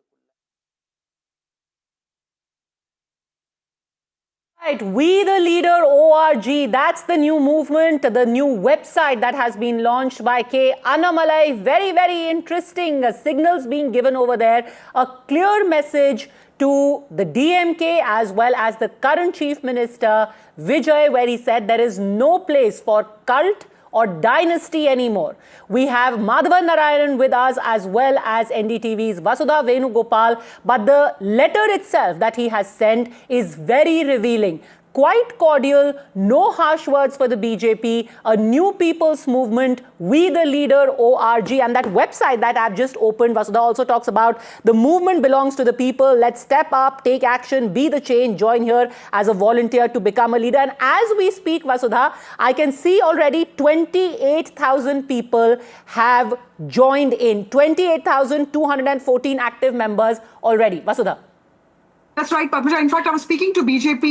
[SPEAKER 18] Right, We the Leader ORG, that's the new movement, the new website that has been launched by K. Annamalai. Very, very interesting signals being given over there. A clear message to the DMK as well as the current Chief Minister Vijay, where he said there is no place for cult or dynasty anymore. We have Madhavan Narayanan with us as well as NDTV's Vasudha Venugopal. But the letter itself that he has sent is very revealing. Quite cordial, no harsh words for the BJP, a new people's movement, We the Leader ORG. And that website that I've just opened, Vasudha also talks about the movement belongs to the people. Let's step up, take action, be the change, join here as a volunteer to become a leader. And as we speak, Vasudha, I can see already 28,000 people have joined in. 28,214 active members already. Vasudha.
[SPEAKER 3] That's right, Padmaja. In fact, I was speaking to BJP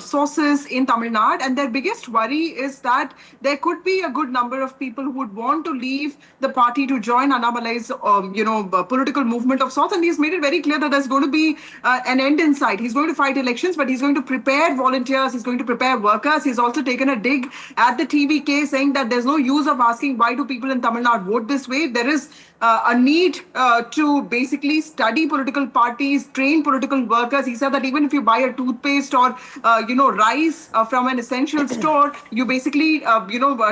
[SPEAKER 3] sources in Tamil Nadu, and their biggest worry is that there could be a good number of people who would want to leave the party to join Annamalai's, political movement of sorts. And he's made it very clear that there's going to be an end in sight. He's going to fight elections, but he's going to prepare volunteers. He's going to prepare workers. He's also taken a dig at the TVK, saying that there's no use of asking why do people in Tamil Nadu vote this way. There is a need to basically study political parties, train political workers. He said that even if you buy a toothpaste or, rice from an essential store, you basically,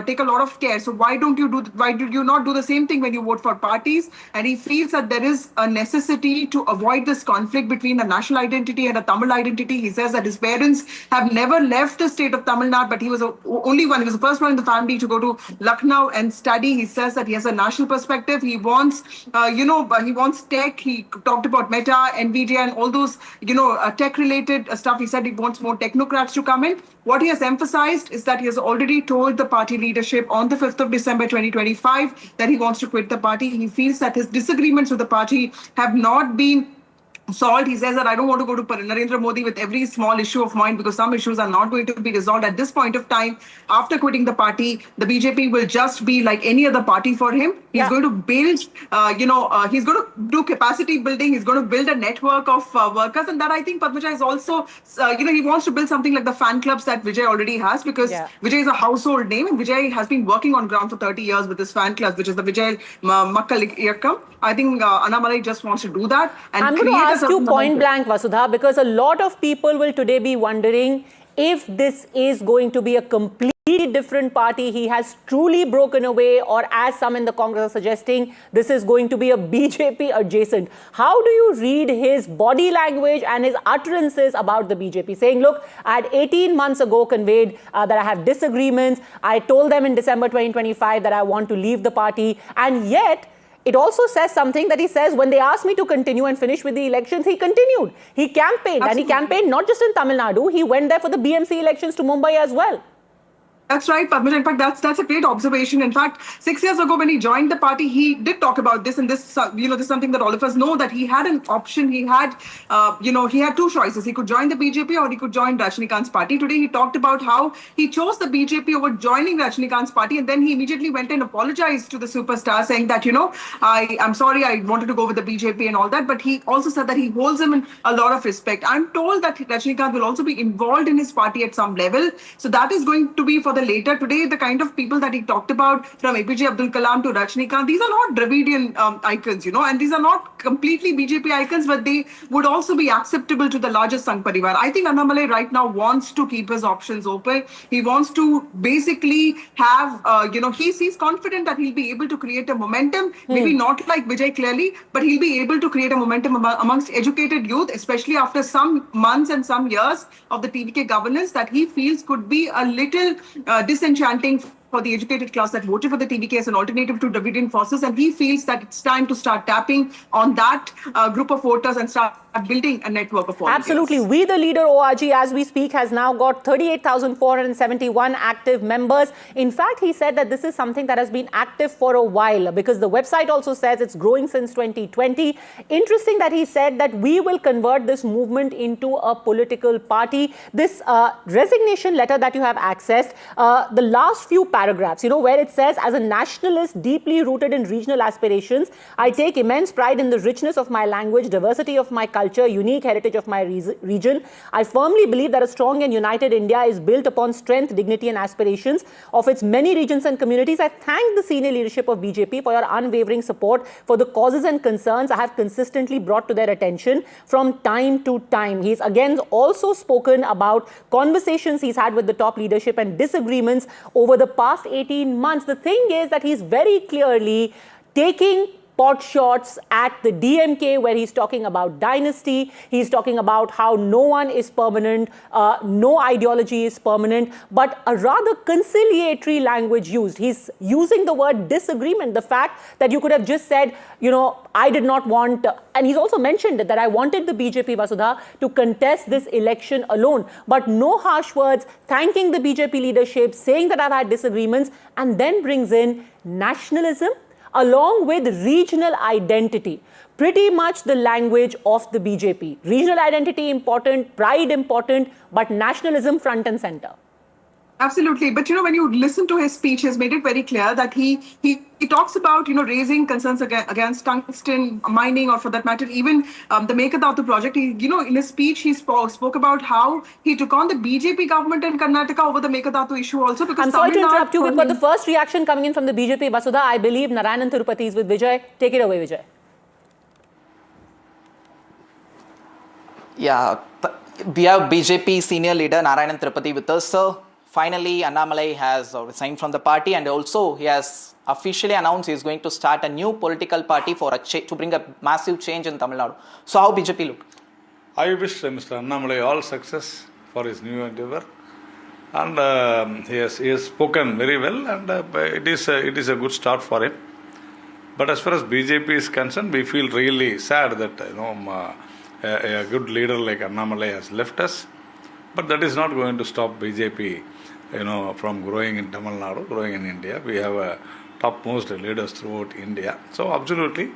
[SPEAKER 3] take a lot of care. So why do you not do the same thing when you vote for parties? And he feels that there is a necessity to avoid this conflict between a national identity and a Tamil identity. He says that his parents have never left the state of Tamil Nadu, but he was he was the first one in the family to go to Lucknow and study. He says that he has a national perspective. He wants tech. He talked about Meta, NVIDIA, and all those, tech-related stuff. He said he wants more technocrats to come in. What he has emphasized is that he has already told the party leadership on the 5th of December 2025 that he wants to quit the party. He feels that his disagreements with the party have not been solved. He says that I don't want to go to Narendra Modi with every small issue of mine because some issues are not going to be resolved at this point of time. After quitting the party, the BJP will just be like any other party for him. He's going to build, he's going to do capacity building. He's going to build a network of workers. And that I think Padmaja is also, he wants to build something like the fan clubs that Vijay already has, because Vijay is a household name and Vijay has been working on ground for 30 years with this fan club, which is the Vijay Makkal Iyakkam. I think Annamalai just wants to do that. And I'm going to ask you
[SPEAKER 18] point blank, Vasudha, because a lot of people will today be wondering if this is going to be a completely different party, he has truly broken away, or as some in the Congress are suggesting, this is going to be a BJP adjacent. How do you read his body language and his utterances about the BJP, saying, look, I had 18 months ago conveyed that I have disagreements. I told them in December 2025 that I want to leave the party, and yet it also says something that he says when they asked me to continue and finish with the elections, he continued. He campaigned. Absolutely. And he campaigned not just in Tamil Nadu, he went there for the BMC elections to Mumbai as well.
[SPEAKER 3] That's right, Padma. In fact, that's a great observation. In fact, 6 years ago when he joined the party, he did talk about this, and this this is something that all of us know, that he had an option. He had he had two choices. He could join the BJP or he could join Rajnikant's party. Today he talked about how he chose the BJP over joining Rajnikant's party, and then he immediately went and apologized to the superstar, saying that I'm sorry, I wanted to go with the BJP and all that. But he also said that he holds him in a lot of respect. I'm told that Rajnikant will also be involved in his party at some level, so that is going to be for the later. Today, the kind of people that he talked about, from APJ Abdul Kalam to Rajnikant, these are not Dravidian icons, and these are not completely BJP icons, but they would also be acceptable to the larger Sangh Parivar. I think Annamalai right now wants to keep his options open. He wants to basically have, he's confident that he'll be able to create a momentum, maybe not like Vijay clearly, but he'll be able to create a momentum amongst educated youth, especially after some months and some years of the TVK governance that he feels could be a little disenchanting for the educated class that voted for the TVK as an alternative to Dravidian forces, and he feels that it's time to start tapping on that group of voters and start building a network of volunteers.
[SPEAKER 18] Absolutely. We the Leader ORG, as we speak, has now got 38,471 active members. In fact, he said that this is something that has been active for a while, because the website also says it's growing since 2020. Interesting that he said that we will convert this movement into a political party. This resignation letter that you have accessed, the last few paragraphs, where it says, as a nationalist deeply rooted in regional aspirations, I take immense pride in the richness of my language, diversity of my culture, unique heritage of my region. I firmly believe that a strong and united India is built upon strength, dignity and aspirations of its many regions and communities. I thank the senior leadership of BJP for your unwavering support for the causes and concerns I have consistently brought to their attention from time to time. He's again also spoken about conversations he's had with the top leadership and disagreements over the past 18 months. The thing is that he's very clearly taking pot shots at the DMK, where he's talking about dynasty. He's talking about how no one is permanent, no ideology is permanent, but a rather conciliatory language used. He's using the word disagreement, the fact that you could have just said, I did not want, and he's also mentioned that I wanted the BJP, Vasudha, to contest this election alone, but no harsh words, thanking the BJP leadership, saying that I've had disagreements, and then brings in nationalism along with regional identity. Pretty much the language of the BJP. Regional identity important, pride important, but nationalism front and center.
[SPEAKER 3] Absolutely. But, when you listen to his speech, he's made it very clear that he talks about, raising concerns against tungsten mining, or for that matter, even the Mekadatu project. He, in his speech, he spoke about how he took on the BJP government in Karnataka over the Mekadatu issue also. Because
[SPEAKER 18] I'm sorry to interrupt you, but the first reaction coming in from the BJP, Vasudha, I believe Narayanan Tirupati is with Vijay. Take it away, Vijay.
[SPEAKER 16] Yeah, we have BJP senior leader Narayanan Tirupati with us, sir. Finally, Annamalai has resigned from the party, and also he has officially announced he is going to start a new political party to bring a massive change in Tamil Nadu. So how BJP look?
[SPEAKER 4] I wish Mr. Annamalai all success for his new endeavor, and he has spoken very well, and it is a good start for him. But as far as BJP is concerned, we feel really sad that a good leader like Annamalai has left us. But that is not going to stop BJP, from growing in Tamil Nadu, growing in India. We have topmost leaders throughout India. So absolutely,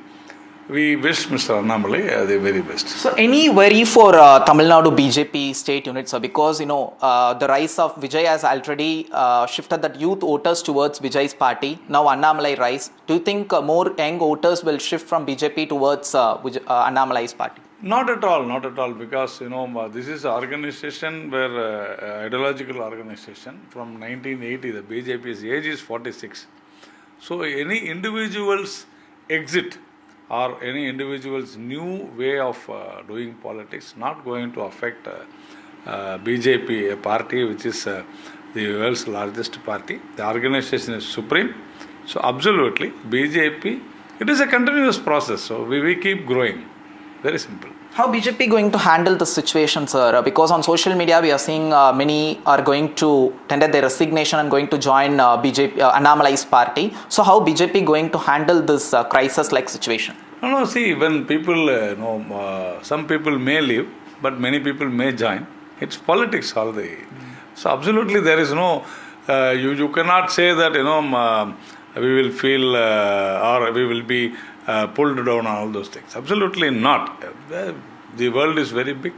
[SPEAKER 4] we wish Mr. Annamalai the very best.
[SPEAKER 16] So any worry for Tamil Nadu BJP state units, sir? Because, the rise of Vijay has already shifted that youth voters towards Vijay's party. Now Annamalai rise. Do you think more young voters will shift from BJP towards Annamalai's party?
[SPEAKER 4] Not at all, because this is an organization where ideological organization from 1980. The BJP's age is 46. So any individual's exit or any individual's new way of doing politics not going to affect
[SPEAKER 17] BJP, a party which is the world's largest party. The organization is supreme. So absolutely, BJP, it is a continuous process. So we keep growing. Very simple.
[SPEAKER 16] How BJP going to handle the situation, sir? Because on social media we are seeing many are going to tender their resignation and going to join BJP, Annamalai's party. So how BJP going to handle this crisis-like situation?
[SPEAKER 17] No, see, when people, some people may leave, but many people may join. It's politics all the. So absolutely there is no, you cannot say that, we will feel or we will be pulled down on all those things. Absolutely not. The world is very big.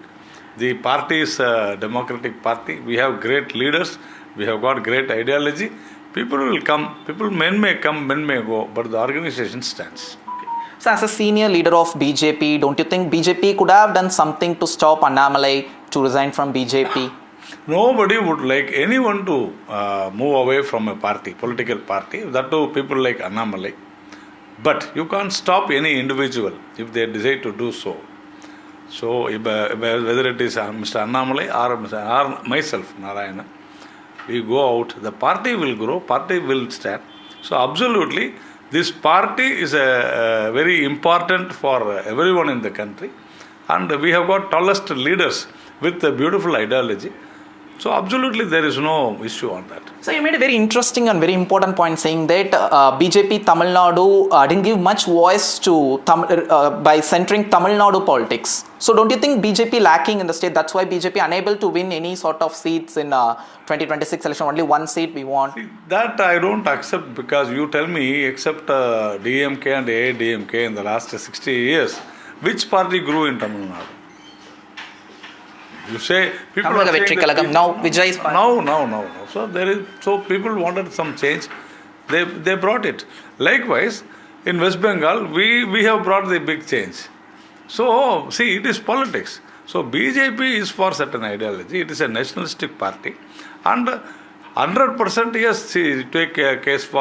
[SPEAKER 17] The party is a democratic party. We have great leaders. We have got great ideology. People will come. Men may come, men may go, but the organization stands.
[SPEAKER 16] So as a senior leader of BJP, don't you think BJP could have done something to stop Annamalai to resign from BJP?
[SPEAKER 17] Nobody would like anyone to move away from a party, political party. That too, people like Annamalai. But you can't stop any individual if they decide to do so. So whether it is Mr. Annamalai or myself, Narayana, we go out, the party will grow, party will stand. So absolutely, this party is very important for everyone in the country. And we have got tallest leaders with a beautiful ideology. So absolutely there is no issue on that.
[SPEAKER 16] So you made a very interesting and very important point saying that BJP Tamil Nadu didn't give much voice to by centering Tamil Nadu politics. So don't you think BJP lacking in the state? That's why BJP unable to win any sort of seats in 2026 election. Only one seat we want.
[SPEAKER 17] See, that I don't accept because you tell me except DMK and AIDMK in the last 60 years, which party grew in Tamil Nadu? You say people are saying that
[SPEAKER 16] now Vijay is
[SPEAKER 17] no. So people wanted some change. They brought it. Likewise, in West Bengal, we have brought the big change. So see, it is politics. So BJP is for certain ideology. It is a nationalistic party, and 100% yes. See, take a case of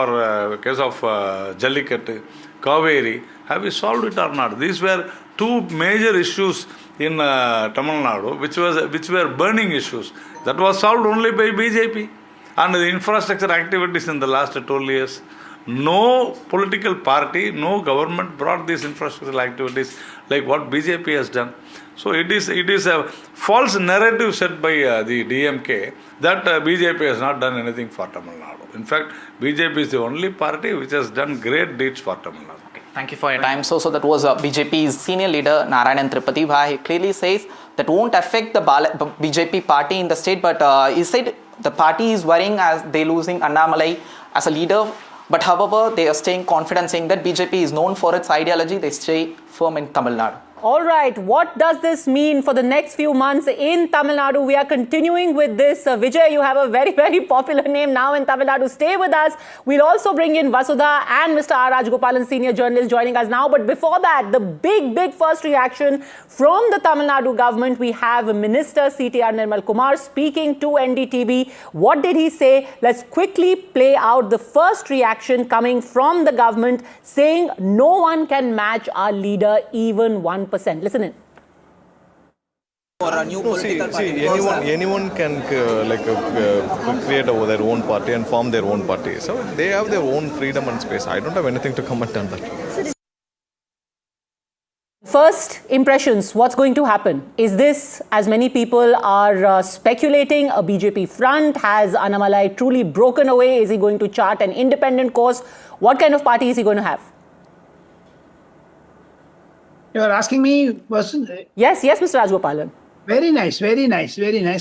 [SPEAKER 17] Jallikattu, Kaveri. Have we solved it or not? These were two major issues in Tamil Nadu, which were burning issues. That was solved only by BJP. And the infrastructure activities in the last 12 years. No political party, no government brought these infrastructural activities like what BJP has done. So it is a false narrative set by the DMK that BJP has not done anything for Tamil Nadu. In fact, BJP is the only party which has done great deeds for Tamil Nadu.
[SPEAKER 16] Thank you for your time. So that was BJP's senior leader Narayanan Tripati. He clearly says that won't affect the BJP party in the state, but he said the party is worrying as they losing Annamalai as a leader. But however, they are staying confident, saying that BJP is known for its ideology. They stay firm in Tamil Nadu.
[SPEAKER 18] All right, what does this mean for the next few months in Tamil Nadu? We are continuing with this. Vijay, you have a very, very popular name now in Tamil Nadu. Stay with us. We'll also bring in Vasudha and Mr. R. Rajgopalan, senior journalist, joining us now. But before that, the big first reaction from the Tamil Nadu government. We have Minister CTR Nirmal Kumar speaking to NDTV. What did he say? Let's quickly play out the first reaction coming from the government, saying no one can match our leader, even 1%. Listen in.
[SPEAKER 22] For a new political party. Anyone can create their own party and form their own party. So they have their own freedom and space. I don't have anything to comment on that.
[SPEAKER 18] First impressions, what's going to happen? Is this, as many people are speculating, a BJP front? Has Annamalai truly broken away? Is he going to chart an independent course? What kind of party is he going to have?
[SPEAKER 23] You are asking me?
[SPEAKER 18] Yes, Mr. Rajgopalan.
[SPEAKER 23] Very nice.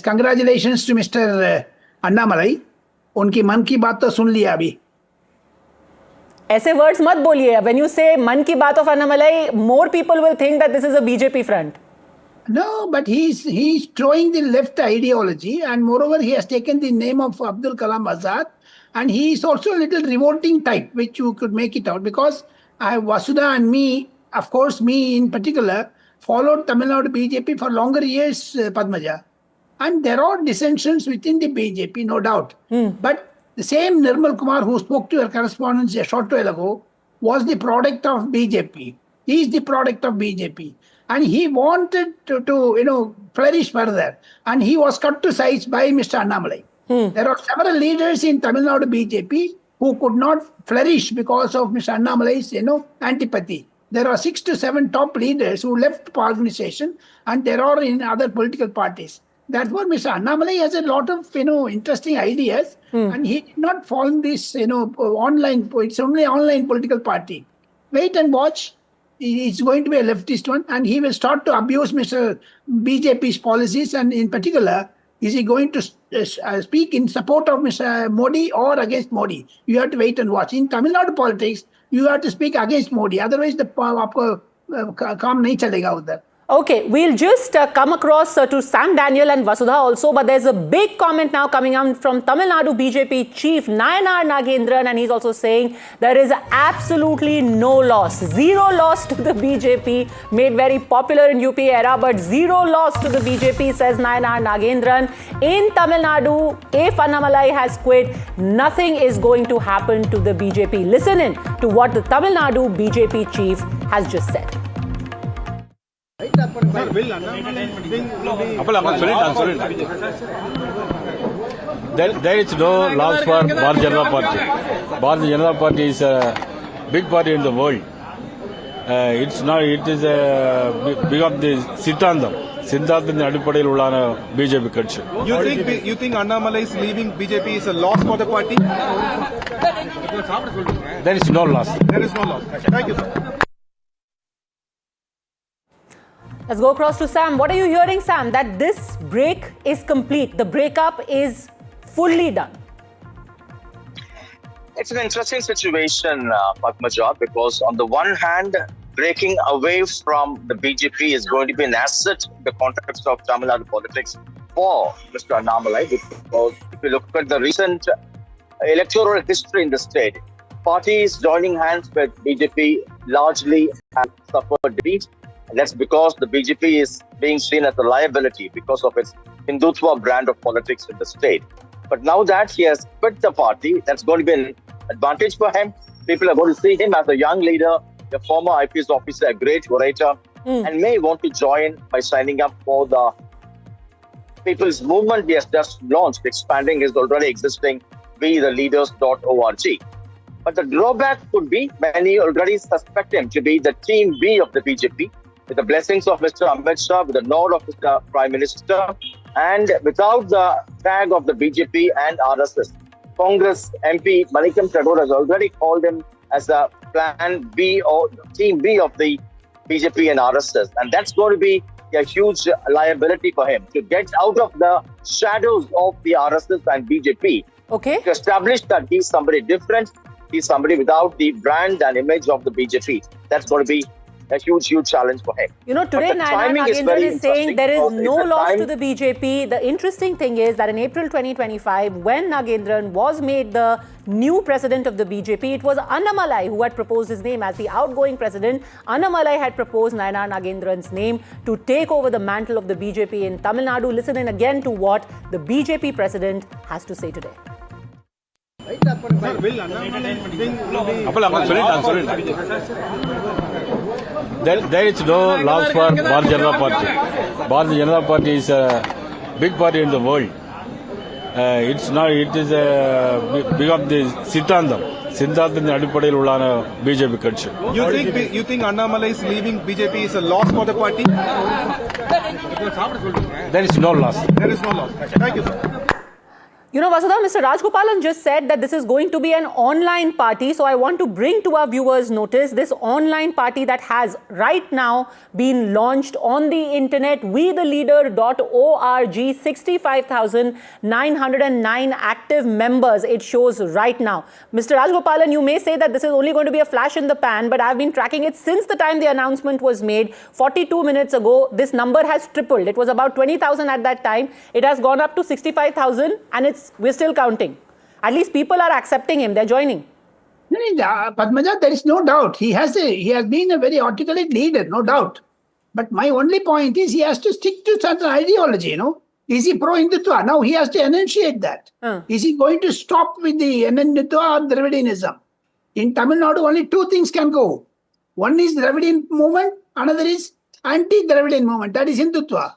[SPEAKER 23] Congratulations to Mr. Annamalai. उनकी मन की बात तो सुन लिया अभी.
[SPEAKER 18] ऐसे words मत बोलिए. When you say मन की बात of Annamalai, more people will think that this is a BJP front.
[SPEAKER 23] No, but he's throwing the left ideology, and moreover he has taken the name of Abdul Kalam Azad, and he is also a little revolting type, which you could make it out, because Vasudha and me, of course me in particular, followed Tamil Nadu BJP for longer years, Padmaja. And there are dissensions within the BJP, no doubt. But the same Nirmal Kumar who spoke to your correspondents a short while ago was the product of BJP. He is the product of BJP. and he wanted to flourish further, and he was cut to size by Mr. Annamalai. There are several leaders in Tamil Nadu BJP who could not flourish because of Mr. Annamalai's antipathy. There are 6 to 7 top leaders who left the organization, and there are in other political parties. Therefore, Mr. Annamalai has a lot of interesting ideas, and he did not form this online. It's only online political party. Wait and watch. It's going to be a leftist one, and he will start to abuse Mr. BJP's policies, and in particular, is he going to speak in support of Mr. Modi or against Modi? You have to wait and watch. In Tamil Nadu politics, you have to speak against Modi. Otherwise, the काम नहीं चलेगा उधर.
[SPEAKER 18] Okay, we'll just come across to Sam Daniel and Vasudha also, but there's a big comment now coming out from Tamil Nadu BJP chief Nayanar Nagendran, and he's also saying there is absolutely no loss, zero loss to the BJP, made very popular in UP era, but zero loss to the BJP, says Nayanar Nagendran. In Tamil Nadu, if Annamalai has quit, nothing is going to happen to the BJP. Listen in to what the Tamil Nadu BJP chief has just said.
[SPEAKER 1] There is no loss for Bharatiya Janata Party. Bharatiya Janata Party is a big party in the world. It's not. It is a big of the Siddhantham அடிப்படையில் உள்ளான BJP கட்சி.
[SPEAKER 22] You think Annamalai is leaving BJP is a loss for the party?
[SPEAKER 1] There is no loss.
[SPEAKER 22] There is no loss. Thank you, sir.
[SPEAKER 18] Let's go across to Sam. What are you hearing, Sam? That this break is complete. The breakup is fully done.
[SPEAKER 10] It's an interesting situation, Padmaja, because on the one hand, breaking away from the BJP is going to be an asset in the context of Tamil Nadu politics for Mr. Annamalai, because if you look at the recent electoral history in the state, parties joining hands with BJP largely have suffered defeat. And that's because the BJP is being seen as a liability because of its Hindutva brand of politics in the state. But now that he has quit the party, that's going to be an advantage for him. People are going to see him as a young leader, a former IPS officer, a great orator, and may want to join by signing up for the People's Movement he has just launched, expanding his already existing BeTheLeaders.org. But the drawback could be many already suspect him to be the team B of the BJP, with the blessings of Mr. Amit Shah, with the nod of Mr. Prime Minister, and without the tag of the BJP and RSS. Congress MP Manikam Tagore has already called him as a plan B or team B of the BJP and RSS. And that's going to be a huge liability for him to get out of the shadows of the RSS and BJP.
[SPEAKER 18] Okay.
[SPEAKER 10] To establish that he's somebody different, he's somebody without the brand and image of the BJP. That's going to be a huge challenge for him.
[SPEAKER 18] You know, today Nayanar Nagendran is saying there is no loss to the BJP. The interesting thing is that in April 2025, when Nagendran was made the new president of the BJP, it was Annamalai who had proposed his name as the outgoing president. Annamalai had proposed Nayanar Nagendran's name to take over the mantle of the BJP in Tamil Nadu. Listen in again to what the BJP president has to say today.
[SPEAKER 1] There is no loss for Bharatiya Janata Party. Bharatiya Janata Party is a big party in the world. It's not. It is a big of the Siddhantham அடிப்படையில் உள்ளான BJP கட்சி.
[SPEAKER 22] You think Annamalai is leaving BJP is a loss for the party?
[SPEAKER 1] There is no loss.
[SPEAKER 22] There is no loss. Thank you, sir.
[SPEAKER 18] You know, Vasudha, Mr. Rajgopalan just said that this is going to be an online party. So I want to bring to our viewers notice this online party that has right now been launched on the internet, WeTheLeader.org, 65,909 active members it shows right now. Mr. Rajgopalan, you may say that this is only going to be a flash in the pan, but I've been tracking it since the time the announcement was made 42 minutes ago. This number has tripled. It was about 20,000 at that time. It has gone up to 65,000 and we're still counting. At least people are accepting him. They're joining.
[SPEAKER 23] Padmaja, there is no doubt. He has been a very articulate leader, no doubt. But my only point is he has to stick to certain ideology, Is he pro-Hindutva? Now he has to enunciate that. Is he going to stop with the Hindutva or Dravidianism? In Tamil Nadu, only two things can go. One is Dravidian movement, another is anti-Dravidian movement. That is Hindutva.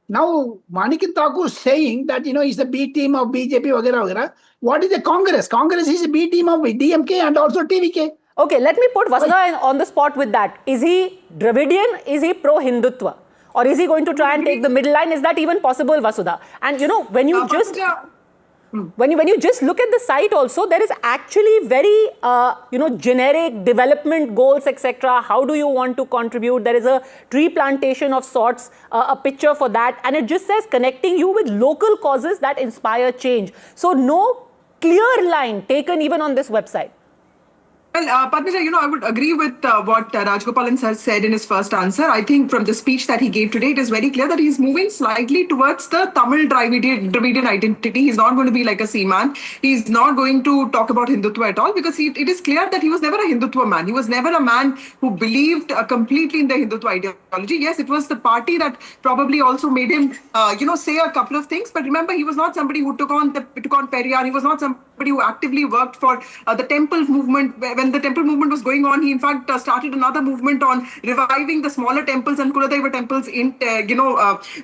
[SPEAKER 23] Now, Manikan Thakur saying that, he's the B team of BJP, vagera, vagera. What is the Congress? Congress is a B team of DMK and also TVK.
[SPEAKER 18] Okay, let me put Vasudha on the spot with that. Is he Dravidian? Is he pro-Hindutva? Or is he going to try and take the middle line? Is that even possible, Vasudha? And when you just... When you just look at the site also, there is actually very, generic development goals, etc. How do you want to contribute? There is a tree plantation of sorts, a picture for that. And it just says connecting you with local causes that inspire change. So no clear line taken even on this website.
[SPEAKER 3] Well, Padmaja, I would agree with what Rajgopalan sir said in his first answer. I think from the speech that he gave today, it is very clear that he's moving slightly towards the Tamil Dravidian identity. He's not going to be like a Seaman. He's not going to talk about Hindutva at all, because it is clear that he was never a Hindutva man. He was never a man who believed completely in the Hindutva ideology. Yes, it was the party that probably also made him, say a couple of things. But remember, he was not somebody who took on Periyar. He was not somebody who actively worked for the temple movement. When the temple movement was going on, he in fact started another movement on reviving the smaller temples and Kuladeva temples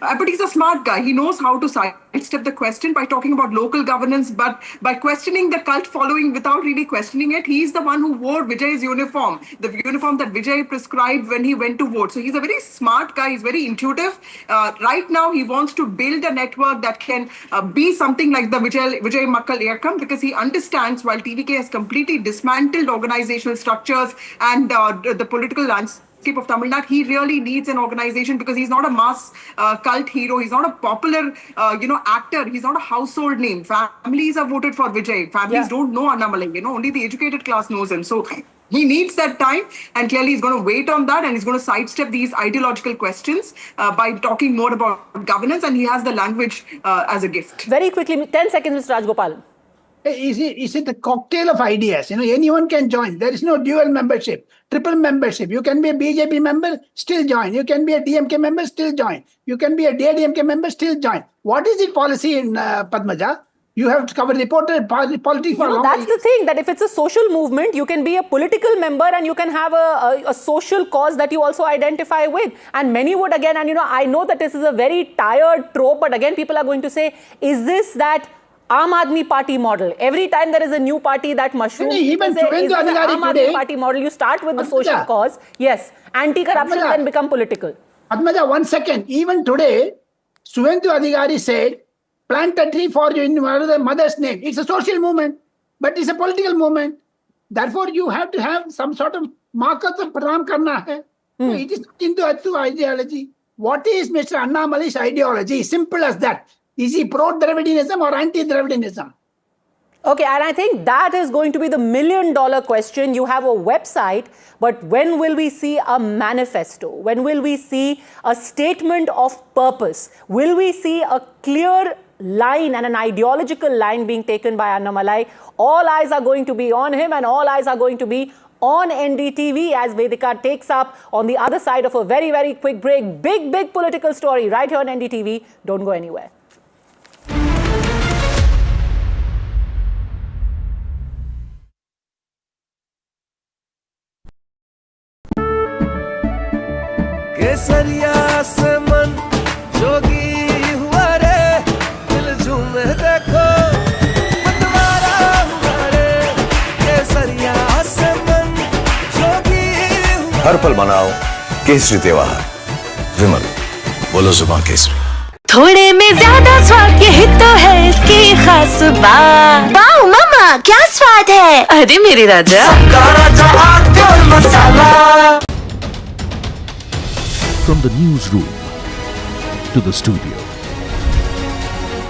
[SPEAKER 3] but he's a smart guy. He knows how to sidestep the question by talking about local governance, but by questioning the cult following without really questioning it. He's the one who wore Vijay's uniform, the uniform that Vijay prescribed when he went to vote. So he's a very smart guy. He's very intuitive. Right now, he wants to build a network that can be something like the Vijay Makkal Iyakam, because he understands while TVK has completely dismantled organizational structures and the political landscape of Tamil Nadu, he really needs an organization, because he's not a mass cult hero. He's not a popular, actor. He's not a household name. Families have voted for Vijay. Families don't know Annamalai. Only the educated class knows him. So he needs that time, and clearly he's going to wait on that, and he's going to sidestep these ideological questions by talking more about governance, and he has the language as a gift.
[SPEAKER 18] Very quickly, 10 seconds, Mr. Rajgopalan.
[SPEAKER 23] Is it a cocktail of ideas? Anyone can join. There is no dual membership, triple membership. You can be a BJP member, still join. You can be a DMK member, still join. You can be a DMK member, still join. What is the policy in Padmaja? You have to cover politics for long.
[SPEAKER 18] That's the thing, that if it's a social movement, you can be a political member and you can have a social cause that you also identify with. And many would again, and I know that this is a very tired trope, but again, people are going to say, is this that Aam Aadmi Party model? Every time there is a new party that mushrooms,
[SPEAKER 23] even
[SPEAKER 18] say, is this the Aam Aadmi Party model? You start with the social cause. Yes. Anti-corruption then become political.
[SPEAKER 23] Padmaja, 1 second. Even today, Suvendu Adhikari said, plant a tree for your mother's name. It's a social movement, but it's a political movement. Therefore, you have to have some sort of markers of pranam karna hai. So it is into ideology. What is Mr. Annamalai's ideology? Simple as that. Is he pro-Dravidianism or anti-Dravidianism?
[SPEAKER 18] Okay, and I think that is going to be the million-dollar question. You have a website, but when will we see a manifesto? When will we see a statement of purpose? Will we see a clear line and an ideological line being taken by Annamalai? All eyes are going to be on him, and all eyes are going to be on NDTV as Vedika takes up on the other side of a very, very quick break. Big political story right here on NDTV. Don't go anywhere.
[SPEAKER 5] केसरिया से मन जोगी हुआ रे दिल झूमे देखो मतवारा हुआ रे केसरिया से मन जोगी हुआ
[SPEAKER 6] हर पल मनाओ केसरी त्योहार विमल बोलो जुबान केसरी
[SPEAKER 7] थोड़े में ज्यादा स्वाद यही तो है इसकी खास बात। वाओ मामा क्या स्वाद है, अरे मेरे राजा मसाला।
[SPEAKER 8] From the newsroom to the studio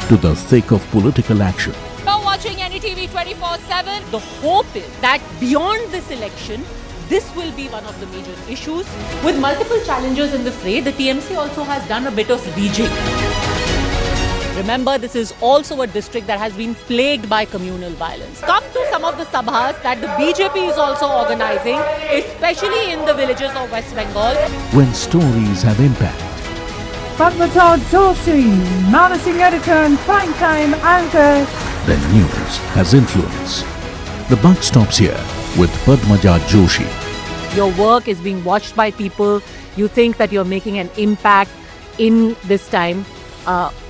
[SPEAKER 8] to the thick of political action.
[SPEAKER 18] Now watching NDTV 24/7, the hope is that beyond this election, this will be one of the major issues. With multiple challengers in the fray, the TMC also has done a bit of rejigging. Remember, this is also a district that has been plagued by communal violence. Come to some of the sabhas that the BJP is also organizing, especially in the villages of West Bengal.
[SPEAKER 8] When stories have impact.
[SPEAKER 9] Padmaja Joshi, managing editor and prime-time anchor.
[SPEAKER 8] Then news has influence. The buck stops here with Padmaja Joshi.
[SPEAKER 18] Your work is being watched by people. you think that you're making an impact in this time.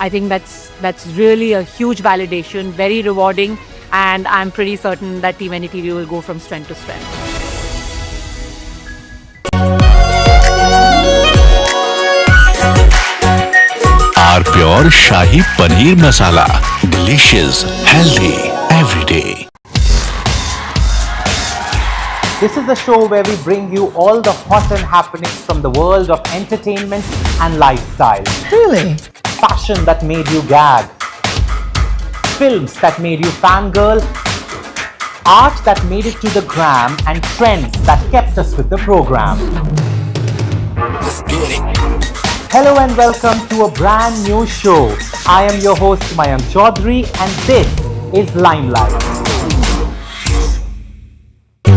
[SPEAKER 18] I think that's really a huge validation, very rewarding, and I'm pretty certain that Team NDTV will go from strength to strength.
[SPEAKER 8] Our pure Shahi Paneer Masala. Delicious, healthy, every day.
[SPEAKER 11] This is the show where we bring you all the hot and happenings from the world of entertainment and lifestyle.
[SPEAKER 14] Really?
[SPEAKER 11] Fashion that made you gag. Films that made you fangirl. Art that made it to the gram, and trends that kept us with the program.
[SPEAKER 8] Let's get it.
[SPEAKER 11] Hello and welcome to a brand new show. I am your host Mayank Chaudhary and this is Limelight.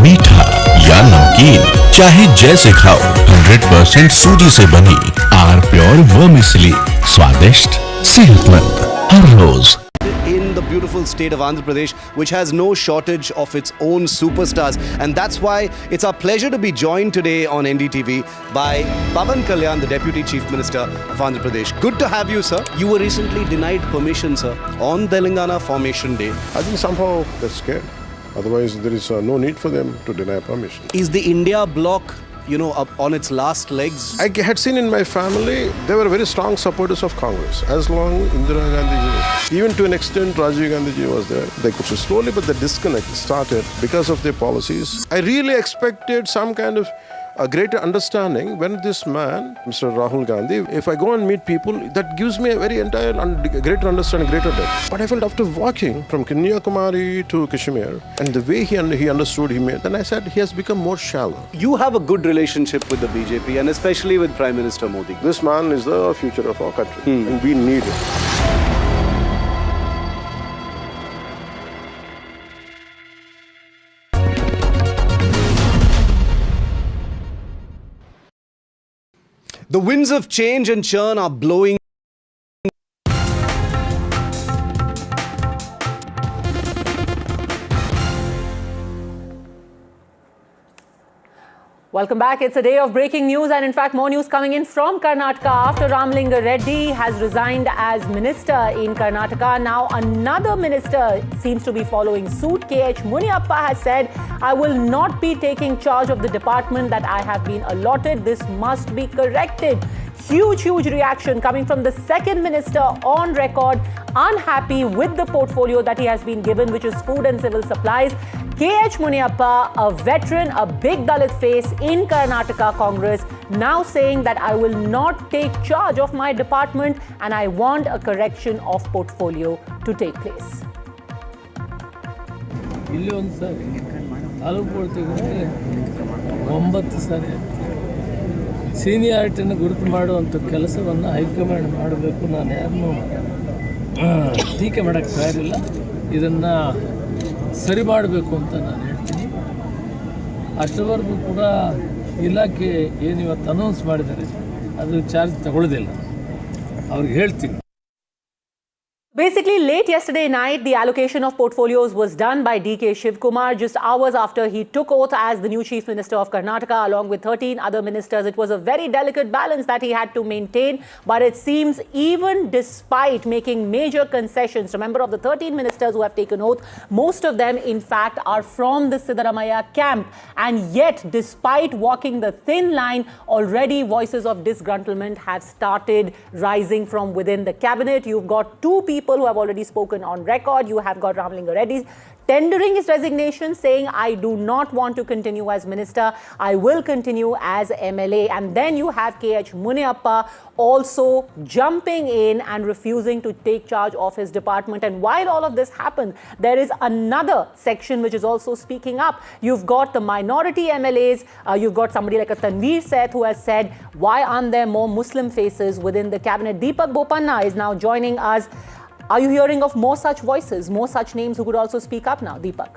[SPEAKER 8] मीठा या नमकीन, चाहे जैसे खाओ, 100% सूजी से बनी are pure vermicelli, स्वादिष्ट, सेहतमंद, हर रोज.
[SPEAKER 12] In the beautiful state of Andhra Pradesh, which has no shortage of its own superstars. And that's why it's our pleasure to be joined today on NDTV by Pawan Kalyan, the Deputy Chief Minister of Andhra Pradesh. Good to have you, sir. You were recently denied permission, sir, on Telangana Formation Day.
[SPEAKER 13] I think somehow they're scared. Otherwise, there is no need for them to deny permission.
[SPEAKER 12] Is the India bloc, up on its last legs?
[SPEAKER 13] I had seen in my family, they were very strong supporters of Congress. As long Indira Gandhi, even to an extent Rajiv Gandhi was there, they could slowly, but the disconnect started because of their policies. I really expected some kind of a greater understanding when this man, Mr. Rahul Gandhi, if I go and meet people, that gives me a very entire greater understanding, greater depth. But I felt after walking from Kanyakumari to Kashmir, and the way he understood, then I said he has become more shallow.
[SPEAKER 12] You have a good relationship with the BJP and especially with Prime Minister Modi.
[SPEAKER 13] This man is the future of our country, and we need it.
[SPEAKER 12] The winds of change and churn are blowing.
[SPEAKER 18] Welcome back. It's a day of breaking news and in fact more news coming in from Karnataka after Ramalinga Reddy has resigned as minister in Karnataka. Now another minister seems to be following suit. KH Muniappa has said, I will not be taking charge of the department that I have been allotted. This must be corrected. Huge reaction coming from the second minister on record, unhappy with the portfolio that he has been given, which is food and civil supplies. KH Muniappa, a veteran, a big Dalit face in Karnataka Congress, now saying that I will not take charge of my department and I want a correction of portfolio to take place.
[SPEAKER 20] ಸೀನಿಯಾರಿಟಿಯನ್ನು ಗುರುತು ಮಾಡುವಂಥ ಕೆಲಸವನ್ನು high command ಮಾಡಬೇಕು. ನಾನು ಯಾರನ್ನೂ ಟೀಕೆ ಮಾಡೋಕ್ಕೆ ತಯಾರಿಲ್ಲ. ಇದನ್ನು ಸರಿ ಮಾಡಬೇಕು ಅಂತ ನಾನು ಹೇಳ್ತೀನಿ. ಅಷ್ಟರವರೆಗೂ ಕೂಡ ಇಲಾಖೆ ಏನು ಇವತ್ತು ಅನೌನ್ಸ್ ಮಾಡಿದ್ದಾರೆ ಅದು ಚಾರ್ಜ್ ತಗೊಳ್ಳೋದಿಲ್ಲ. ಅವ್ರಿಗೆ ಹೇಳ್ತೀನಿ.
[SPEAKER 18] Basically, late yesterday night, the allocation of portfolios was done by DK Shivkumar just hours after he took oath as the new Chief Minister of Karnataka along with 13 other ministers. It was a very delicate balance that he had to maintain, but it seems even despite making major concessions, remember of the 13 ministers who have taken oath, most of them in fact are from the Siddaramaiah camp, and yet despite walking the thin line, already voices of disgruntlement have started rising from within the cabinet. You've got two people who have already spoken on record. You have got Ramalinga Reddy tendering his resignation, saying, I do not want to continue as minister. I will continue as MLA. And then you have KH Muniappa also jumping in and refusing to take charge of his department. And while all of this happens, there is another section which is also speaking up. You've got the minority MLAs. You've got somebody like a Tanveer Seth who has said, why aren't there more Muslim faces within the cabinet? Deepak Bopanna is now joining us. Are you hearing of more such voices, more such names who could also speak up now, Deepak?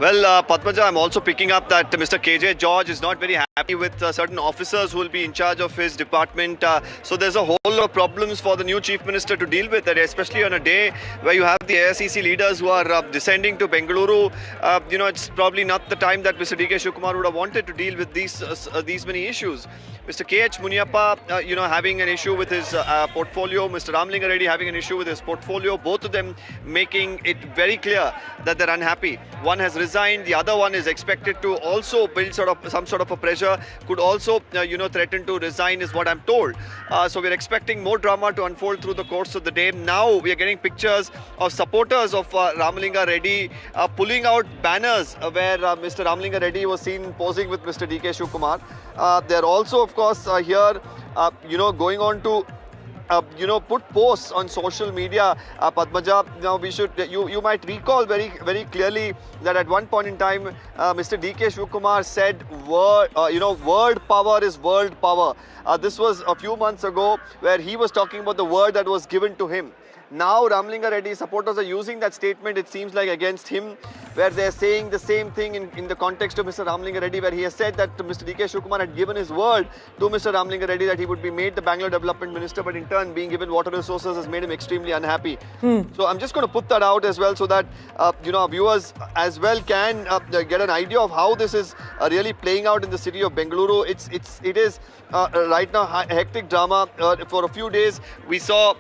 [SPEAKER 19] Well, Padmaja, I'm also picking up that Mr. KJ George is not very happy. happy with certain officers who will be in charge of his department. So there's a whole lot of problems for the new chief minister to deal with, especially on a day where you have the AICC leaders who are descending to Bengaluru. It's probably not the time that Mr. D.K. Shivakumar would have wanted to deal with these many issues. Mr. K.H. Muniappa, having an issue with his portfolio. Mr. Ramlinga Reddy having an issue with his portfolio. Both of them making it very clear that they're unhappy. One has resigned. The other one is expected to also build some sort of a pressure. Could also, threaten to resign is what I'm told. So we're expecting more drama to unfold through the course of the day. Now we are getting pictures of supporters of Ramlinga Reddy pulling out banners where Mr. Ramlinga Reddy was seen posing with Mr. D.K. Shivakumar. They're also, of course, here, going on to put posts on social media. Padmaja, now you might recall very, very clearly that at one point in time, Mr. D.K. Shivakumar said, word power is world power. This was a few months ago where he was talking about the word that was given to him. Now Ramlinga Reddy supporters are using that statement, it seems like, against him, where they're saying the same thing in the context of Mr. Ramlinga Reddy, where he has said that Mr. D.K. Shivakumar had given his word to Mr. Ramlinga Reddy that he would be made the Bangalore Development Minister, but in turn being given water resources has made him extremely unhappy. So I'm just going to put that out as well so that our viewers as well can get an idea of how this is really playing out in the city of Bengaluru. It is right now hectic drama. For a few days we saw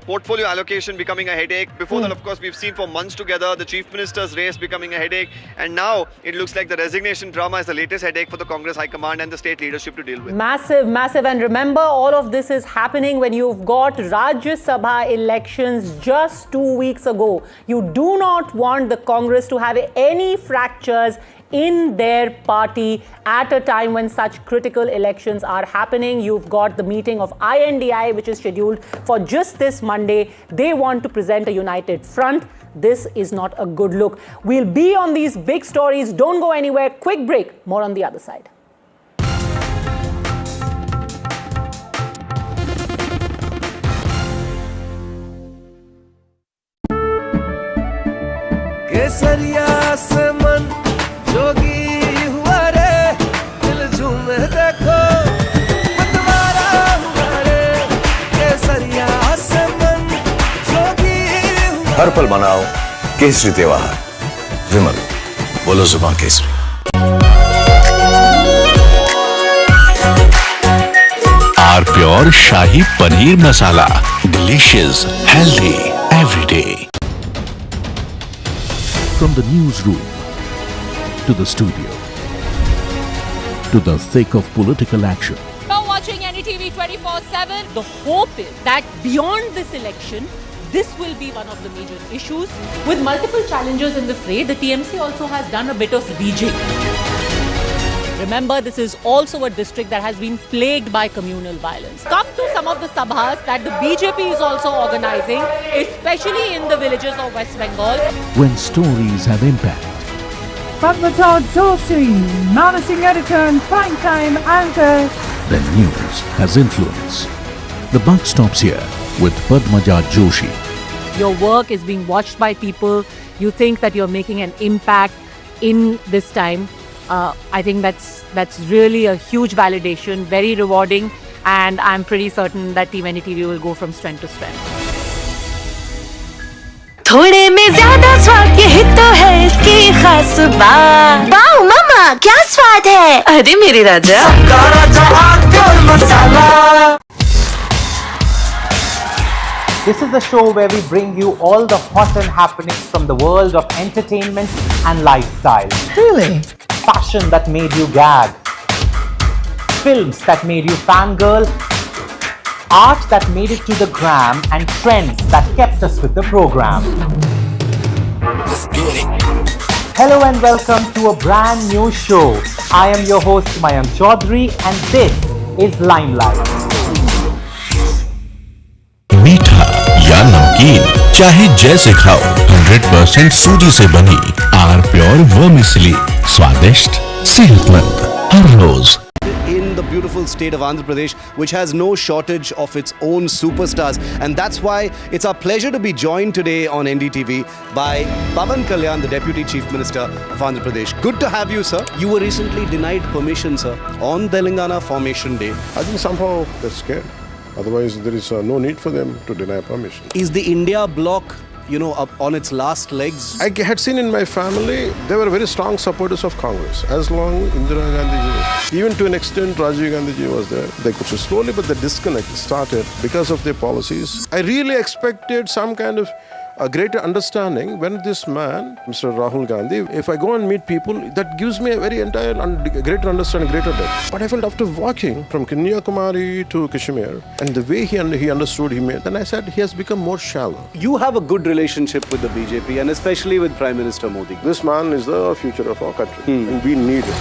[SPEAKER 19] portfolio allocation becoming a headache. Before that, of course, we've seen for months together the chief minister's race becoming a headache, and now it looks like the resignation drama is the latest headache for the Congress High Command and the state leadership to deal with.
[SPEAKER 18] Massive. And remember, all of this is happening when you've got Rajya Sabha elections just 2 weeks ago. You do not want the Congress to have any fractures in their party at a time when such critical elections are happening. You've got the meeting of INDI, which is scheduled for just this Monday. They want to present a united front. This is not a good look. We'll be on these big stories. Don't go anywhere. Quick break. More on the other side.
[SPEAKER 5] केसरिया से मन जोगी हुआ रे दिल झूमे देखो मतवारा हुआ रे केसरिया से मन जोगी हुआ
[SPEAKER 6] हर पल मनाओ केसरी त्योहार विमल बोलो जुबान केसरी
[SPEAKER 8] आर pure shahi paneer masala delicious healthy everyday From the newsroom to the studio to the thick of political action.
[SPEAKER 18] You're watching NDTV 24/7. The hope is that beyond this election, this will be one of the major issues. With multiple challengers in the fray, the TMC also has done a bit of rejigging. Remember, this is also a district that has been plagued by communal violence. Come to some of the sabhas that the BJP is also organizing, especially in the villages of West Bengal.
[SPEAKER 8] When stories have impact,
[SPEAKER 9] Padmaja Joshi, managing editor and primetime anchor.
[SPEAKER 8] then news has influence. The buck stops here with Padmaja Joshi.
[SPEAKER 18] Your work is being watched by people. You think that you're making an impact in this time. I think that's really a huge validation, very rewarding, and I'm pretty certain that Team NDTV will go from strength to strength.
[SPEAKER 7] थोड़े में ज्यादा स्वाद यही तो है इसकी खास बात। वाओ मामा क्या स्वाद है, अरे मेरे राजा।
[SPEAKER 11] This is the show where we bring you all the hot and happenings from the world of entertainment and lifestyle.
[SPEAKER 9] Really?
[SPEAKER 11] Fashion that made you gag. Films that made you fangirl. Art that made it to the gram, and trends that kept us with the program. Hello and welcome to a brand new show. I am your host Mayank Chaudhary and this is Limelight.
[SPEAKER 8] मीठा या नमकीन चाहे जैसे खाओ, 100% सूजी से बनी are pure vermicelli, स्वादिष्ट, सेहतमंद हर रोज।
[SPEAKER 12] In the the beautiful state of Andhra Pradesh, which has no shortage of its own superstars. And that's why it's our pleasure to be joined today on NDTV by Pavan Kalyan, the Deputy Chief Minister of Andhra Pradesh. Good to have you, sir. You were recently denied permission, sir, on Telangana Formation Day.
[SPEAKER 13] I think somehow they're scared. Otherwise, there is no need for them to deny permission.
[SPEAKER 12] Is the India bloc, up on its last legs?
[SPEAKER 13] I had seen in my family, they were very strong supporters of Congress. As long Indira Gandhi, even to an extent Rajiv Gandhi was there, they could slowly, but the disconnect started because of their policies. I really expected some kind of a greater understanding when this man, Mr. Rahul Gandhi, if I go and meet people, that gives me a very entire greater understanding, greater depth. But I felt after walking from Kanyakumari to Kashmir, and the way he understood, then I said he has become more shallow.
[SPEAKER 12] You have a good relationship with the BJP and especially with Prime Minister Modi.
[SPEAKER 13] This man is the future of our country, and we need it.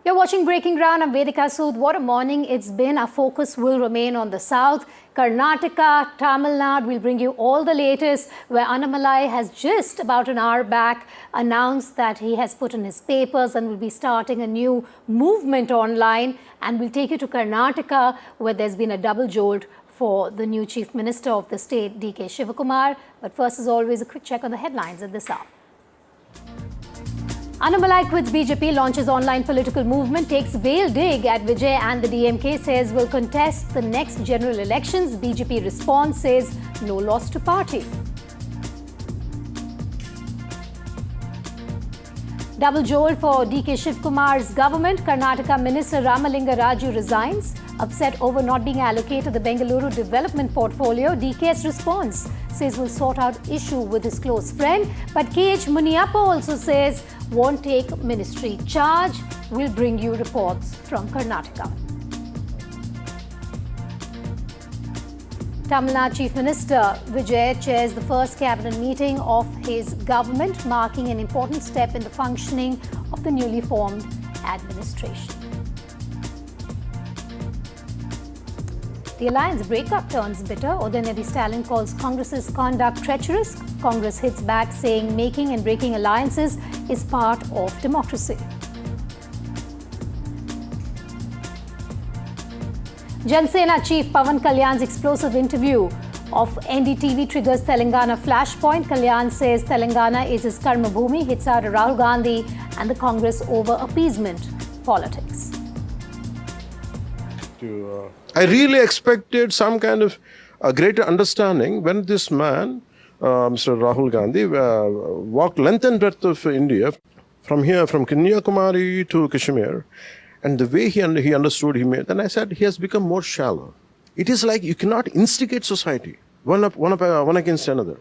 [SPEAKER 14] You're watching Breaking Ground. I'm Vedika Sood. What a morning it's been. Our focus will remain on the south. Karnataka, Tamil Nadu, we'll bring you all the latest, where Annamalai has just about an hour back announced that he has put in his papers and will be starting a new movement online. And we'll take you to Karnataka, where there's been a double jolt for the new Chief Minister of the state, D.K. Shivakumar. But first, as always, a quick check on the headlines at this hour. Annamalai quits BJP, launches online political movement, takes veiled dig at Vijay and the DMK, says will contest the next general elections. BJP response says no loss to party. Double jolt for D.K. Shivkumar's government. Karnataka Minister Ramalinga Raju resigns. Upset over not being allocated the Bengaluru development portfolio. DK's response says will sort out issue with his close friend. But K.H. Muniappa also says won't take ministry charge. We'll bring you reports from Karnataka. Tamil Nadu Chief Minister Vijay chairs the first cabinet meeting of his government, marking an important step in the functioning of the newly formed administration. The alliance breakup turns bitter. Udayanidhi Stalin calls Congress's conduct treacherous. Congress hits back, saying making and breaking alliances is part of democracy. Jansena Chief Pavan Kalyan's explosive interview of NDTV triggers Telangana flashpoint. Kalyan says Telangana is his karma bhumi, hits out Rahul Gandhi and the Congress over appeasement politics.
[SPEAKER 13] I really expected some kind of a greater understanding when this man, Mr. Rahul Gandhi, walked length and breadth of India, from Kanyakumari to Kashmir, and the way he understood, then I said he has become more shallow. It is like you cannot instigate society one against another.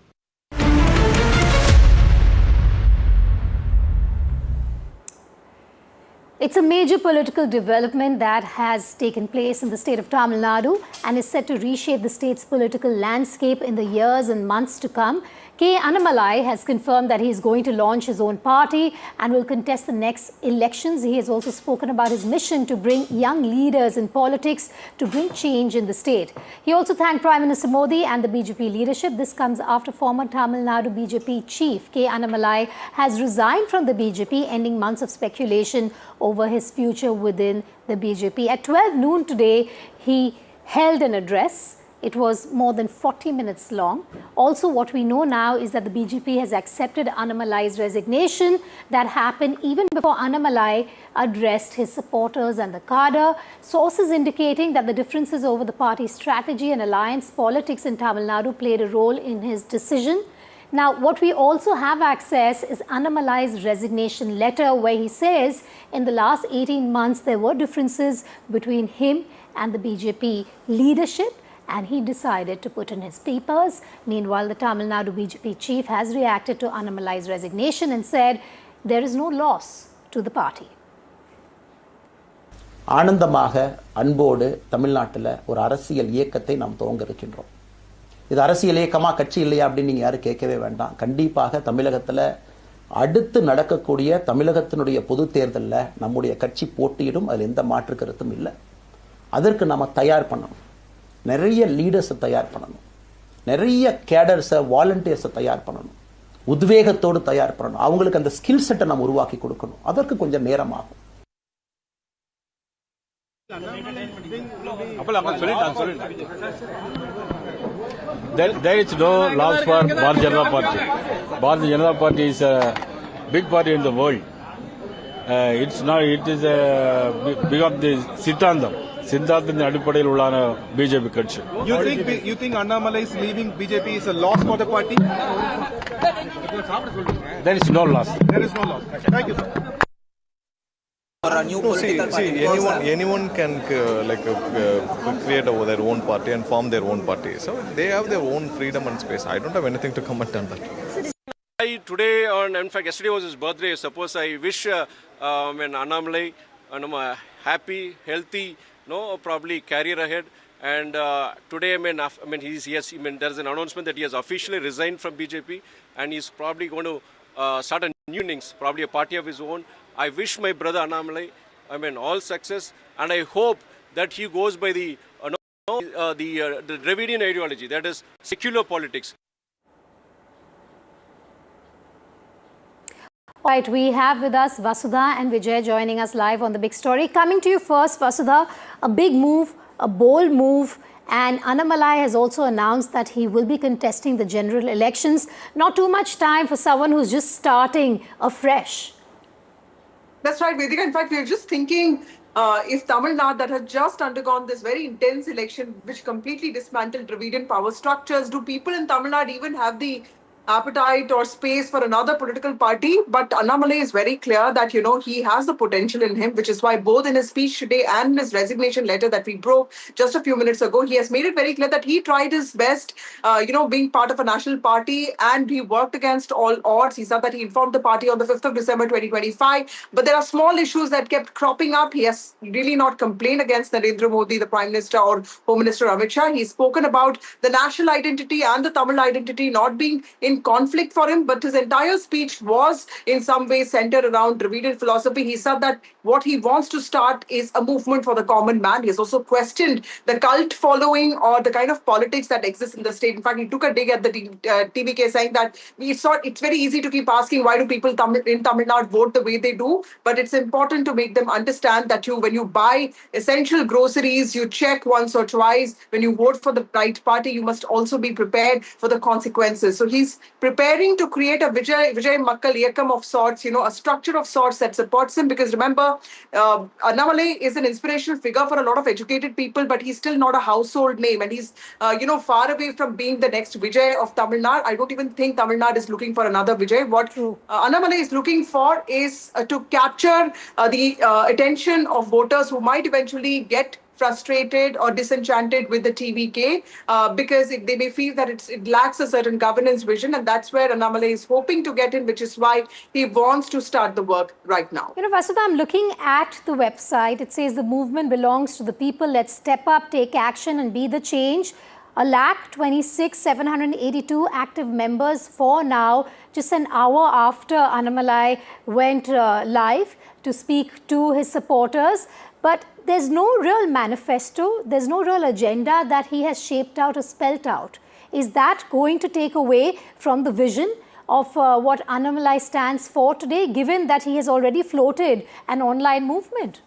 [SPEAKER 14] It's a major political development that has taken place in the state of Tamil Nadu and is set to reshape the state's political landscape in the years and months to come. K. Annamalai has confirmed that he is going to launch his own party and will contest the next elections. He has also spoken about his mission to bring young leaders in politics to bring change in the state. He also thanked Prime Minister Modi and the BJP leadership. This comes after former Tamil Nadu BJP chief K. Annamalai has resigned from the BJP, ending months of speculation over his future within the BJP. At 12 noon today, he held an address. It was more than 40 minutes long. Also, what we know now is that the BJP has accepted Annamalai's resignation. That happened even before Annamalai addressed his supporters and the cadre. Sources indicating that the differences over the party's strategy and alliance politics in Tamil Nadu played a role in his decision. Now, what we also have access is Annamalai's resignation letter, where he says in the last 18 months there were differences between him and the BJP leadership, and he decided to put in his papers. Meanwhile, the Tamil Nadu BJP chief has reacted to Annamalai's resignation and said there is no loss to the party.
[SPEAKER 2] ஆனந்தமாக அன்போடு தமிழ்நாட்டில் ஒரு அரசியல் இயக்கத்தை நாம் துவங்க இருக்கின்றோம். இது அரசியல் இயக்கமா கட்சி இல்லையா அப்படின்னு நீங்க யாரும் கேட்கவே வேண்டாம். கண்டிப்பாக தமிழகத்தில் அடுத்து நடக்கக்கூடிய தமிழகத்தினுடைய பொது தேர்தலில் நம்முடைய கட்சி போட்டியிடும், அதில் எந்த மாற்று கருத்தும் இல்லை. அதற்கு நம்ம தயார் பண்ணணும். நிறைய லீடர்ஸை தயார் பண்ணணும், நிறைய கேடர்ஸை வாலண்டியர்ஸை தயார் பண்ணணும், உத்வேகத்தோடு தயார் பண்ணணும். அவங்களுக்கு அந்த ஸ்கில் செட்டை நம்ம உருவாக்கி கொடுக்கணும். அதற்கு கொஞ்சம் நேரம் ஆகும்.
[SPEAKER 1] There is no loss for Bharatiya Janata Party. Bharatiya Janata Party is a big party in the world. It's not. It is big of the சித்தாந்தத்தின் அடிப்படையில் உள்ளான பிஜேபி கட்சி.
[SPEAKER 4] You think Annamalai is leaving BJP is a loss for the party?
[SPEAKER 1] There is no loss.
[SPEAKER 4] There is no loss. Thank you, sir.
[SPEAKER 22] Anyone can create their own party and form their own party. So they have their own freedom and space. I don't have anything to comment on that.
[SPEAKER 15] Today, in fact, yesterday was his birthday. Suppose I wish Annamalai happy, healthy, probably career ahead. And today, there's an announcement that he has officially resigned from BJP, and he's probably going to start a new innings, probably a party of his own. I wish my brother Annamalai, all success, and I hope that he goes by the Dravidian ideology, that is secular politics.
[SPEAKER 14] Right, we have with us Vasudha and Vijay joining us live on The Big Story. Coming to you first, Vasudha, a big move, a bold move, and Annamalai has also announced that he will be contesting the general elections. Not too much time for someone who's just starting afresh.
[SPEAKER 3] That's right, Vedika. In fact, we are just thinking if Tamil Nadu, that has just undergone this very intense election, which completely dismantled Dravidian power structures, do people in Tamil Nadu even have the appetite or space for another political party? But Annamalai is very clear that, he has the potential in him, which is why both in his speech today and in his resignation letter that we broke just a few minutes ago, he has made it very clear that he tried his best, being part of a national party, and he worked against all odds. He said that he informed the party on the 5th of December 2025, but there are small issues that kept cropping up. He has really not complained against Narendra Modi, the Prime Minister, or Home Minister Amit Shah. He's spoken about the national identity and the Tamil identity not being in conflict for him, but his entire speech was in some way centered around Dravidian philosophy. He said that what he wants to start is a movement for the common man. He has also questioned the cult following or the kind of politics that exists in the state. In fact, he took a dig at the TVK, saying that it's very easy to keep asking why do people in Tamil Nadu vote the way they do, but it's important to make them understand that when you buy essential groceries, you check once or twice. When you vote for the right party, you must also be prepared for the consequences. So he's preparing to create a Vijay Makkal Iyakam of sorts, a structure of sorts that supports him. Because remember, Annamalai is an inspirational figure for a lot of educated people, but he's still not a household name. And he's, far away from being the next Vijay of Tamil Nadu. I don't even think Tamil Nadu is looking for another Vijay. What Annamalai is looking for is to capture the attention of voters who might eventually get frustrated or disenchanted with the TVK because they may feel that it lacks a certain governance vision, and that's where Annamalai is hoping to get in, which is why he wants to start the work right now.
[SPEAKER 14] Vasudha, I'm looking at the website. It says the movement belongs to the people. Let's step up, take action, and be the change. 126,782 active members for now, just an hour after Annamalai went live to speak to his supporters. But there's no real manifesto, there's no real agenda that he has shaped out or spelt out. Is that going to take away from the vision of what Annamalai stands for today, given that he has already floated an online movement?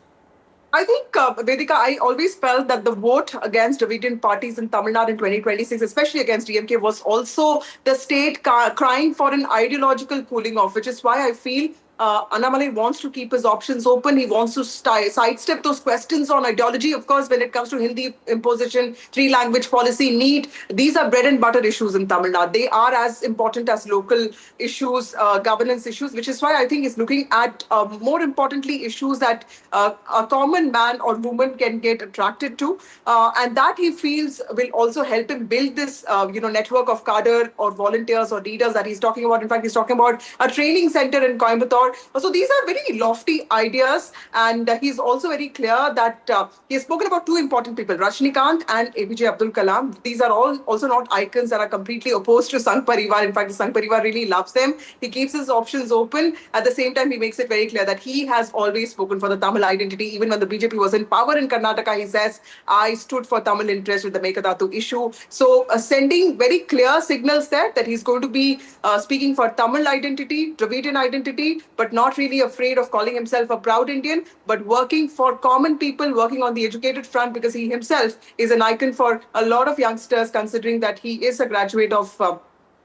[SPEAKER 3] I think, Vedika, I always felt that the vote against Dravidian parties in Tamil Nadu in 2026, especially against DMK, was also the state crying for an ideological cooling off, which is why I feel Annamalai wants to keep his options open. He wants to sidestep those questions on ideology. Of course, when it comes to Hindi imposition, 3-language policy, NEET, these are bread and butter issues in Tamil Nadu. They are as important as local issues, governance issues, which is why I think he's looking at, more importantly, issues that a common man or woman can get attracted to. And that he feels will also help him build this, network of cadre or volunteers or leaders that he's talking about. In fact, he's talking about a training center in Coimbatore for. So these are very lofty ideas, and he's also very clear that he has spoken about two important people, Rajnikant and APJ Abdul Kalam. These are all also not icons that are completely opposed to Sangh Parivar. In fact, the Sangh Parivar really loves them. He keeps his options open. At the same time, he makes it very clear that he has always spoken for the Tamil identity. Even when the BJP was in power in Karnataka, he says, I stood for Tamil interest with the Mekadatu issue. So sending very clear signals there that he's going to be speaking for Tamil identity, Dravidian identity, but not really afraid of calling himself a proud Indian, but working for common people, working on the educated front, because he himself is an icon for a lot of youngsters, considering that he is a graduate of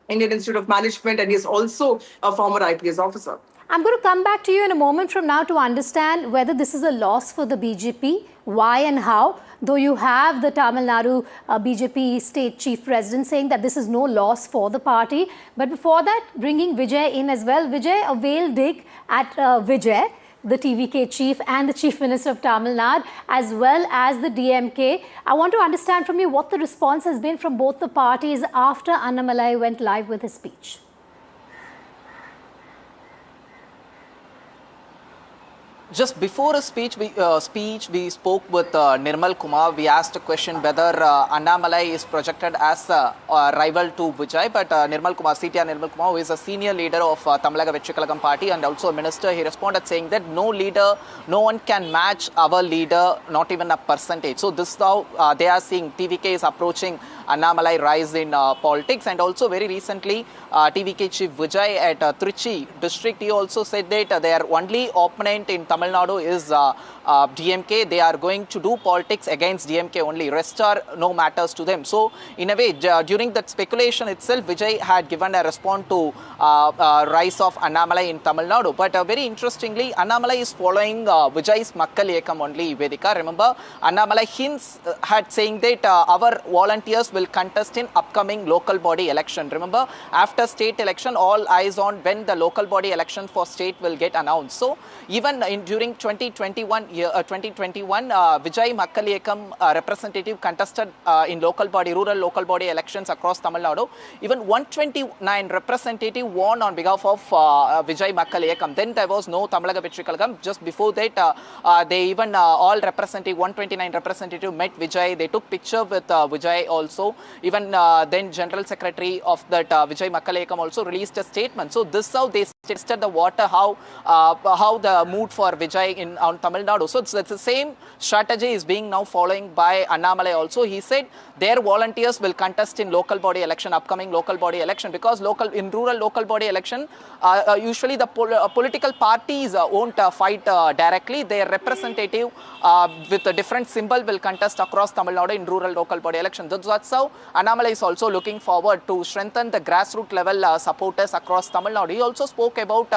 [SPEAKER 3] Indian Institute of Management and he is also a former IPS officer.
[SPEAKER 14] I'm going to come back to you in a moment from now to understand whether this is a loss for the BJP, why and how, though you have the Tamil Nadu BJP state chief president saying that this is no loss for the party. But before that, bringing Vijay in as well. Vijay, a veiled dig at Vijay, the TVK chief and the chief minister of Tamil Nadu, as well as the DMK. I want to understand from you what the response has been from both the parties after Annamalai went live with his speech.
[SPEAKER 16] Just before a speech, we spoke with Nirmal Kumar. We asked a question whether Annamalai is projected as a rival to Vijay. But Nirmal Kumar, CTR Nirmal Kumar, who is a senior leader of Tamalaga Vetrikalagam party and also a minister, he responded saying that no leader, no one can match our leader, not even a percentage. So this is how they are seeing TVK is approaching Annamalai rise in politics. And also very recently, TVK chief Vijay at Trichy district, he also said that their only opponent in Tamil Nadu is DMK. They are going to do politics against DMK only. Rest are no matters to them. So in a way, during that speculation itself, Vijay had given a response to rise of Annamalai in Tamil Nadu. But very interestingly, Annamalai is following Vijay's Makkal Yekam only, Vedika. Remember, Annamalai hints had saying that our volunteers will contest in upcoming local body election. Remember, after state election, all eyes on when the local body election for state will get announced. So even during 2021, Vijay Makkal Yekam representative contested in rural local body elections across Tamil Nadu. Even 129 representative won on behalf of Vijay Makkal Yekam. Then there was no Tamalaga Vetrikalagam. Just before that, they even all representative, 129 representative met Vijay. They took picture with Vijay also. Even then General Secretary of that Vijay Makkal Yekam also released a statement. So this is how they tested the water, how the mood for Vijay on Tamil Nadu. So it's the same strategy is being now following by Annamalai also. He said their volunteers will contest in local body election, upcoming local body election, because in rural local body election, usually the political parties won't fight directly. Their representative with a different symbol will contest across Tamil Nadu in rural local body election. That's how Annamalai is also looking forward to strengthen the grassroots level supporters across Tamil Nadu. He also spoke about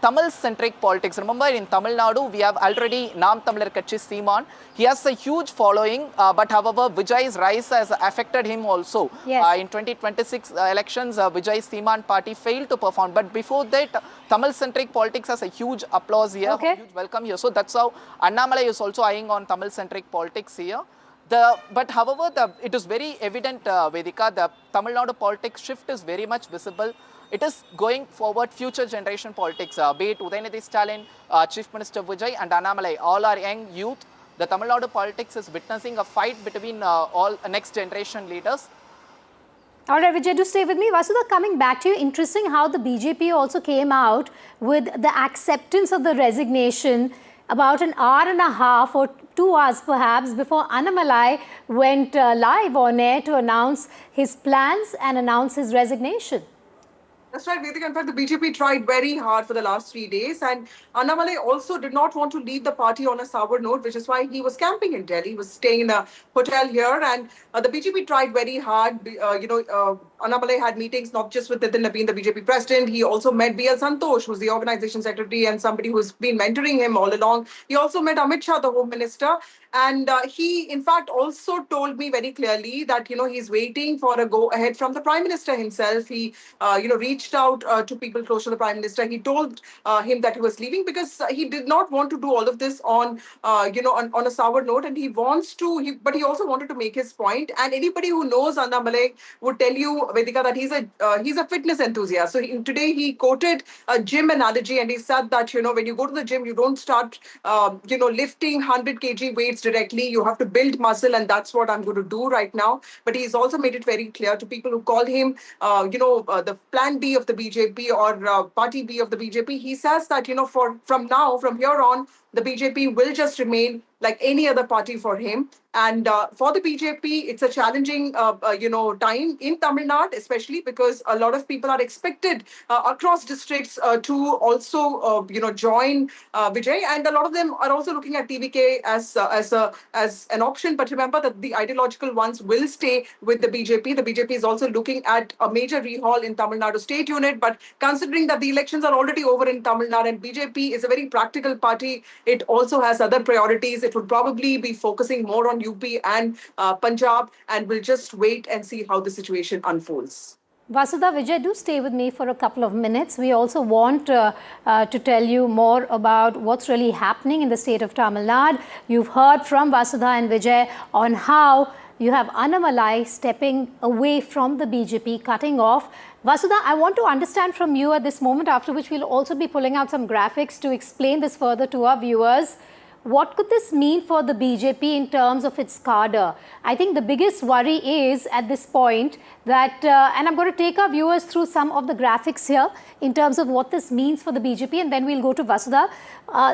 [SPEAKER 16] Tamil-centric politics. Remember, in Tamil Nadu, we have already Nam Tamilar Katchi Seeman. He has a huge following, but however, Vijay's rise has affected him also.
[SPEAKER 14] Yes.
[SPEAKER 16] In 2026 elections, Vijay's Seeman party failed to perform. But before that, Tamil-centric politics has a huge applause here,
[SPEAKER 14] okay,
[SPEAKER 16] huge welcome here. So that's how Annamalai is also eyeing on Tamil-centric politics here. But however, it is very evident, Vedika, the Tamil Nadu politics shift is very much visible. It is going forward future generation politics, be it Udayanidhi Stalin, Chief Minister Vijay and Annamalai, all are young youth. The Tamil Nadu politics is witnessing a fight between all next generation leaders.
[SPEAKER 14] All right, Vijay, do stay with me. Vasudha, coming back to you, interesting how the BJP also came out with the acceptance of the resignation about an hour and a half or 2 hours perhaps before Annamalai went live on air to announce his plans and announce his resignation.
[SPEAKER 3] That's right, Vedika. In fact, the BJP tried very hard for the last 3 days, and Annamalai also did not want to leave the party on a sour note, which is why he was camping in Delhi. He was staying in a hotel here, and the BJP tried very hard. Annamalai had meetings not just with Nitin Nabeen, the BJP president. He also met B.L. Santosh, who's the organization secretary and somebody who's been mentoring him all along. He also met Amit Shah, the home minister. And he, in fact, also told me very clearly that, he's waiting for a go-ahead from the Prime Minister himself. He, reached out to people close to the Prime Minister. He told him that he was leaving because he did not want to do all of this on a sour note. And he wants to, but he also wanted to make his point. And anybody who knows Annamalai would tell you Vedika, that he's a fitness enthusiast. So today he quoted a gym analogy, and he said that when you go to the gym, you don't start lifting 100 kg weights directly. You have to build muscle, and that's what I'm going to do right now. But he's also made it very clear to people who call him the plan B of the BJP or party B of the BJP. He says that from here on, the BJP will just remain like any other party for him. And for the BJP, it's a challenging, time in Tamil Nadu, especially because a lot of people are expected across districts to also, join Vijay, and a lot of them are also looking at TVK as an option. But remember that the ideological ones will stay with the BJP. The BJP is also looking at a major rehaul in Tamil Nadu state unit. But considering that the elections are already over in Tamil Nadu and BJP is a very practical party, it also has other priorities. It would probably be focusing more on UP and Punjab, and we'll just wait and see how the situation unfolds.
[SPEAKER 14] Vasudha, Vijay, do stay with me for a couple of minutes. We also want to tell you more about what's really happening in the state of Tamil Nadu. You've heard from Vasudha and Vijay on how you have Annamalai stepping away from the BJP, cutting off. Vasudha, I want to understand from you at this moment, after which we'll also be pulling out some graphics to explain this further to our viewers. What could this mean for the BJP in terms of its cadre? I think the biggest worry is at this point that, and I'm going to take our viewers through some of the graphics here in terms of what this means for the BJP, and then we'll go to Vasudha.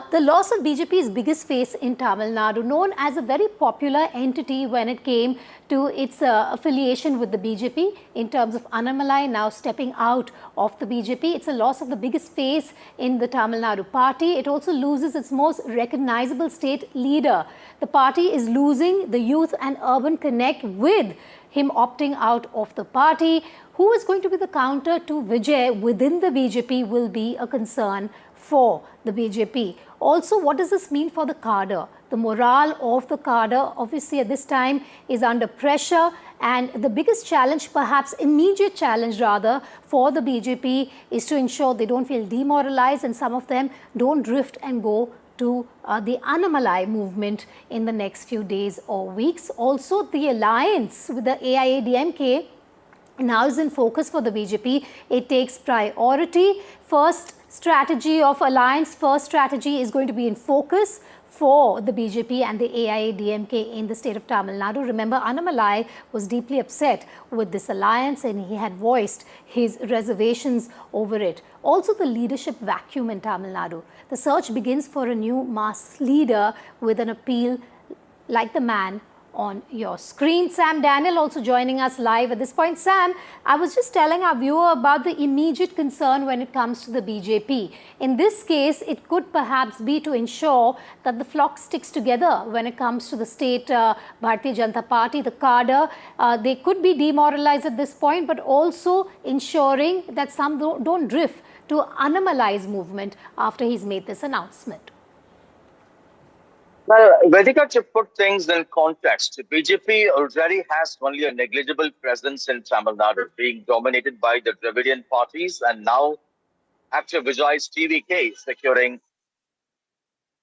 [SPEAKER 14] The loss of BJP's biggest face in Tamil Nadu, known as a very popular entity when it came to its affiliation with the BJP, in terms of Annamalai now stepping out of the BJP. It's a loss of the biggest face in the Tamil Nadu party. It also loses its most recognizable state leader. The party is losing the youth and urban connect with him opting out of the party. Who is going to be the counter to Vijay within the BJP will be a concern for the BJP. Also, what does this mean for the cadre? The morale of the cadre, obviously, at this time is under pressure. And the biggest challenge, perhaps immediate challenge rather, for the BJP is to ensure they don't feel demoralized and some of them don't drift and go to the Annamalai movement in the next few days or weeks. Also, the alliance with the AIADMK now is in focus for the BJP. It takes priority. First strategy of alliance, first strategy is going to be in focus for the BJP and the AIADMK in the state of Tamil Nadu. Remember, Annamalai was deeply upset with this alliance and he had voiced his reservations over it. Also, the leadership vacuum in Tamil Nadu. The search begins for a new mass leader with an appeal like the man on your screen. Sam Daniel also joining us live at this point. Sam, I was just telling our viewer about the immediate concern when it comes to the BJP. In this case, it could perhaps be to ensure that the flock sticks together when it comes to the state Bharatiya Janata Party, the cadre. They could be demoralized at this point, but also ensuring that some don't drift to Annamalai's movement after he's made this announcement.
[SPEAKER 10] Well, Vedika, to put things in context, BJP already has only a negligible presence in Tamil Nadu, being dominated by the Dravidian parties, and now, after Vijay's TVK securing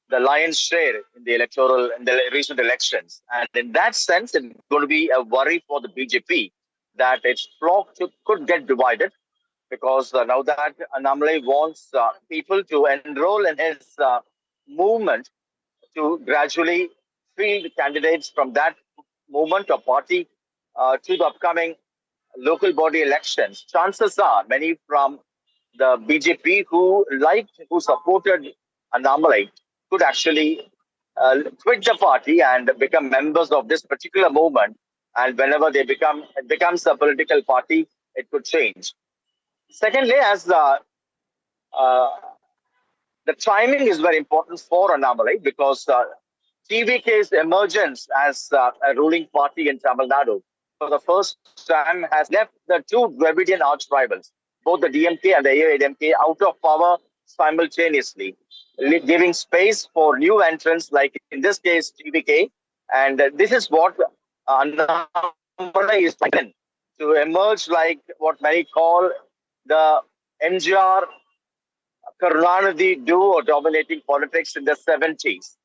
[SPEAKER 10] the lion's share in the recent elections. And in that sense, it's going to be a worry for the BJP that its flock could get divided, because now that Annamalai wants people to enroll in his movement, to gradually field candidates from that movement or party to the upcoming local body elections. Chances are many from the BJP who supported Annamalai could actually quit the party and become members of this particular movement. And whenever it becomes a political party, it could change. Secondly, as the timing is very important for Annamalai, because TVK's emergence as a ruling party in Tamil Nadu for the first time has left the two Dravidian arch rivals, both the DMK and the AIADMK, out of power simultaneously, giving space for new entrants, like in this case TVK. And this is what Annamalai is trying to emerge, like what many call the MGR Karunanidhi duo dominating politics in the 70s.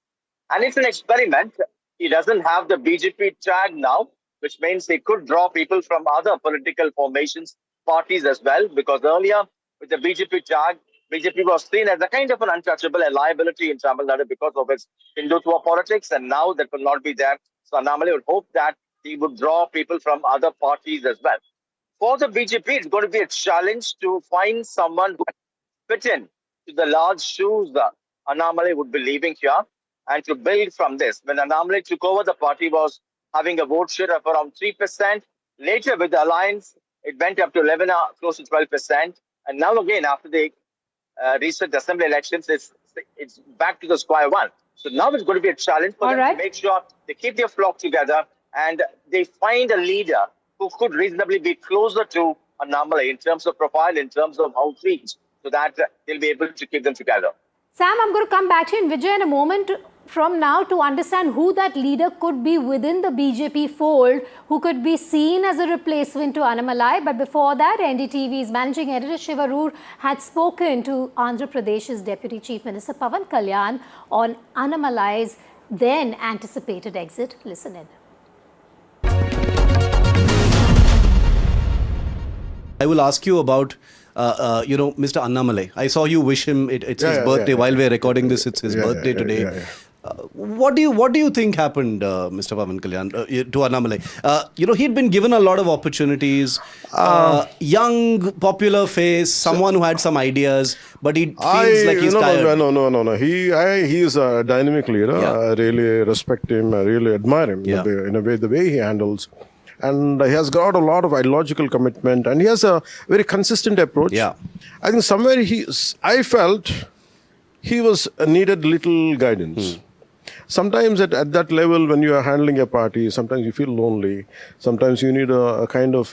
[SPEAKER 10] And it's an experiment. He doesn't have the BJP tag now. which means he could draw people from other political formations, parties as well, because earlier with the BJP tag, BJP was seen as a kind of an untouchable liability in Tamil Nadu because of its Hindutva politics, and now that will not be there. So Annamalai would hope that he would draw people from other parties as well. For the BJP, it's going to be a challenge to find someone who fit in to the large shoes that Annamalai would be leaving here and to build from this. When Annamalai took over, the party was having a vote share of around 3%. Later, with the alliance, it went up to 11, close to 12%. And now again, after the recent assembly elections, it's back to the square one. So now it's going to be a challenge for them to make sure they keep their flock together and they find a leader who could reasonably be closer to Annamalai in terms of profile, in terms of outreach, so that they'll be able to keep them together.
[SPEAKER 14] Sam, I'm going to come back to you in Vijay in a moment from now to understand who that leader could be within the BJP fold, who could be seen as a replacement to Annamalai. But before that, NDTV's managing editor Shiva Roor had spoken to Andhra Pradesh's Deputy Chief Minister Pawan Kalyan on Annamalai's then anticipated exit. Listen in.
[SPEAKER 12] I will ask you about, Mr. Annamalai. I saw you wish him, it's his birthday. While we're recording this, it's his birthday today. What do you think happened, Mr. Pawan Kalyan, to Annamalai? He'd been given a lot of opportunities, young, popular face, someone who had some ideas, but he feels like he's tired.
[SPEAKER 13] No. He is a dynamic leader. I really respect him. I really admire him in a way, the way he handles. And he has got a lot of ideological commitment, and he has a very consistent approach. I think somewhere I felt he was needed little guidance. Sometimes at that level, when you are handling a party, sometimes you feel lonely. Sometimes you need a kind of,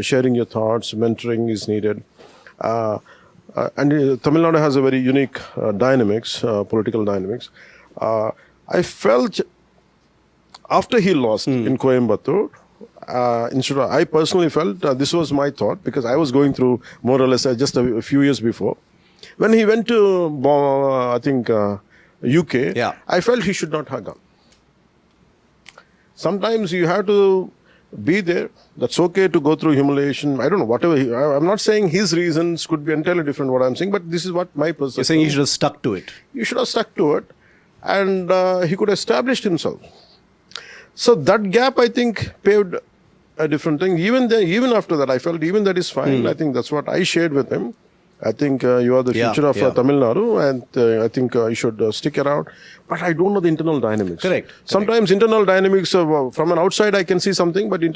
[SPEAKER 13] sharing your thoughts, mentoring is needed. And Tamil Nadu has a very unique dynamics, political dynamics. I felt after he lost in Coimbatore, I personally felt this was my thought, because I was going through more or less just a few years before. When he went to, UK, I felt he should not have gone. Sometimes you have to be there. That's okay to go through humiliation. I don't know, whatever. I'm not saying his reasons could be entirely different what I'm saying, but this is what my perception.
[SPEAKER 12] You're saying he should have stuck to it.
[SPEAKER 13] You should have stuck to it, and he could have established himself. So that gap, I think, paved a different thing. Even after that, I felt even that is fine. I think that's what I shared with him. I think you are the future of Tamil Nadu, and I think you should stick around. But I don't know the internal dynamics.
[SPEAKER 12] Correct.
[SPEAKER 13] Sometimes internal dynamics, from an outside I can see something, but